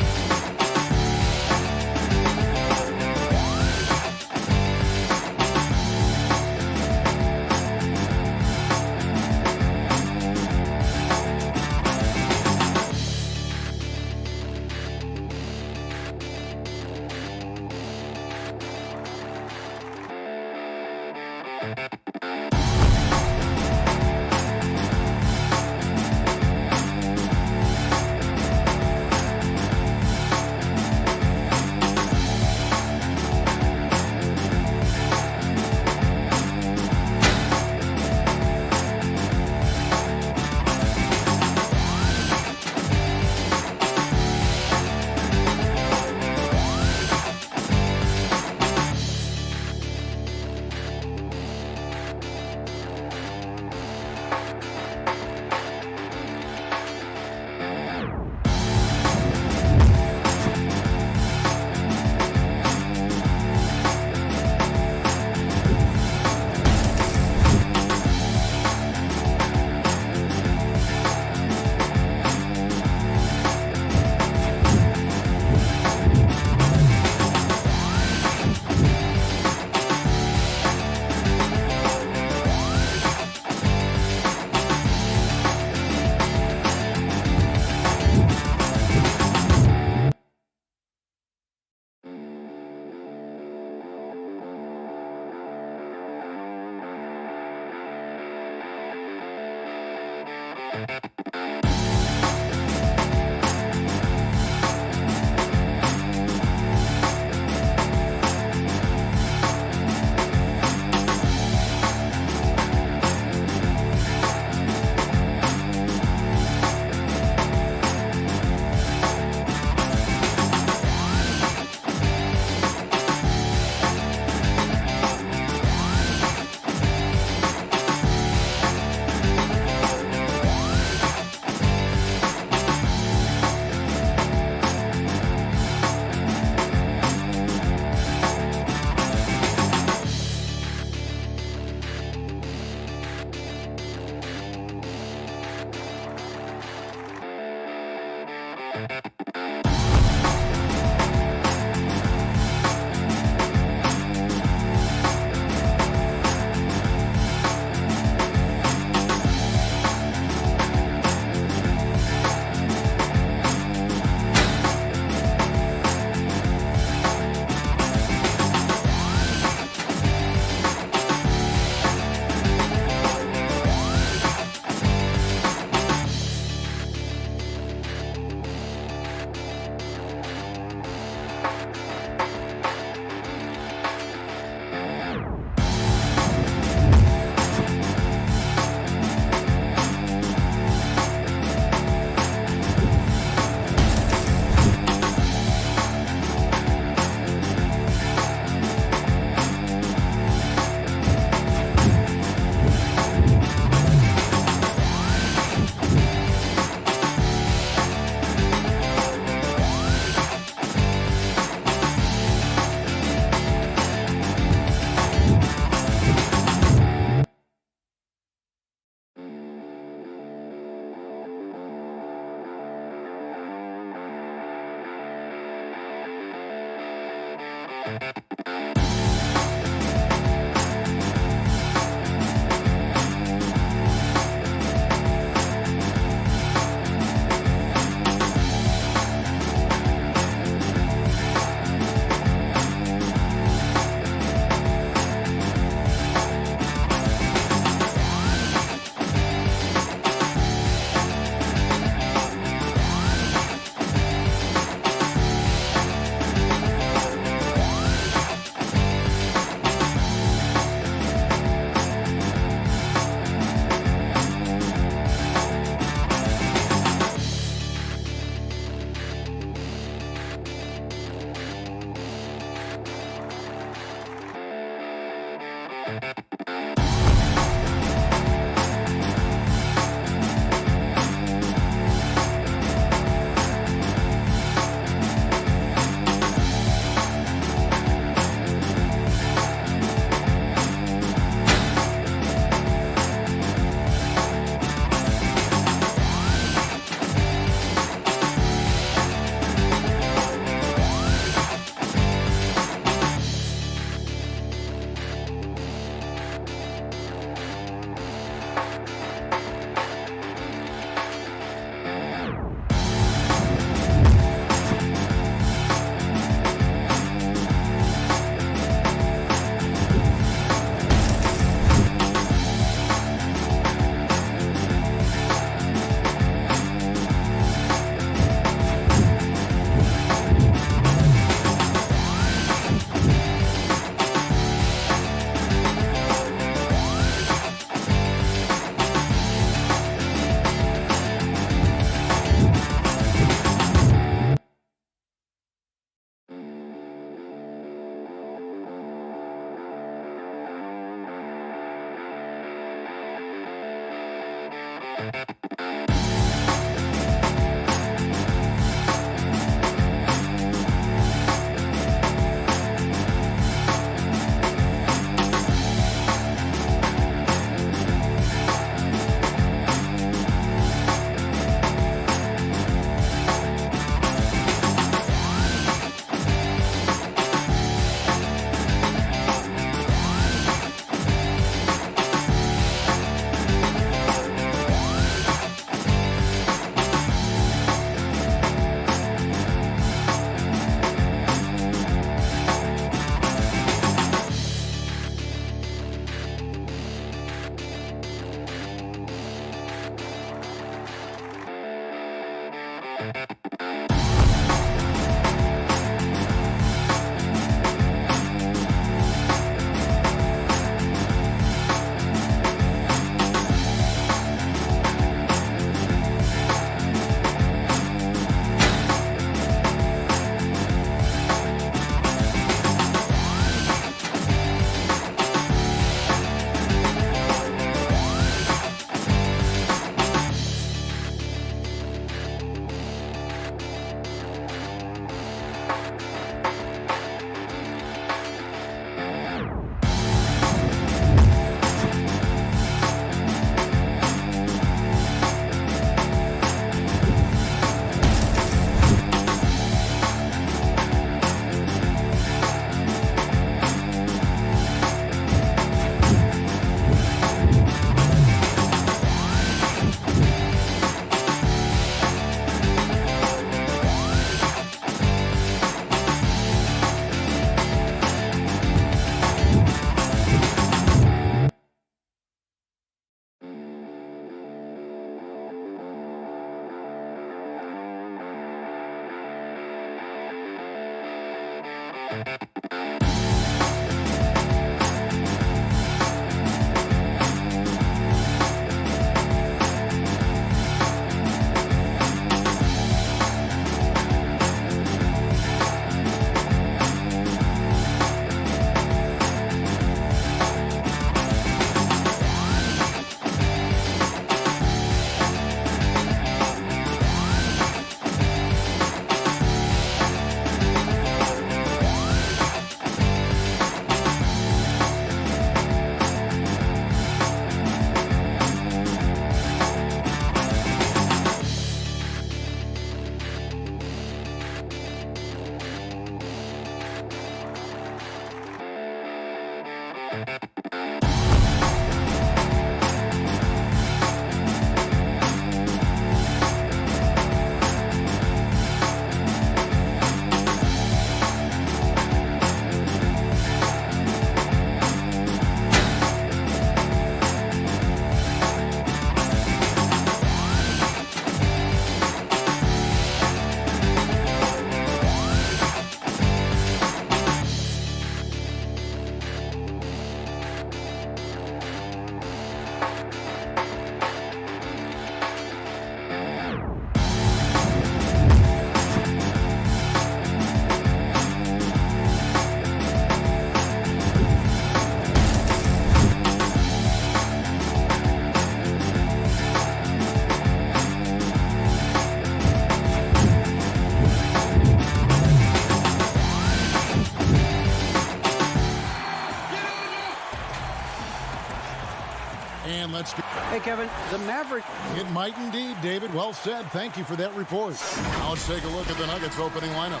And let's go. Hey, Kevin, the Mavericks. It might indeed, David. Well said. Thank you for that report. Now let's take a look at the Nuggets opening lineup.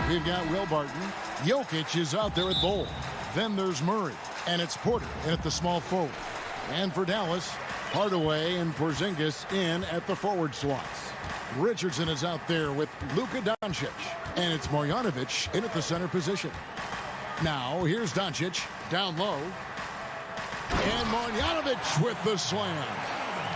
We've got Will Barton. Jokic is out there at Bull. Then there's Murray. And it's Porter in at the small forward. And for Dallas, Hardaway and Porzingis in at the forward slots. Richardson is out there with Luka Doncic. And it's Marjanovic in at the center position. Now, here's Doncic down low. And Marjanovic with the slam.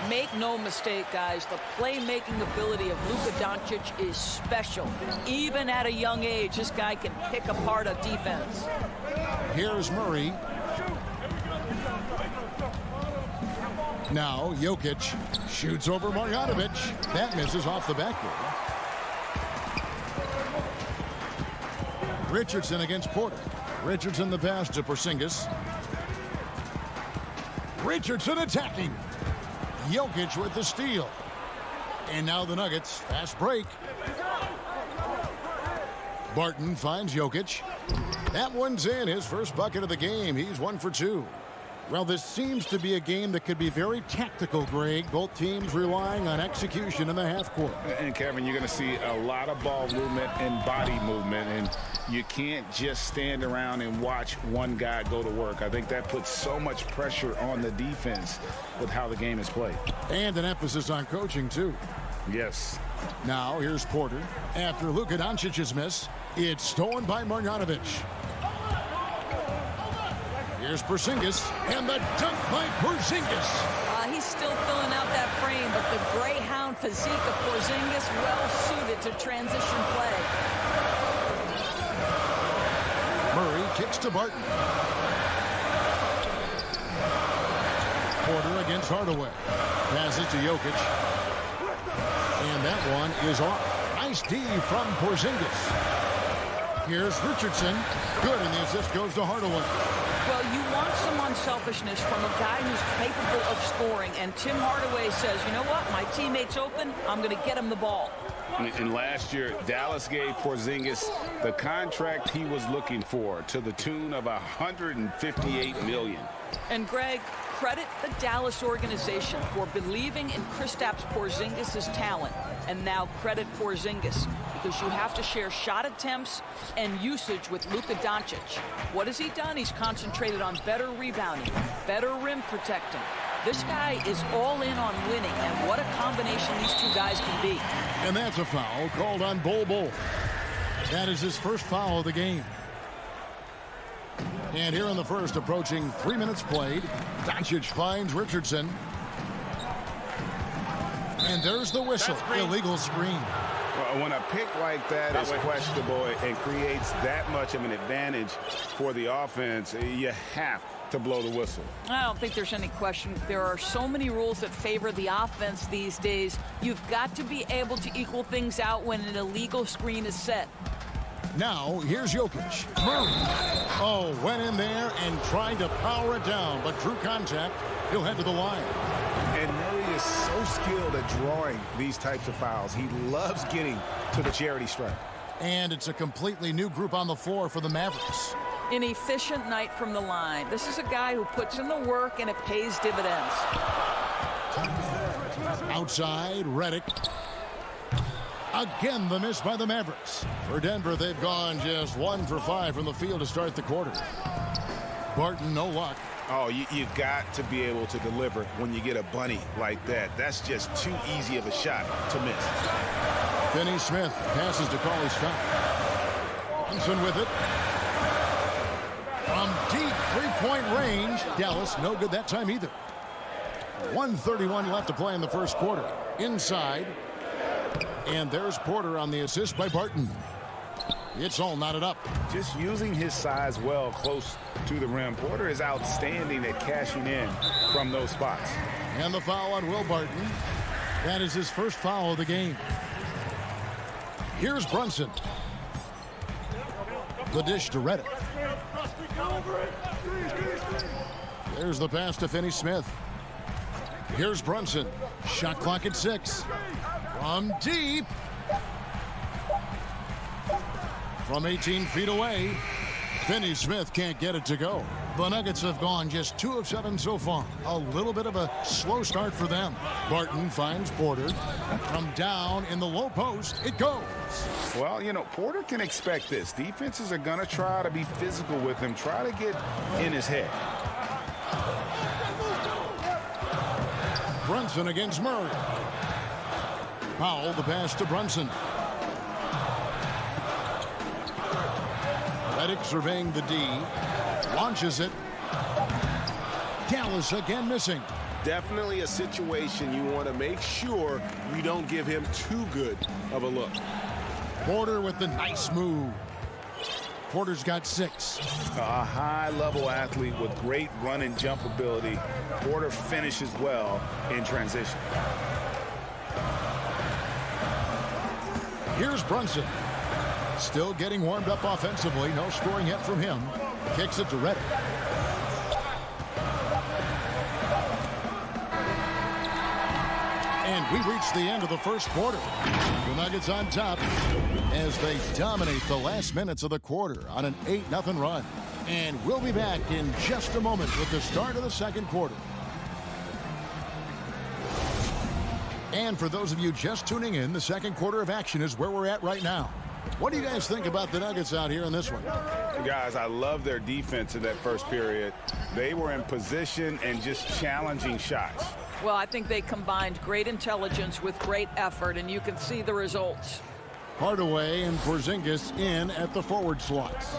Make no mistake, guys, the playmaking ability of Luka Doncic is special. Even at a young age, this guy can pick apart a defense. Here's Murray. Now, Jokic shoots over Marjanovic. That misses off the backboard. Richardson against Porter. Richardson the pass to Porzingis. Richardson attacking. Jokic with the steal. And now the Nuggets. Fast break. Barton finds Jokic. That one's in. His first bucket of the game. He's 1 for 2. Well, this seems to be a game that could be very tactical, Greg. Both teams relying on execution in the half court. And, Kevin, you're going to see a lot of ball movement and body movement, and you can't just stand around and watch one guy go to work. I think that puts so much pressure on the defense with how the game is played. And an emphasis on coaching, too. Yes. Now, here's Porter. After Luka Doncic's miss, it's stolen by Marjanovic. Here's Porzingis, and the dunk by Porzingis. He's still filling out that frame, but the greyhound physique of Porzingis well suited to transition play. Murray kicks to Barton. Porter against Hardaway. Passes to Jokic. And that one is off. Nice D from Porzingis. Here's Richardson. Good, and the assist goes to Hardaway. Well, you want some unselfishness from a guy who's capable of scoring. And Tim Hardaway says, you know what? My teammate's open. I'm going to get him the ball. And last year, Dallas gave Porzingis the contract he was looking for to the tune of $158 million. And, Greg, credit the Dallas organization for believing in Kristaps Porzingis' talent. And now credit Porzingis, because you have to share shot attempts and usage with Luka Doncic. What has he done? He's concentrated on better rebounding, better rim protecting. This guy is all in on winning, and what a combination these two guys can be. And that's a foul called on Bol. That is his first foul of the game. And here in the first, approaching 3 minutes played, Doncic finds Richardson. And there's the whistle. Illegal screen. Well, when a pick like that is questionable and creates that much of an advantage for the offense, you have to blow the whistle. I don't think there's any question. There are so many rules that favor the offense these days. You've got to be able to equal things out when an illegal screen is set. Now, here's Jokic. Murray. Oh, went in there and tried to power it down, but drew contact. He'll head to the line. And Murray is so skilled at drawing these types of fouls. He loves getting to the charity stripe. And it's a completely new group on the floor for the Mavericks. An efficient night from the line. This is a guy who puts in the work and it pays dividends. Outside, Redick. Again, the miss by the Mavericks. For Denver, they've gone just 1 for 5 from the field to start the quarter. Barton, no luck. Oh, you've got to be able to deliver when you get a bunny like that. That's just too easy of a shot to miss. Finney Smith passes to Cauley Scott. Johnson with it. From deep three-point range. Dallas, no good that time either. 1:31 left to play in the first quarter. Inside. And there's Porter on the assist by Barton. It's all knotted up. Just using his size well close to the rim. Porter is outstanding at cashing in from those spots. And the foul on Will Barton. That is his first foul of the game. Here's Brunson. The dish to Reddick. There's the pass to Finney Smith. Here's Brunson. Shot clock at 6. From deep. From 18 feet away. Finney Smith can't get it to go. The Nuggets have gone just 2 of 7 so far. A little bit of a slow start for them. Barton finds Porter. From down in the low post, it goes. Well, you know, Porter can expect this. Defenses are going to try to be physical with him, try to get in his head. Brunson against Murray. Powell, the pass to Brunson. Reddick surveying the D. Launches it. Dallas again missing. Definitely a situation you want to make sure you don't give him too good of a look. Porter with the nice move. Porter's got 6. A high-level athlete with great run and jump ability. Porter finishes well in transition. Here's Brunson. Still getting warmed up offensively. No scoring yet from him. Kicks it to Reddick. And we reach the end of the first quarter. The Nuggets on top as they dominate the last minutes of the quarter on an 8-0 run. And we'll be back in just a moment with the start of the second quarter. And for those of you just tuning in, the second quarter of action is where we're at right now. What do you guys think about the Nuggets out here in this one? Guys, I love their defense in that first period. They were in position and just challenging shots. Well, I think they combined great intelligence with great effort, and you can see the results. Hardaway and Porzingis in at the forward slots.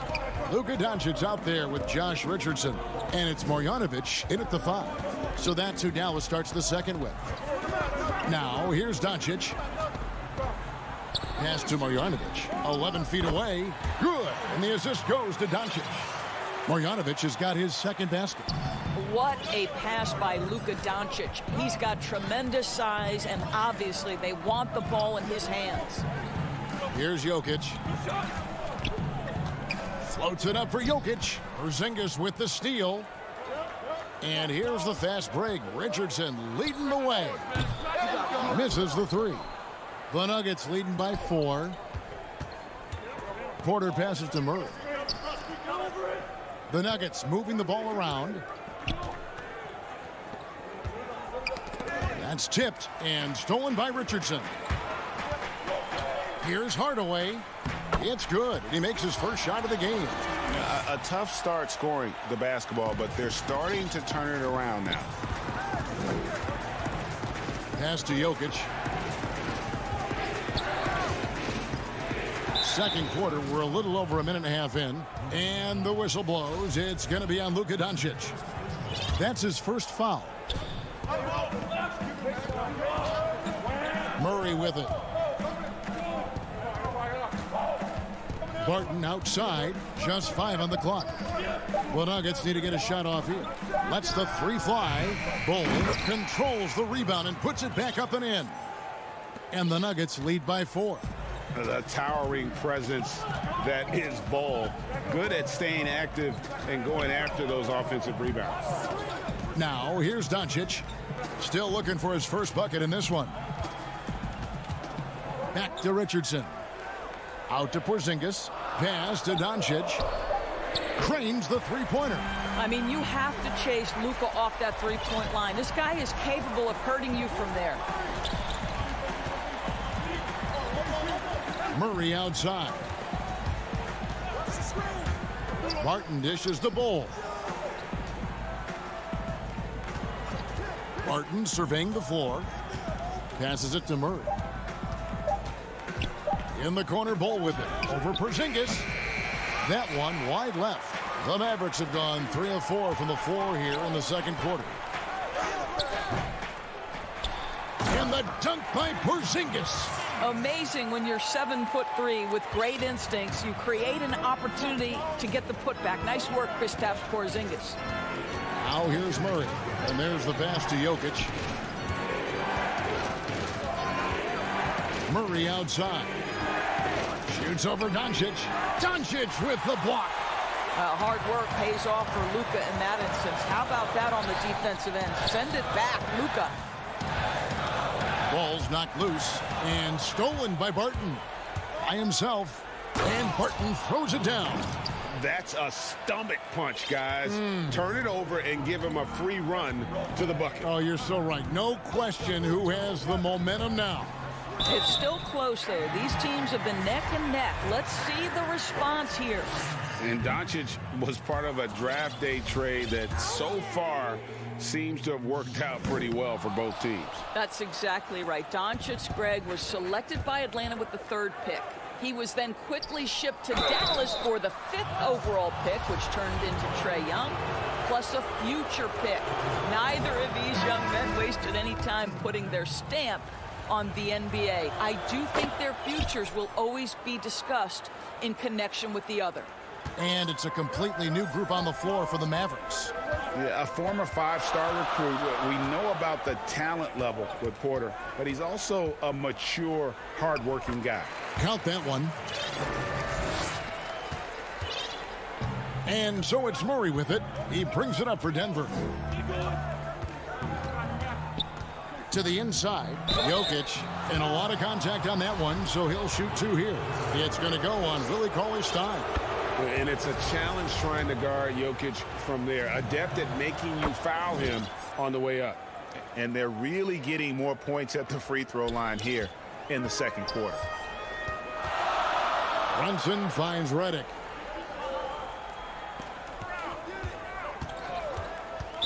Luka Doncic out there with Josh Richardson. And it's Marjanovic in at the 5. So that's who Dallas starts the second with. Now, here's Doncic. Pass to Marjanovic. 11 feet away. Good. And the assist goes to Doncic. Marjanovic has got his second basket. What a pass by Luka Doncic. He's got tremendous size, and obviously they want the ball in his hands. Here's Jokic. Floats it up for Jokic. Porzingis with the steal. And here's the fast break. Richardson leading the way. Misses the 3. The Nuggets leading by 4. Porter passes to Murray. The Nuggets moving the ball around. That's tipped and stolen by Richardson. Here's Hardaway. It's good. And he makes his first shot of the game. A tough start scoring the basketball, but they're starting to turn it around now. Pass to Jokic. Second quarter, we're a little over a minute and a half in. And the whistle blows. It's going to be on Luka Doncic. That's his first foul. Murray with it. Barton outside. Just 5 on the clock. The Nuggets need to get a shot off here. Lets the 3 fly. Bull controls the rebound and puts it back up and in. And the Nuggets lead by 4. The towering presence that is Bull. Good at staying active and going after those offensive rebounds. Now, here's Doncic. Still looking for his first bucket in this one. Back to Richardson. Out to Porzingis. Pass to Doncic. Cranes the three-pointer. I mean, you have to chase Luka off that three-point line. This guy is capable of hurting you from there. Murray outside. Barton dishes the Bull. Barton surveying the floor. Passes it to Murray. In the corner, Bull with it. Over Porzingis. That one wide left. The Mavericks have gone 3 of 4 from the floor here in the second quarter. And the dunk by Porzingis. Amazing when you're 7'3" with great instincts. You create an opportunity to get the putback. Nice work, Kristaps Porzingis. Now here's Murray. And there's the pass to Jokic. Murray outside. Shoots over Doncic. Doncic with the block. Hard work pays off for Luka in that instance. How about that on the defensive end? Send it back, Luka. Ball's knocked loose and stolen by Barton. By himself. And Barton throws it down. That's a stomach punch, guys. Turn it over and give him a free run to the bucket. Oh, you're so right. No question who has the momentum now. It's still close, though. These teams have been neck and neck. Let's see the response here. And Doncic was part of a draft day trade that so far seems to have worked out pretty well for both teams. That's exactly right. Doncic, Greg, was selected by Atlanta with the 3rd pick. He was then quickly shipped to Dallas for the 5th overall pick, which turned into Trae Young, plus a future pick. Neither of these young men wasted any time putting their stamp on the NBA. I do think their futures will always be discussed in connection with the other. And it's a completely new group on the floor for the Mavericks. Yeah, a former 5-star recruit. We know about the talent level with Porter, but he's also a mature, hard-working guy. Count that one. And so it's Murray with it. He brings it up for Denver. To the inside, Jokic, and a lot of contact on that one, so he'll shoot 2 here. It's going to go on Willie Cauley-Stein. And it's a challenge trying to guard Jokic from there. Adept at making you foul him on the way up. And they're really getting more points at the free throw line here in the second quarter. Brunson finds Redick.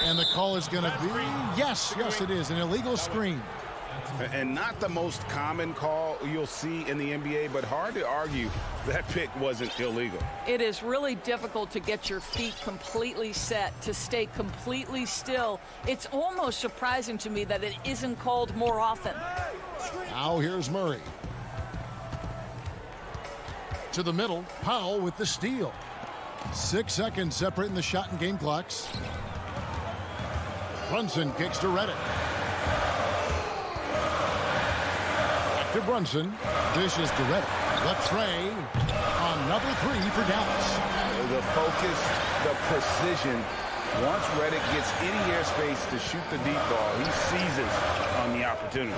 And the call is going to be, yes, it is, an illegal screen. And not the most common call you'll see in the NBA, but hard to argue that pick wasn't illegal. It is really difficult to get your feet completely set, to stay completely still. It's almost surprising to me that it isn't called more often. Now here's Murray. To the middle, Powell with the steal. 6 seconds separating the shot and game clocks. Brunson kicks to Redick. Back to Brunson. Dishes to Redick. The tray. Another 3 for Dallas. The focus, the precision. Once Redick gets any airspace to shoot the deep ball, he seizes on the opportunity.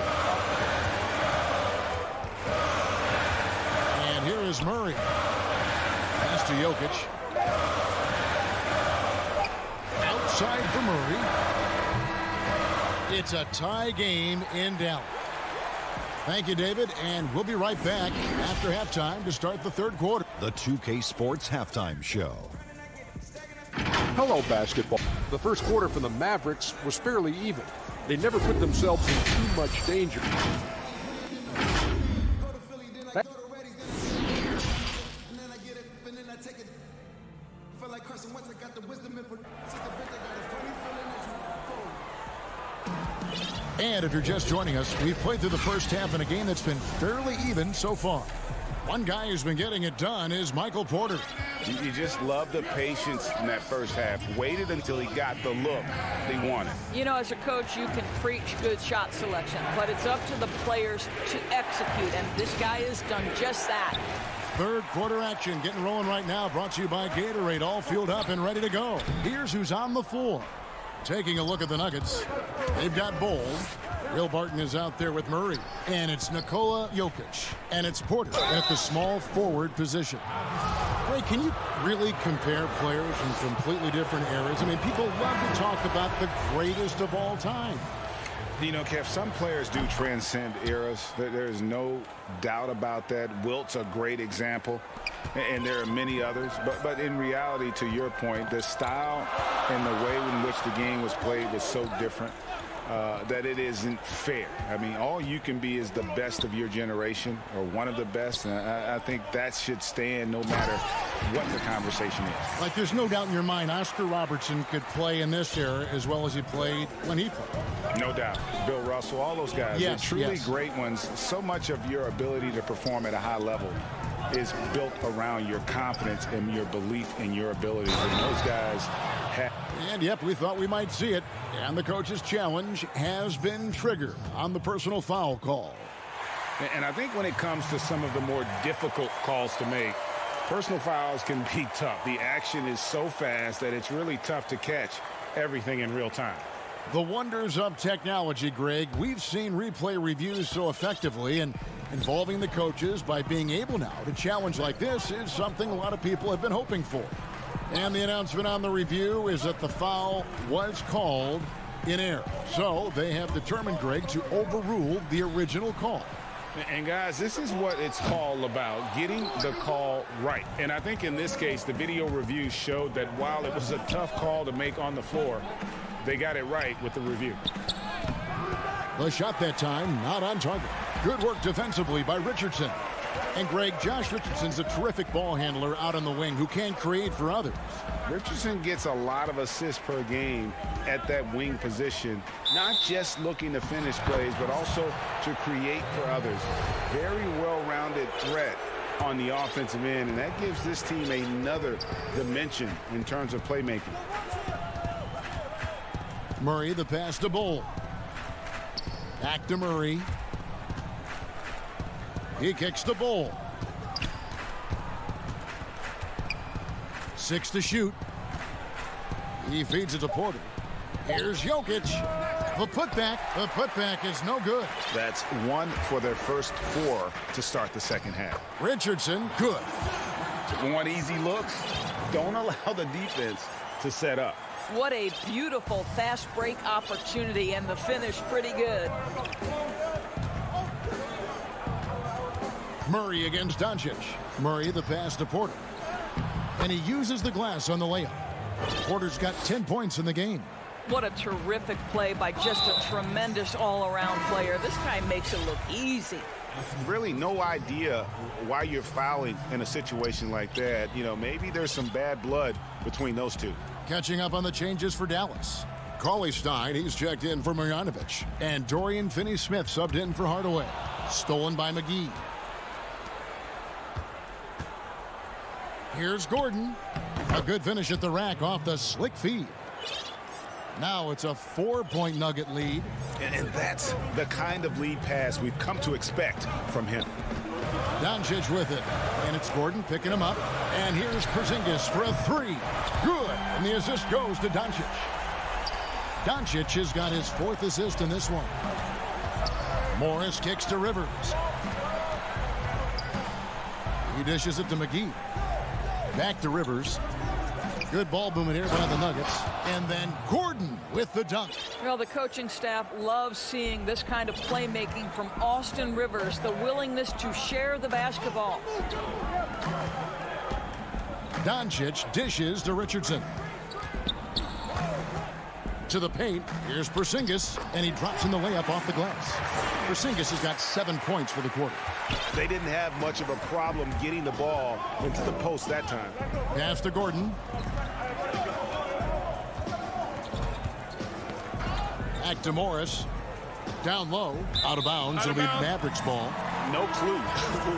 And here is Murray. Pass to Jokic. Outside for Murray. It's a tie game in Dallas. Thank you, David, and we'll be right back after halftime to start the third quarter. The 2K Sports Halftime Show. Hello, basketball. The first quarter for the Mavericks was fairly even. They never put themselves in too much danger. And if you're just joining us, we've played through the first half in a game that's been fairly even so far. One guy who's been getting it done is Michael Porter. You just love the patience in that first half. Waited until he got the look he wanted. You know, as a coach, you can preach good shot selection, but it's up to the players to execute, and this guy has done just that. Third quarter action getting rolling right now, brought to you by Gatorade, all fueled up and ready to go. Here's who's on the floor. Taking a look at the Nuggets, they've got Bull. Will Barton is out there with Murray. And it's Nikola Jokic. And it's Porter at the small forward position. Ray, can you really compare players from completely different eras? I mean, people love to talk about the greatest of all time. You know, Kev, some players do transcend eras. There's no doubt about that. Wilt's a great example, and there are many others. But in reality, to your point, the style and the way in which the game was played was so different. that it isn't fair. I mean, all you can be is the best of your generation or one of the best. And I think that should stand no matter what the conversation is. Like, there's no doubt in your mind Oscar Robertson could play in this era as well as he played when he played. No doubt. Bill Russell, all those guys. Yes, They're truly yes. great ones. So much of your ability to perform at a high level is built around your confidence and your belief in your abilities. And those guys have. And, yep, we thought we might see it. And the coach's challenge has been triggered on the personal foul call. And I think when it comes to some of the more difficult calls to make, personal fouls can be tough. The action is so fast that it's really tough to catch everything in real time. The wonders of technology, Greg. We've seen replay reviews so effectively, and involving the coaches by being able now to challenge like this is something a lot of people have been hoping for. And the announcement on the review is that the foul was called in error. So they have determined, Greg, to overrule the original call. And, guys, this is what it's all about, getting the call right. And I think in this case, the video review showed that while it was a tough call to make on the floor, they got it right with the review. The shot that time not on target. Good work defensively by Richardson. And, Greg, Josh Richardson's a terrific ball handler out on the wing who can create for others. Richardson gets a lot of assists per game at that wing position, not just looking to finish plays, but also to create for others. Very well-rounded threat on the offensive end, and that gives this team another dimension in terms of playmaking. Murray, the pass to Bull. Back to Murray. He kicks the Bull. 6 to shoot. He feeds it to Porter. Here's Jokic. The putback is no good. That's 1 for their first 4 to start the second half. Richardson, good. Want easy looks? Don't allow the defense to set up. What a beautiful fast break opportunity, and the finish pretty good. Murray against Doncic. Murray, the pass to Porter. And he uses the glass on the layup. Porter's got 10 points in the game. What a terrific play by just a tremendous all-around player. This guy makes it look easy. Really no idea why you're fouling in a situation like that. You know, maybe there's some bad blood between those two. Catching up on the changes for Dallas. Cauley-Stein, he's checked in for Marjanovic. And Dorian Finney-Smith subbed in for Hardaway. Stolen by McGee. Here's Gordon. A good finish at the rack off the slick feed. Now it's a 4-point Nugget lead. And that's the kind of lead pass we've come to expect from him. Doncic with it. And it's Gordon picking him up. And here's Porzingis for a 3. Good. And the assist goes to Doncic. Doncic has got his 4th assist in this one. Morris kicks to Rivers. He dishes it to McGee. Back to Rivers. Good ball movement here by the Nuggets. And then Gordon with the dunk. Well, the coaching staff loves seeing this kind of playmaking from Austin Rivers, the willingness to share the basketball. Doncic dishes to Richardson. To the paint. Here's Porzingis, and he drops in the layup off the glass. Porzingis has got 7 points for the quarter. They didn't have much of a problem getting the ball into the post that time. Pass to Gordon. Back to Morris. Down low. Out of bounds. It'll be Mavericks ball. No clue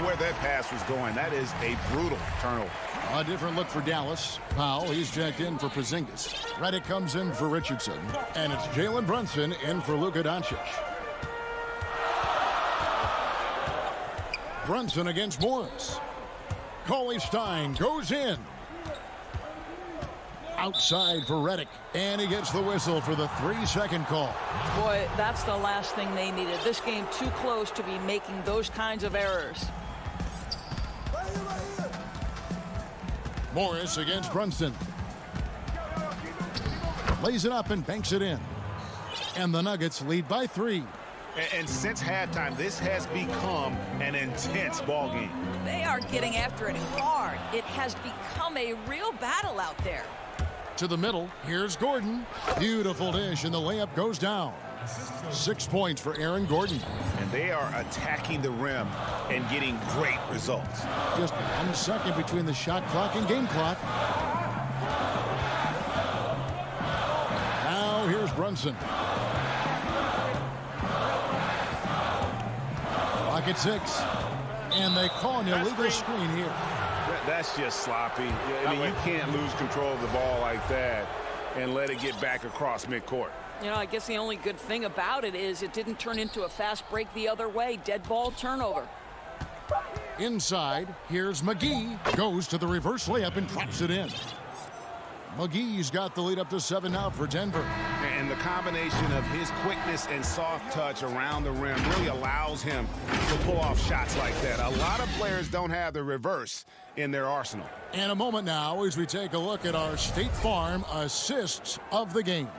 where that pass was going. That is a brutal turnover. A different look for Dallas. Powell, he's checked in for Porzingis. Redick comes in for Richardson. And it's Jalen Brunson in for Luka Doncic. Brunson against Morris. Cauley-Stein goes in. Outside for Redick. And he gets the whistle for the 3-second call. Boy, that's the last thing they needed. This game too close to be making those kinds of errors. Morris against Brunson. Lays it up and banks it in. And the Nuggets lead by 3. And since halftime, this has become an intense ball game. They are getting after it hard. It has become a real battle out there. To the middle. Here's Gordon. Beautiful dish, and the layup goes down. 6 points for Aaron Gordon. And they are attacking the rim and getting great results. Just 1 second between the shot clock and game clock. Now here's Brunson. Clock at 6. And they call an illegal screen here. That's just sloppy. I mean, you can't lose control of the ball like that and let it get back across midcourt. You know, I guess the only good thing about it is it didn't turn into a fast break the other way. Dead ball turnover. Inside, here's McGee. Goes to the reverse layup and drops it in. McGee's got the lead up to 7 now for Denver. And the combination of his quickness and soft touch around the rim really allows him to pull off shots like that. A lot of players don't have the reverse in their arsenal. And a moment now as we take a look at our State Farm assists of the game.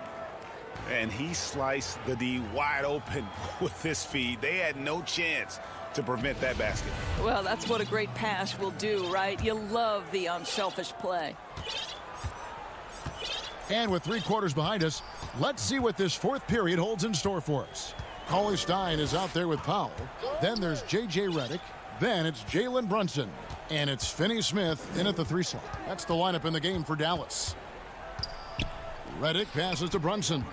And he sliced the D wide open with this feed. They had no chance to prevent that basket. Well, that's what a great pass will do, right? You love the unselfish play. And with 3 quarters behind us, let's see what this 4th period holds in store for us. Cauley Stein is out there with Powell. Then there's J.J. Redick. Then it's Jalen Brunson. And it's Finney Smith in at the 3 slot. That's the lineup in the game for Dallas. Redick passes to Brunson.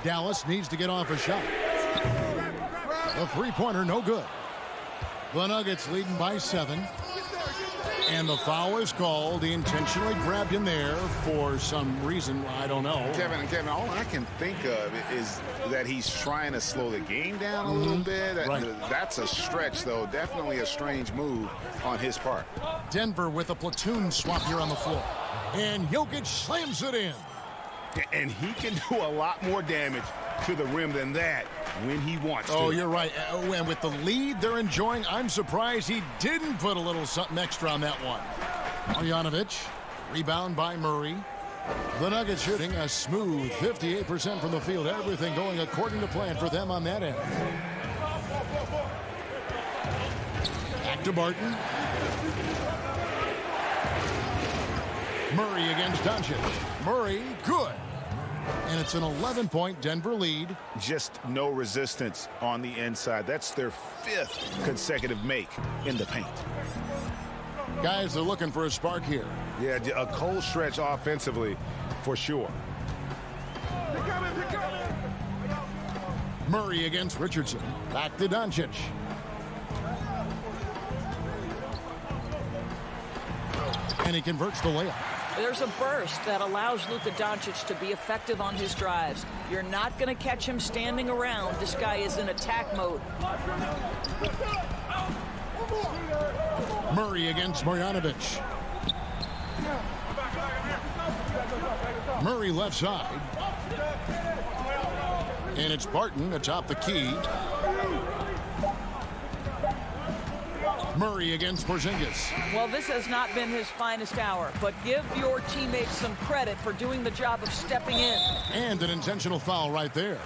Dallas needs to get off a shot. The 3-pointer, no good. The Nuggets leading by 7. And the foul is called. He intentionally grabbed him there for some reason. I don't know. Kevin, all I can think of is that he's trying to slow the game down a little bit. That's a stretch, though. Definitely a strange move on his part. Denver with a platoon swap here on the floor. And Jokic slams it in. And he can do a lot more damage to the rim than that when he wants to. Oh, you're right. And with the lead they're enjoying, I'm surprised he didn't put a little something extra on that one. Marjanovic, rebound by Murray. The Nuggets shooting a smooth 58% from the field. Everything going according to plan for them on that end. Back to Barton. Murray against Doncic. Murray, good. And it's an 11-point Denver lead. Just no resistance on the inside. That's their 5th consecutive make in the paint. Guys, they're looking for a spark here. Yeah, a cold stretch offensively for sure. Murray against Richardson. Back to Doncic. And he converts the layup. There's a burst that allows Luka Doncic to be effective on his drives. You're not going to catch him standing around. This guy is in attack mode. Murray against Marjanovic. Murray left side. And it's Barton atop the key. Murray against Porzingis. Well, this has not been his finest hour, but give your teammates some credit for doing the job of stepping in. And an intentional foul right there.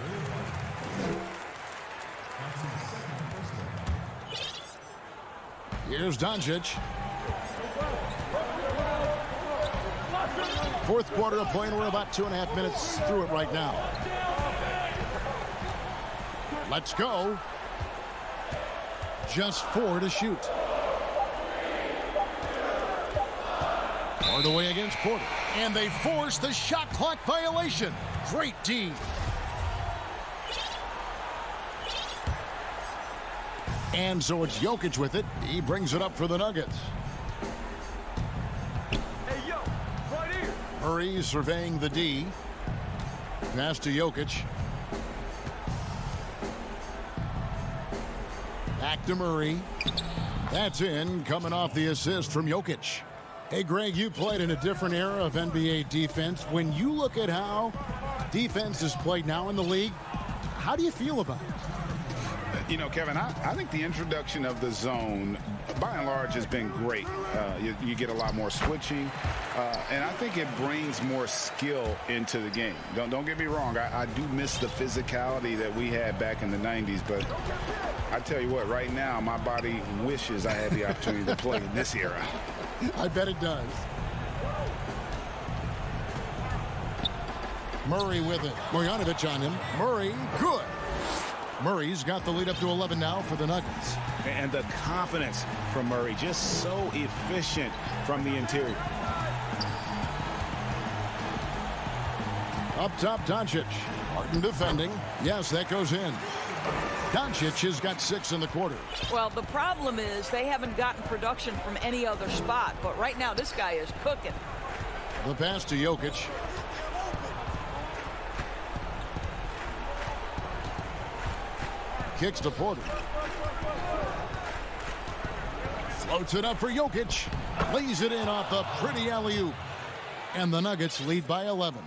Here's Doncic. 4th quarter of play, and we're about 2.5 minutes through it right now. Let's go. Just 4 to shoot. Hardaway against Porter. And they force the shot clock violation. Great D. And so it's Jokic with it. He brings it up for the Nuggets. Hey, yo, right here. Murray surveying the D. Pass to Jokic. Back to Murray. That's in, coming off the assist from Jokic. Hey, Greg, you played in a different era of NBA defense. When you look at how defense is played now in the league, how do you feel about it? You know, Kevin, I think the introduction of the zone, by and large, has been great. You get a lot more switching, and I think it brings more skill into the game. Don't get me wrong. I do miss the physicality that we had back in the 90s, but I tell you what, right now, my body wishes I had the opportunity to play in this era. I bet it does. Murray with it. Marjanovic on him. Murray, good. Murray's got the lead up to 11 now for the Nuggets. And the confidence from Murray, just so efficient from the interior. Up top, Doncic. Martin defending. Yes, that goes in. Doncic has got 6 in the quarter. Well, the problem is they haven't gotten production from any other spot. But right now, this guy is cooking. The pass to Jokic. Kicks to Porter. Floats it up for Jokic. Lays it in off the pretty alley-oop. And the Nuggets lead by 11.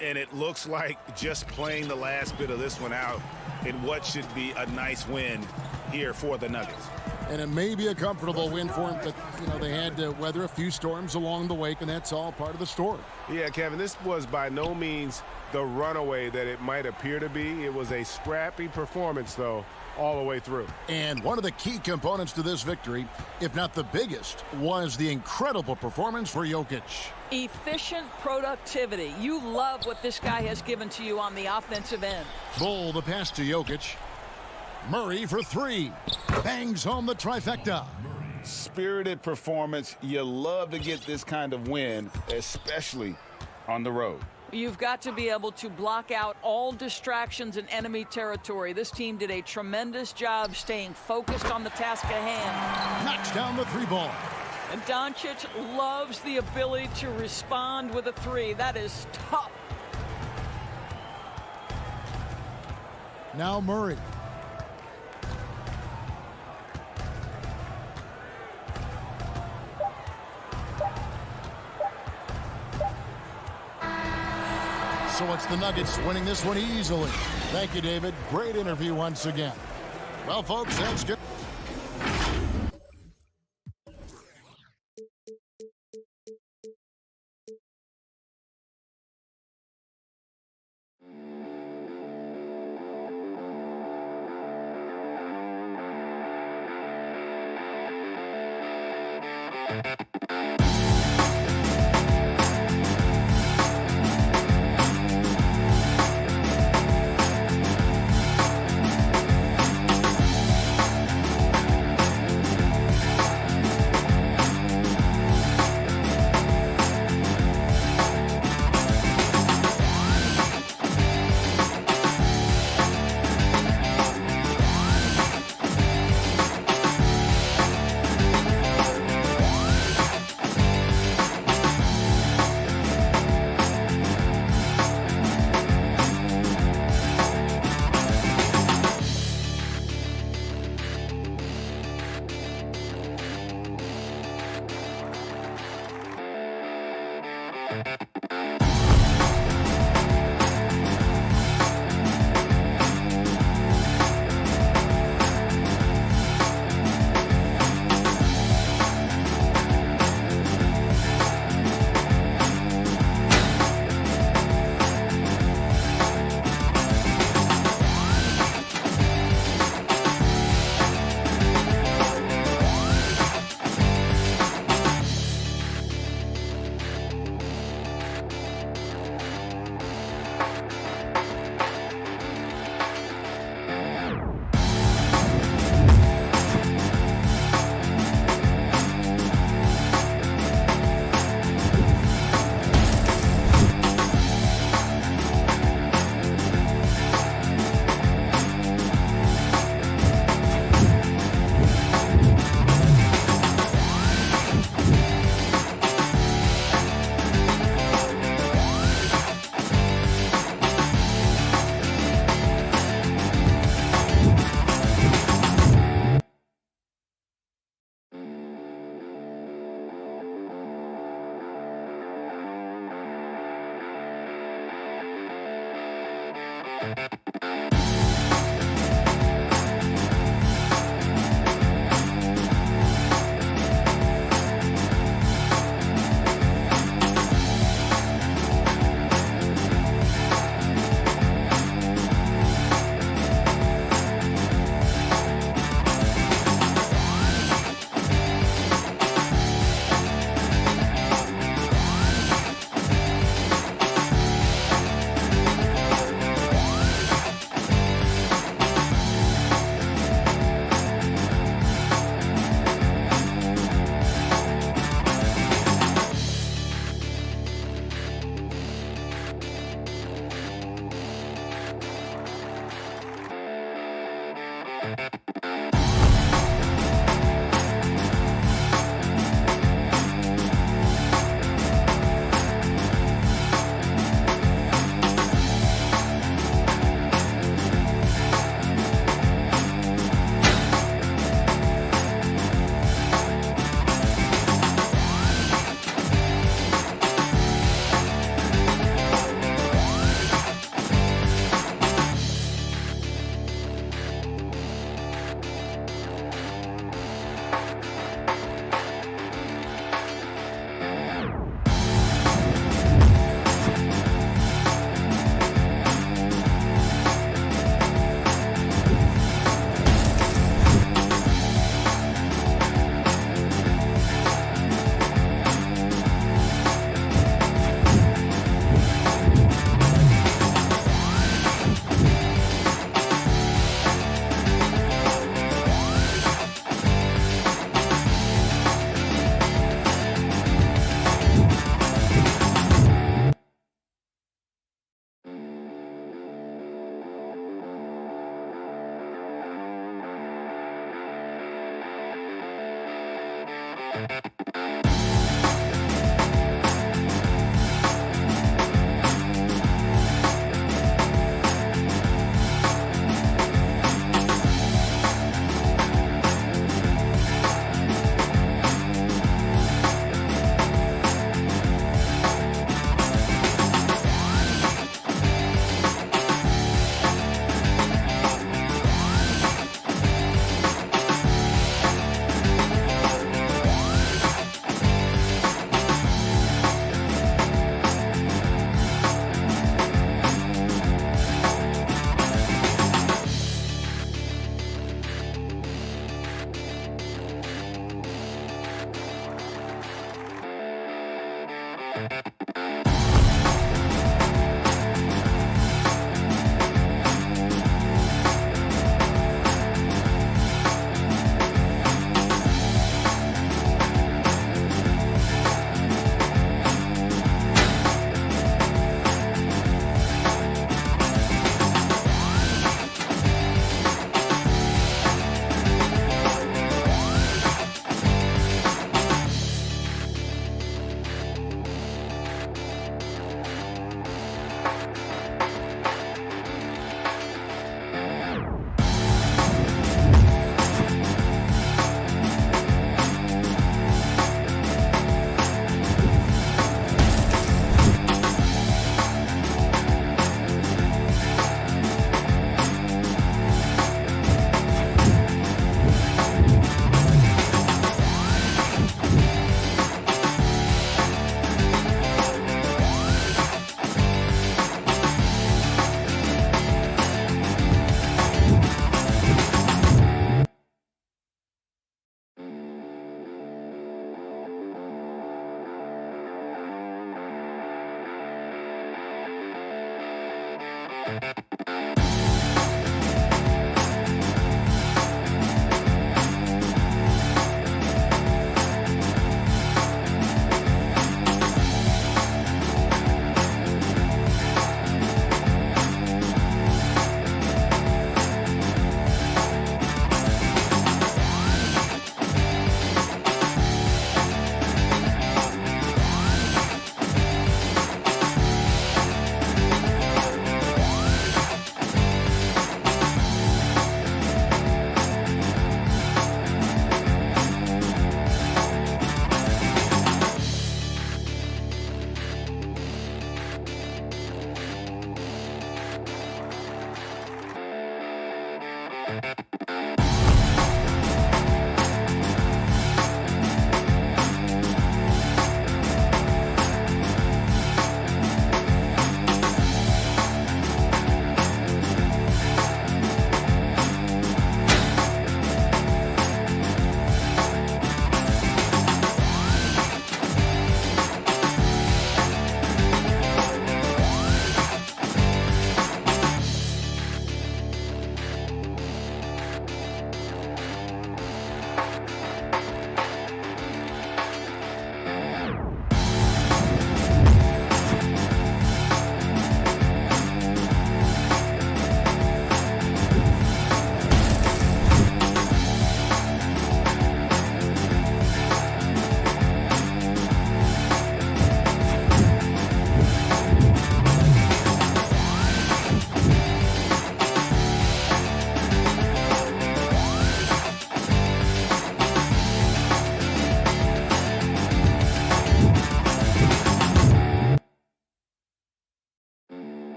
And it looks like just playing the last bit of this one out in what should be a nice win here for the Nuggets. And it may be a comfortable win for them, but, you know, they had to weather a few storms along the way, and that's all part of the story. Yeah, Kevin, this was by no means the runaway that it might appear to be. It was a scrappy performance, though, all the way through. And one of the key components to this victory, if not the biggest, was the incredible performance for Jokic. Efficient productivity. You love what this guy has given to you on the offensive end. Bull, the pass to Jokic. Murray for 3. Bangs home the trifecta. Spirited performance. You love to get this kind of win, especially on the road. You've got to be able to block out all distractions in enemy territory. This team did a tremendous job staying focused on the task at hand. Knocks down the 3 ball. And Doncic loves the ability to respond with a 3. That is tough. Now Murray. So it's the Nuggets winning this one easily. Thank you, David. Great interview once again. Well, folks, that's good.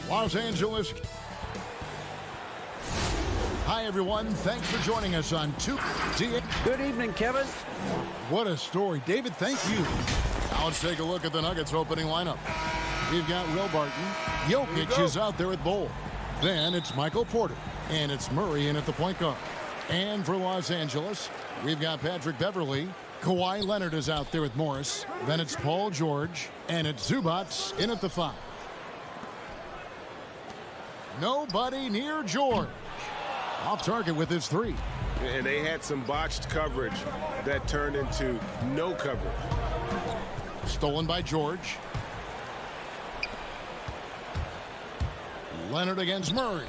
Los Angeles. Hi, everyone. Thanks for joining us on 2D. Good evening, Kevin. What a story. David, thank you. Now let's take a look at the Nuggets opening lineup. We've got Will Barton. Jokic is out there at Bull. Then it's Michael Porter. And it's Murray in at the point guard. And for Los Angeles, we've got Patrick Beverley. Kawhi Leonard is out there with Morris. Then it's Paul George. And it's Zubats in at the 5. Nobody near George. Off target with his 3. And they had some botched coverage that turned into no coverage. Stolen by George. Leonard against Murray.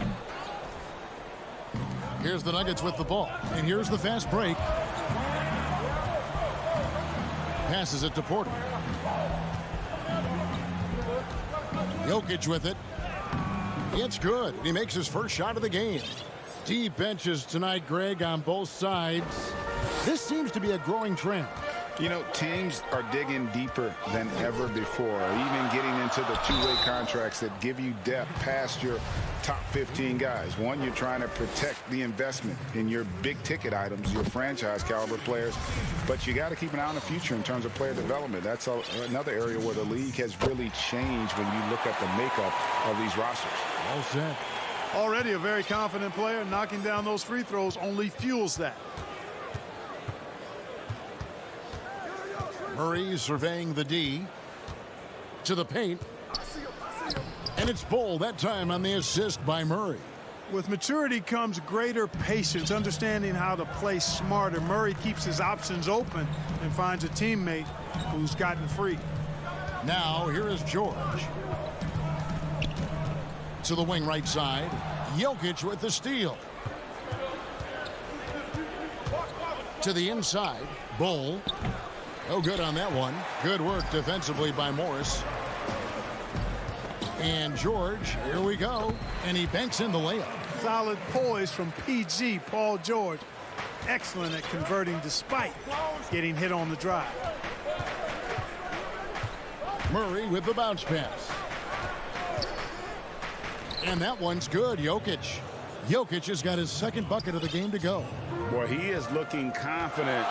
Here's the Nuggets with the ball. And here's the fast break. Passes it to Porter. Jokic with it. It's good. He makes his first shot of the game. Deep benches tonight, Greg, on both sides. This seems to be a growing trend. You know, teams are digging deeper than ever before, even getting into the two-way contracts that give you depth past your top 15 guys. One, you're trying to protect the investment in your big-ticket items, your franchise-caliber players, but you got to keep an eye on the future in terms of player development. That's another area where the league has really changed when you look at the makeup of these rosters. Well said. Already a very confident player. Knocking down those free throws only fuels that. Murray surveying the D to the paint. And it's Bull that time on the assist by Murray. With maturity comes greater patience, understanding how to play smarter. Murray keeps his options open and finds a teammate who's gotten free. Now here is George. To the wing right side. Jokic with the steal. To the inside. Bull. No good on that one. Good work defensively by Morris. And George, here we go. And he banks in the layup. Solid poise from PG, Paul George. Excellent at converting despite getting hit on the drive. Murray with the bounce pass. And that one's good, Jokic. Jokic has got his second bucket of the game to go. Boy, he is looking confident.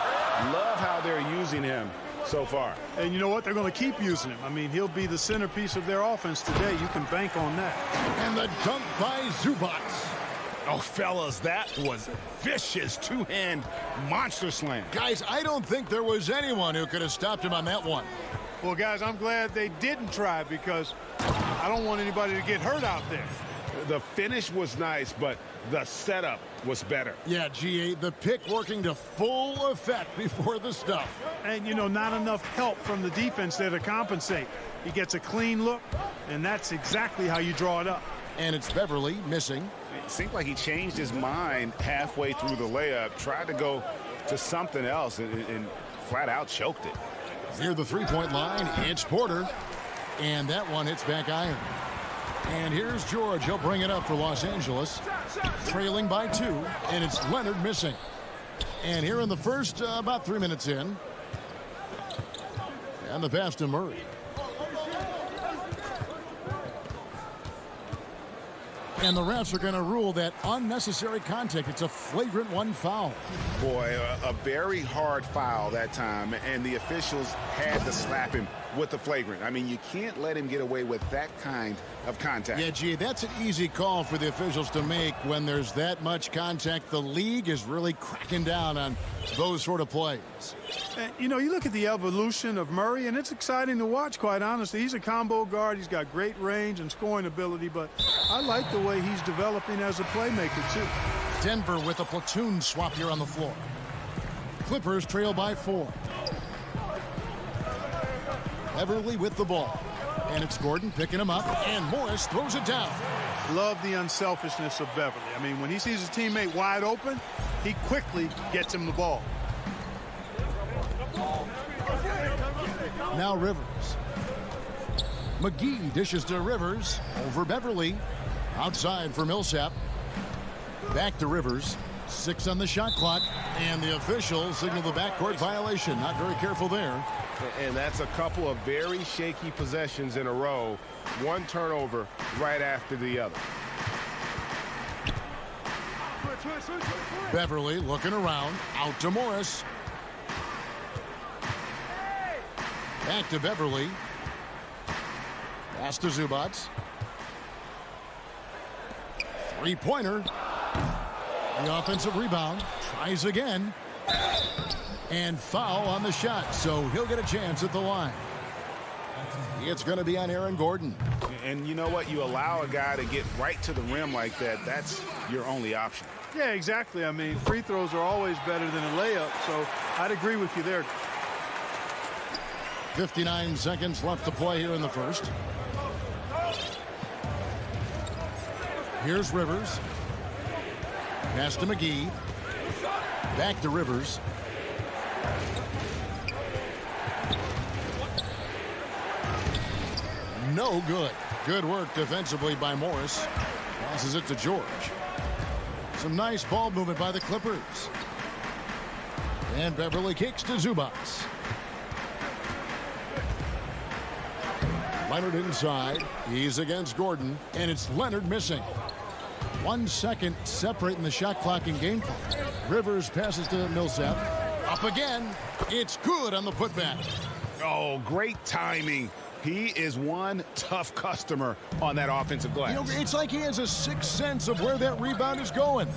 Love how they're using him so far. And you know what? They're going to keep using him. I mean, he'll be the centerpiece of their offense today. You can bank on that. And the dunk by Zubats. Oh, fellas, that was vicious two-hand monster slam. Guys, I don't think there was anyone who could have stopped him on that one. Well, guys, I'm glad they didn't try because I don't want anybody to get hurt out there. The finish was nice, but the setup was better. Yeah, GA, the pick working to full effect before the stuff. And, you know, not enough help from the defense there to compensate. He gets a clean look, and that's exactly how you draw it up. And it's Beverley missing. It seemed like he changed his mind halfway through the layup, tried to go to something else, and flat out choked it. Near the three-point line, it's Porter. And that one hits back iron. And here's George. He'll bring it up for Los Angeles. Trailing by 2. And it's Leonard missing. And here in the first, about 3 minutes in. And the pass to Murray. And the refs are going to rule that unnecessary contact. It's a flagrant 1 foul. Boy, a very hard foul that time, and the officials had to slap him with the flagrant. I mean, you can't let him get away with that kind of contact. Yeah, gee, that's an easy call for the officials to make when there's that much contact. The league is really cracking down on those sort of plays. And, you know, you look at the evolution of Murray, and it's exciting to watch, quite honestly. He's a combo guard. He's got great range and scoring ability, but I like the way he's developing as a playmaker, too. Denver with a platoon swap here on the floor. Clippers trail by 4. Beverley with the ball. And it's Gordon picking him up, and Morris throws it down. Love the unselfishness of Beverley. I mean, when he sees his teammate wide open, he quickly gets him the ball. Now Rivers. McGee dishes to Rivers over Beverley. Outside for Millsap. Back to Rivers. 6 on the shot clock, and the officials signal the backcourt violation. Not very careful there. And that's a couple of very shaky possessions in a row. One turnover right after the other. Beverly looking around. Out to Morris. Back to Beverly. Pass to Zubats. Three-pointer. The offensive rebound. Tries again. And foul on the shot, so he'll get a chance at the line. It's going to be on Aaron Gordon. And you know what? You allow a guy to get right to the rim like that. That's your only option. Yeah, exactly. I mean, free throws are always better than a layup, so I'd agree with you there. 59 seconds left to play here in the first. Here's Rivers. Pass to McGee. Back to Rivers. No good. Good work defensively by Morris. Passes it to George. Some nice ball movement by the Clippers. And Beverly kicks to Zubats. Leonard inside. He's against Gordon. And it's Leonard missing. 1 second separating the shot clock and game clock. Rivers passes to Millsap. Up again. It's good on the putback. Oh, great timing. He is one tough customer on that offensive glass. You know, it's like he has a sixth sense of where that rebound is going.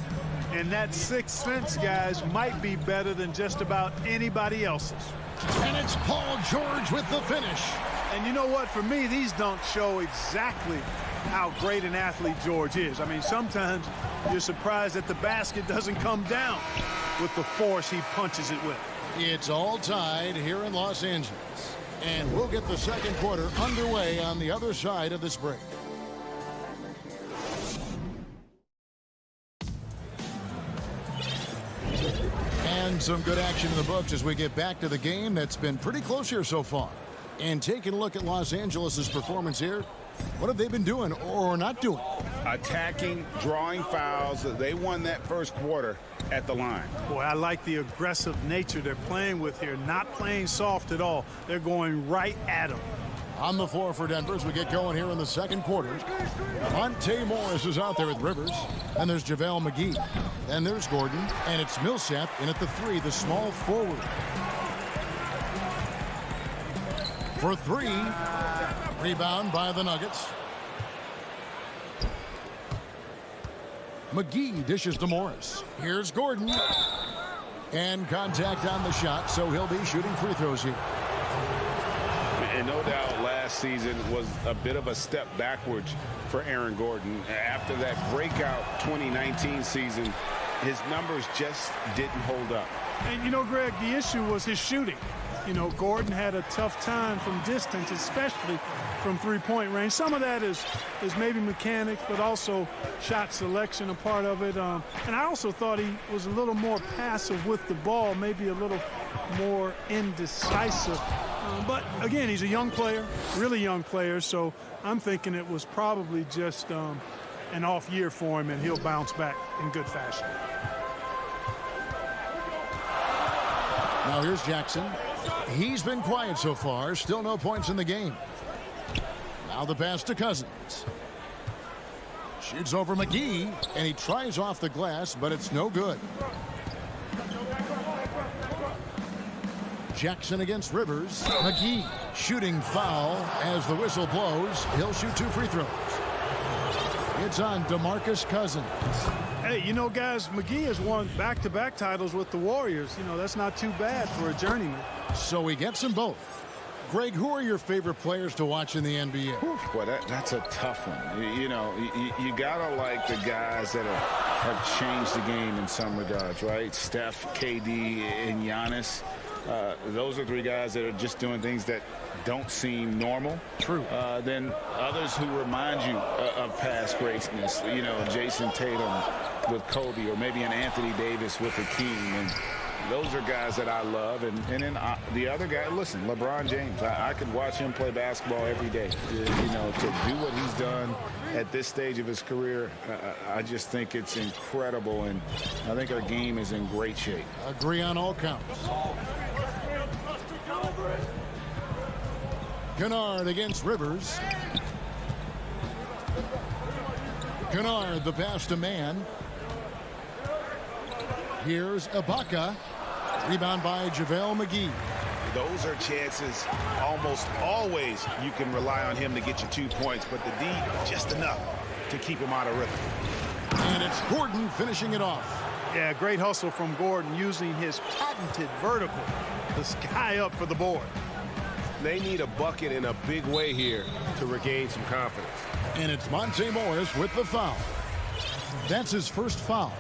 And that sixth sense, guys, might be better than just about anybody else's. And it's Paul George with the finish. And you know what? For me, these don't show exactly how great an athlete George is. I mean, sometimes you're surprised that the basket doesn't come down with the force he punches it with. It's all tied here in Los Angeles. And we'll get the second quarter underway on the other side of this break. And some good action in the books as we get back to the game that's been pretty close here so far. And taking a look at Los Angeles' performance here, what have they been doing or not doing? Attacking, drawing fouls. They won that first quarter at the line. Boy, I like the aggressive nature they're playing with here. Not playing soft at all. They're going right at them. On the floor for Denver as we get going here in the second quarter. Monte Morris is out there with Rivers. And there's JaVale McGee. And there's Gordon. And it's Millsap in at the three, the small forward. For three. Rebound by the Nuggets. McGee dishes to Morris. Here's Gordon. And contact on the shot, so he'll be shooting free throws here. And no doubt last season was a bit of a step backwards for Aaron Gordon. After that breakout 2019 season, his numbers just didn't hold up. And, you know, Greg, the issue was his shooting. You know, Gordon had a tough time from distance, especially from three-point range. Some of that is maybe mechanics, but also shot selection a part of it. And I also thought he was a little more passive with the ball, maybe a little more indecisive. But, again, he's a young player, really young player, so I'm thinking it was probably just an off year for him, and he'll bounce back in good fashion. Now here's Jackson. He's been quiet so far. Still no points in the game. Now the pass to Cousins. Shoots over McGee, and he tries off the glass, but it's no good. Jackson against Rivers. McGee shooting foul as the whistle blows. He'll shoot 2 free throws. It's on DeMarcus Cousins. Hey, you know, guys, McGee has won back-to-back titles with the Warriors. You know, that's not too bad for a journeyman. So he gets them both. Greg, who are your favorite players to watch in the NBA? Boy, that's a tough one. You know, you gotta like the guys that have changed the game in some regards, right? Steph, KD, and Giannis. Those are 3 guys that are just doing things that don't seem normal. True. Then others who remind you of past greatness. You know, Jason Tatum with Kobe, or maybe an Anthony Davis with Hakeem. And Those are guys that I love. And then the other guy, listen, LeBron James. I could watch him play basketball every day. You know, to do what he's done at this stage of his career, I just think it's incredible. And I think our game is in great shape. Agree on all counts. Kennard against Rivers. Kennard, the pass to Mann. Here's Ibaka. Rebound by JaVale McGee. Those are chances almost always you can rely on him to get you 2 points, but the D, just enough to keep him out of rhythm. And it's Gordon finishing it off. Yeah, great hustle from Gordon using his patented vertical to sky up for the board. They need a bucket in a big way here to regain some confidence. And it's Monte Morris with the foul. That's his first foul.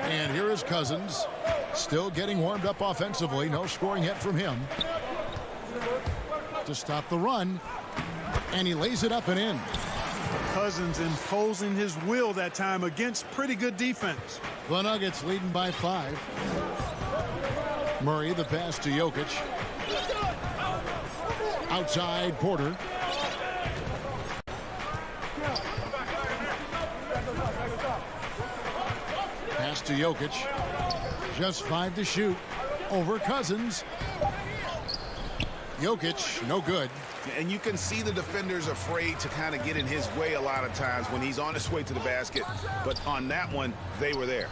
And here is Cousins, still getting warmed up offensively. No scoring yet from him. To stop the run, and he lays it up and in. Cousins imposing his will that time against pretty good defense. The Nuggets leading by 5. Murray, the pass to Jokic. Outside, Porter. Pass to Jokic. Just 5 to shoot. Over Cousins. Jokic, no good. And you can see the defenders afraid to kind of get in his way a lot of times when he's on his way to the basket. But on that one, they were there.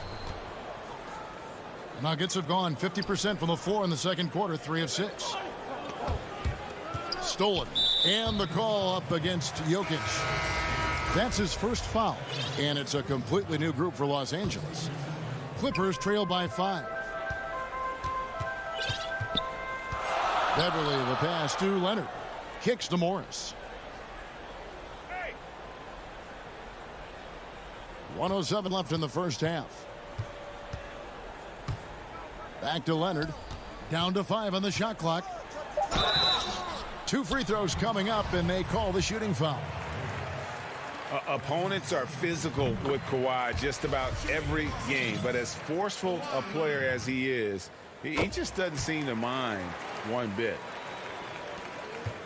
Nuggets have gone 50% from the floor in the second quarter, 3 of 6. Stolen. And the call up against Jokic. That's his first foul. And it's a completely new group for Los Angeles. Clippers trail by 5. Beverly, the pass to Leonard. Kicks to Morris. 1:07 left in the first half. Back to Leonard. Down to 5 on the shot clock. 2 free throws coming up, and they call the shooting foul. Opponents are physical with Kawhi just about every game, but as forceful a player as he is, he just doesn't seem to mind one bit.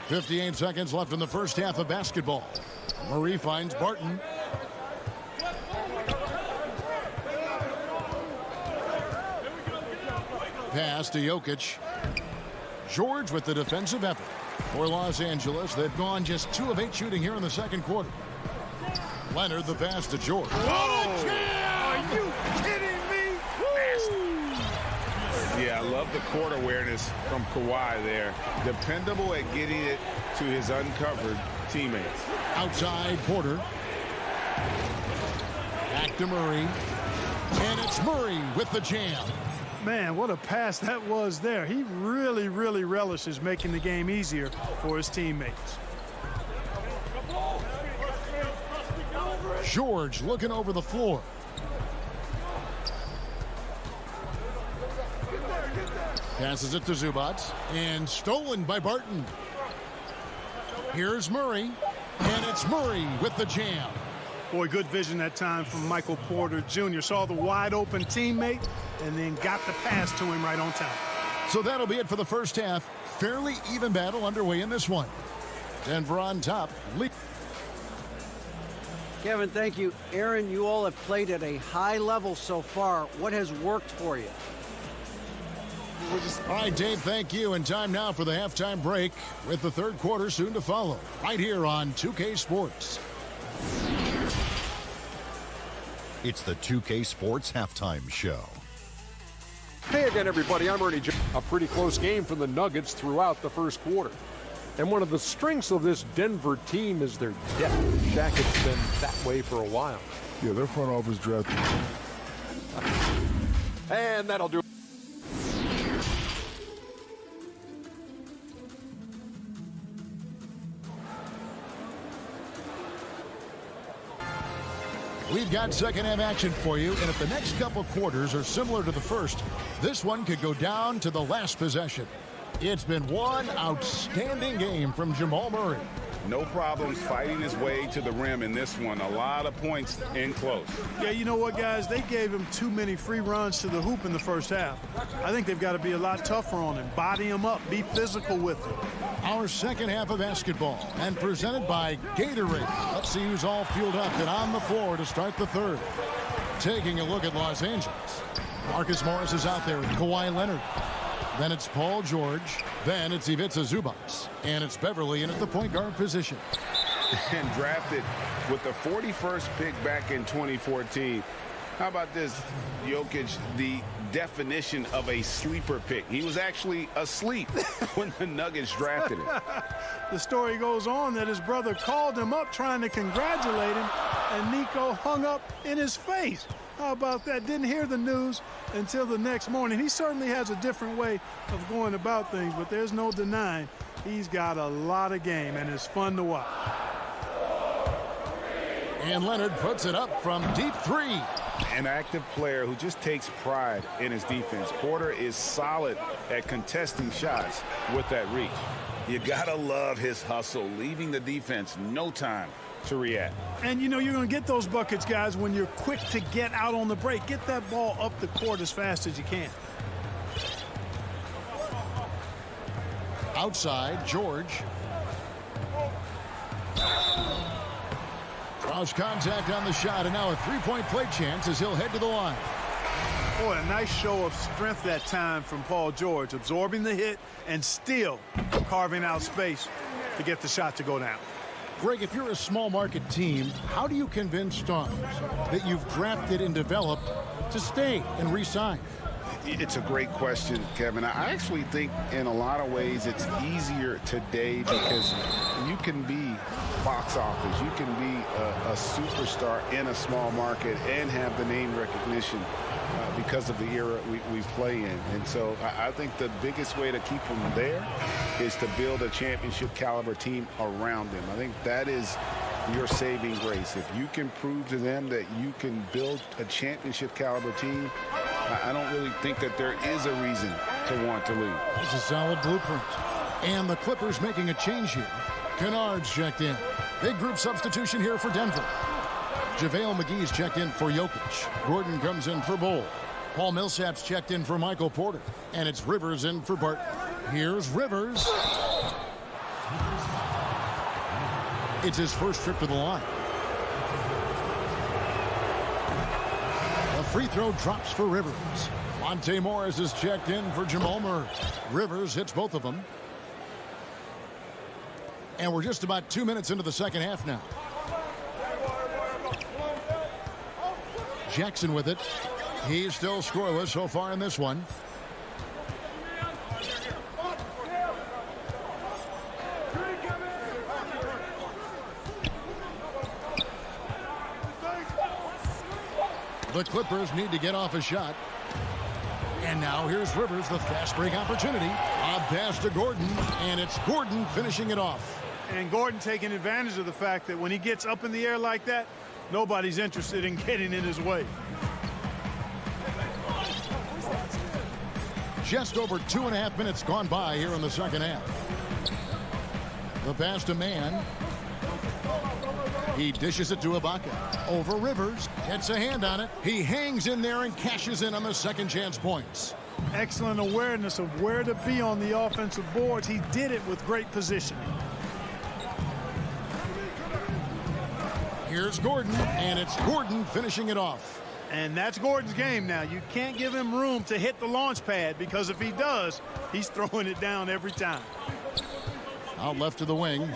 58 seconds left in the first half of basketball. Murray finds Barton. Pass to Jokic. George with the defensive effort. For Los Angeles, they've gone just 2 of 8 shooting here in the second quarter. Leonard, the pass to George. Whoa! Are you kidding me? Yeah, I love the court awareness from Kawhi there. Dependable at getting it to his uncovered teammates. Outside, Porter. Back to Murray. And it's Murray with the jam. Man, what a pass that was there. He really, really relishes making the game easier for his teammates. George looking over the floor. Passes it to Zubac. And stolen by Barton. Here's Murray. And it's Murray with the jam. Boy, good vision that time from Michael Porter Jr. Saw the wide open teammate and then got the pass to him right on time. So that'll be it for the first half. Fairly even battle underway in this one. Denver on top. Kevin, thank you. Aaron, you all have played at a high level so far. What has worked for you? All right, Dave, thank you. And time now for the halftime break with the third quarter soon to follow. Right here on 2K Sports. It's the 2K Sports Halftime Show. Hey again, everybody. I'm Ernie Jones. A pretty close game for the Nuggets throughout the first quarter. And one of the strengths of this Denver team is their depth. Shaq has been that way for a while. Yeah, their front office drafted. And that'll do it. We've got second half action for you, and if the next couple quarters are similar to the first, this one could go down to the last possession. It's been one outstanding game from Jamal Murray. No problems fighting his way to the rim in this one. A lot of points in close. Yeah, you know what, guys? They gave him too many free runs to the hoop in the first half. I think they've got to be a lot tougher on him. Body him up. Be physical with him. Our second half of basketball, and presented by Gatorade. Let's see who's all fueled up and on the floor to start the third. Taking a look at Los Angeles. Marcus Morris is out there with Kawhi Leonard. Then it's Paul George. Then it's Ivica Zubac. And it's Beverly in at the point guard position. And drafted with the 41st pick back in 2014. How about this, Jokic, the definition of a sleeper pick. He was actually asleep when the Nuggets drafted him. The story goes on that his brother called him up trying to congratulate him, and Nico hung up in his face. How about that? Didn't hear the news until the next morning. He certainly has a different way of going about things, but there's no denying he's got a lot of game, and it's fun to watch. And Leonard puts it up from deep three. An active player who just takes pride in his defense. Porter is solid at contesting shots with that reach. You gotta love his hustle, leaving the defense no time to react. And you know you're going to get those buckets, guys, when you're quick to get out on the break. Get that ball up the court as fast as you can. Outside, George. Draws contact on the shot, and now a three-point play chance as he'll head to the line. Boy, a nice show of strength that time from Paul George, absorbing the hit and still carving out space to get the shot to go down. Greg, if you're a small market team, how do you convince stars that you've drafted and developed to stay and re-sign? It's a great question, Kevin. I actually think in a lot of ways it's easier today because you can be box office. You can be a superstar in a small market and have the name recognition because of the era we play in. And so I think the biggest way to keep them there is to build a championship caliber team around them. I think that is your saving grace. If you can prove to them that you can build a championship caliber team, I don't really think that there is a reason to want to leave. It's a solid blueprint. And the Clippers making a change here. Kennard's checked in. Big group substitution here for Denver. JaVale McGee's checked in for Jokic. Gordon comes in for Bull. Paul Millsap's checked in for Michael Porter. And it's Rivers in for Barton. Here's Rivers. It's his first trip to the line. The free throw drops for Rivers. Monte Morris is checked in for Jamal Murray. Rivers hits both of them. And we're just about 2 minutes into the second half now. Jackson with it. He's still scoreless so far in this one. The Clippers need to get off a shot. And now here's Rivers, the fast break opportunity. A pass to Gordon, and it's Gordon finishing it off. And Gordon taking advantage of the fact that when he gets up in the air like that, nobody's interested in getting in his way. Just over 2.5 minutes gone by here in the second half. The pass to Mann. He dishes it to Ibaka. Over Rivers. Gets a hand on it. He hangs in there and cashes in on the second chance points. Excellent awareness of where to be on the offensive boards. He did it with great positioning. Here's Gordon, and it's Gordon finishing it off. And that's Gordon's game now. You can't give him room to hit the launch pad because if he does, he's throwing it down every time. Out left to the wing.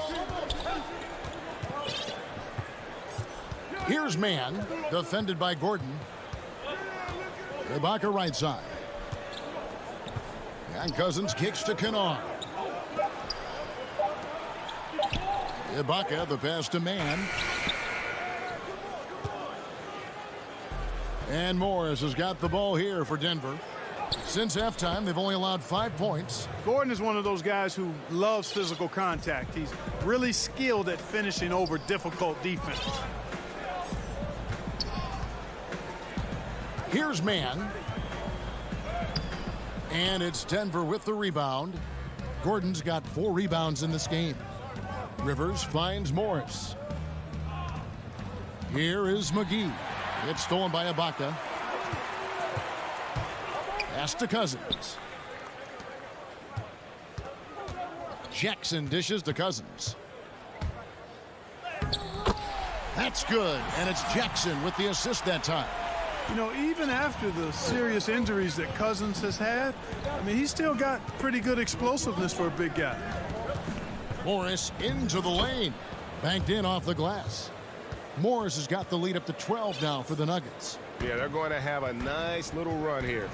Here's Mann, defended by Gordon. Ibaka right side. And Cousins kicks to Kennard. Ibaka, the pass to Mann. And Morris has got the ball here for Denver. Since halftime, they've only allowed 5 points. Gordon is one of those guys who loves physical contact. He's really skilled at finishing over difficult defense. Here's Mann. And it's Denver with the rebound. Gordon's got 4 rebounds in this game. Rivers finds Morris. Here is McGee. It's stolen by Ibaka. Pass to Cousins. Jackson dishes to Cousins. That's good, and it's Jackson with the assist that time. You know, even after the serious injuries that Cousins has had, I mean, he's still got pretty good explosiveness for a big guy. Morris into the lane. Banked in off the glass. Morris has got the lead up to 12 now for the Nuggets. Yeah, they're going to have a nice little run here.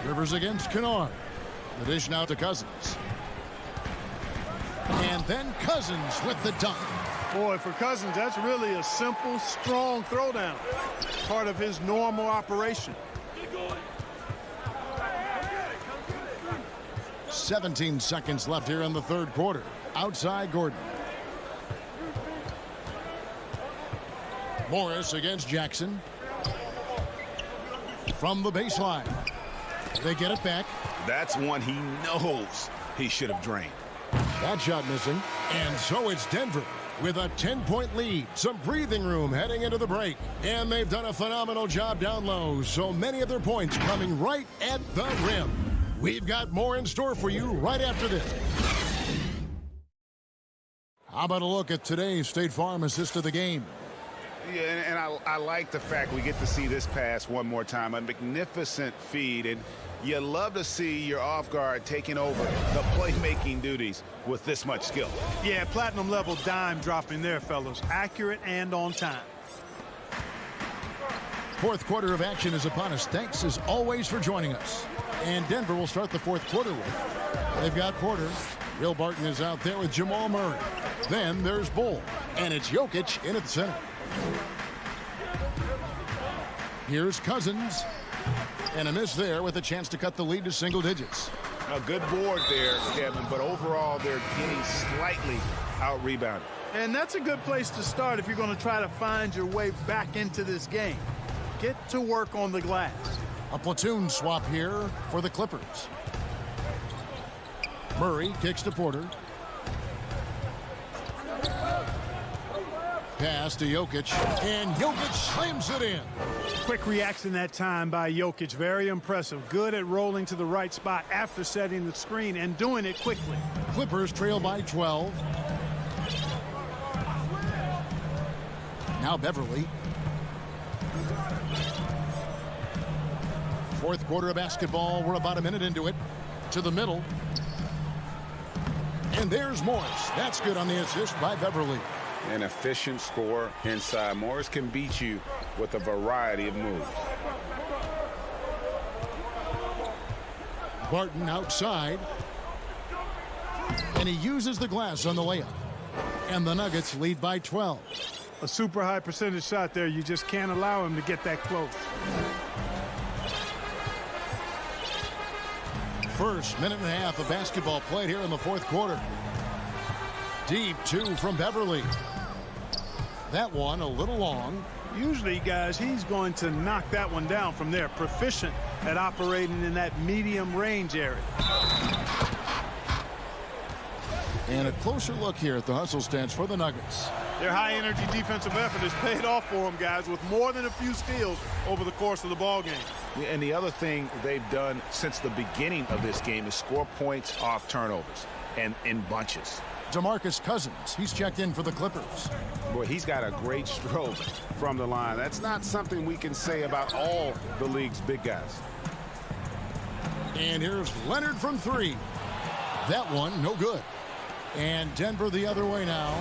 Rivers against Kennard. The dish now to Cousins. And then Cousins with the dunk. Boy, for Cousins, that's really a simple, strong throwdown. Part of his normal operation. 17 seconds left here in the third quarter. Outside Gordon. Morris against Jackson. From the baseline. They get it back. That's one he knows he should have drained. That shot missing. And so it's Denver with a 10-point lead. Some breathing room heading into the break. And they've done a phenomenal job down low. So many of their points coming right at the rim. We've got more in store for you right after this. How about a look at today's State Farm assist of the game? Yeah, and I like the fact we get to see this pass one more time. A magnificent feed, and you love to see your off guard taking over the playmaking duties with this much skill. Yeah, platinum level dime dropping there, fellas. Accurate and on time. Fourth quarter of action is upon us. Thanks as always for joining us. And Denver will start the fourth quarter with. They've got Porter. Will Barton is out there with Jamal Murray. Then there's Bull. And it's Jokic in at the center. Here's Cousins. And a miss there with a chance to cut the lead to single digits. A good board there, Kevin, but overall they're getting slightly out-rebounded. And that's a good place to start if you're going to try to find your way back into this game. Get to work on the glass. A platoon swap here for the Clippers. Murray kicks to Porter. Pass to Jokic, and Jokic slams it in. Quick reaction that time by Jokic. Very impressive. Good at rolling to the right spot after setting the screen and doing it quickly. Clippers trail by 12. Now Beverly. Fourth quarter of basketball. We're about a minute into it. To the middle. And there's Morris. That's good on the assist by Beverly. An efficient score inside. Morris can beat you with a variety of moves. Barton outside. And he uses the glass on the layup. And the Nuggets lead by 12. A super high percentage shot there. You just can't allow him to get that close. First minute and a half of basketball played here in the fourth quarter. Deep two from Beverly. That one a little long. Usually, guys, he's going to knock that one down from there. Proficient at operating in that medium range area. And a closer look here at the hustle stance for the Nuggets. Their high-energy defensive effort has paid off for them, guys, with more than a few steals over the course of the ball game. And the other thing they've done since the beginning of this game is score points off turnovers and in bunches. DeMarcus Cousins, he's checked in for the Clippers. Boy, he's got a great stroke from the line. That's not something we can say about all the league's big guys. And here's Leonard from three. That one, no good. And Denver the other way now.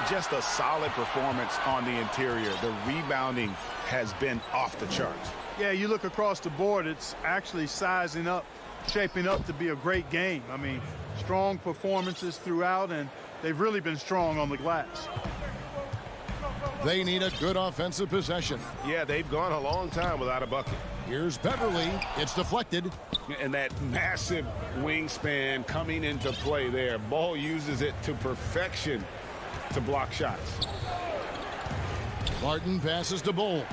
Just a solid performance on the interior. The rebounding has been off the charts. Yeah, you look across the board, it's actually sizing up, shaping up to be a great game. I mean, strong performances throughout, and they've really been strong on the glass. They need a good offensive possession. Yeah, they've gone a long time without a bucket. Here's Beverly. It's deflected. And that massive wingspan coming into play there. Ball uses it to perfection to block shots. Barton passes to Bull.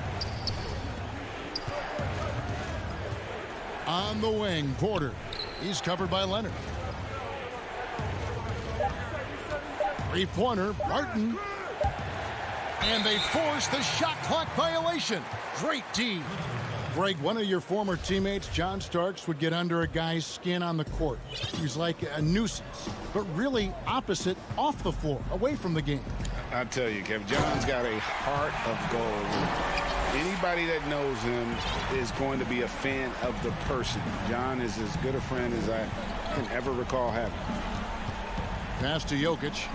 On the wing, Porter. He's covered by Leonard. Three-pointer, Barton. And they force the shot clock violation. Great D. Greg, one of your former teammates, John Starks, would get under a guy's skin on the court. He's like a nuisance, but really opposite off the floor, away from the game. I tell you, Kev, John's got a heart of gold. Anybody that knows him is going to be a fan of the person. John is as good a friend as I can ever recall having. Pass to Jokic.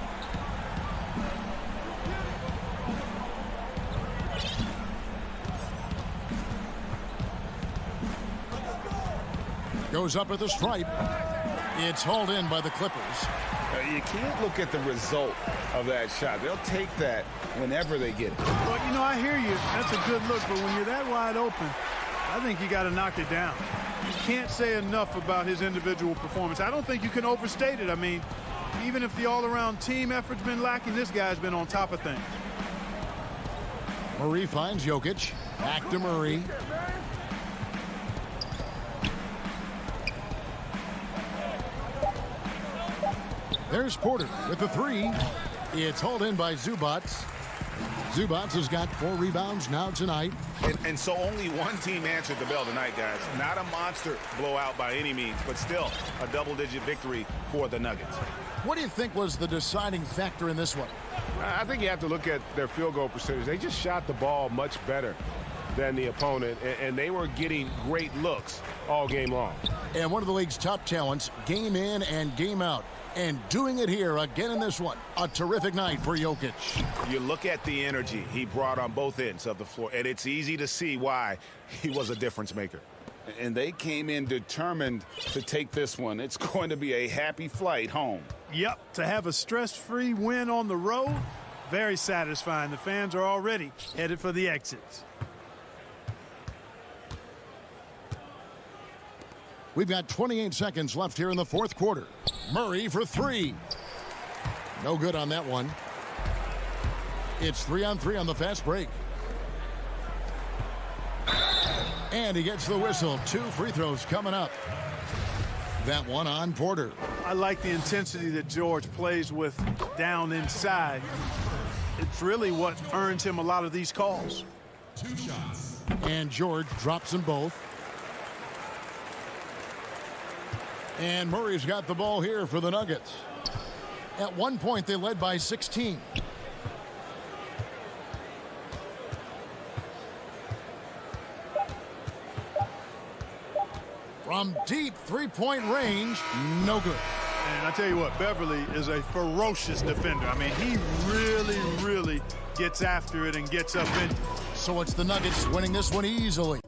Goes up at the stripe. It's hauled in by the Clippers. You can't look at the result of that shot. They'll take that whenever they get it. Well, you know, I hear you. That's a good look, but when you're that wide open, I think you got to knock it down. You can't say enough about his individual performance. I don't think you can overstate it. I mean, even if the all-around team effort's been lacking, this guy's been on top of things. Murray finds Jokic. Back to Murray. There's Porter with the three. It's hauled in by Zubac. Zubac has got 4 rebounds now tonight. And so only one team answered the bell tonight, guys. Not a monster blowout by any means, but still a double-digit victory for the Nuggets. What do you think was the deciding factor in this one? I think you have to look at their field goal percentage. They just shot the ball much better than the opponent, and they were getting great looks all game long. And one of the league's top talents, game in and game out. And doing it here again in this one. A terrific night for Jokic. You look at the energy he brought on both ends of the floor, and it's easy to see why he was a difference maker. And they came in determined to take this one. It's going to be a happy flight home. Yep, to have a stress-free win on the road, very satisfying. The fans are already headed for the exits. We've got 28 seconds left here in the fourth quarter. Murray for 3. No good on that one. It's 3-on-3 on the fast break. And he gets the whistle. 2 free throws coming up. That one on Porter. I like the intensity that George plays with down inside. It's really what earns him a lot of these calls. 2 shots. And George drops them both. And Murray's got the ball here for the Nuggets. At one point, they led by 16. From deep three-point range, no good. And I tell you what, Beverly is a ferocious defender. I mean, he really, really gets after it and gets up in. So it's the Nuggets winning this one easily.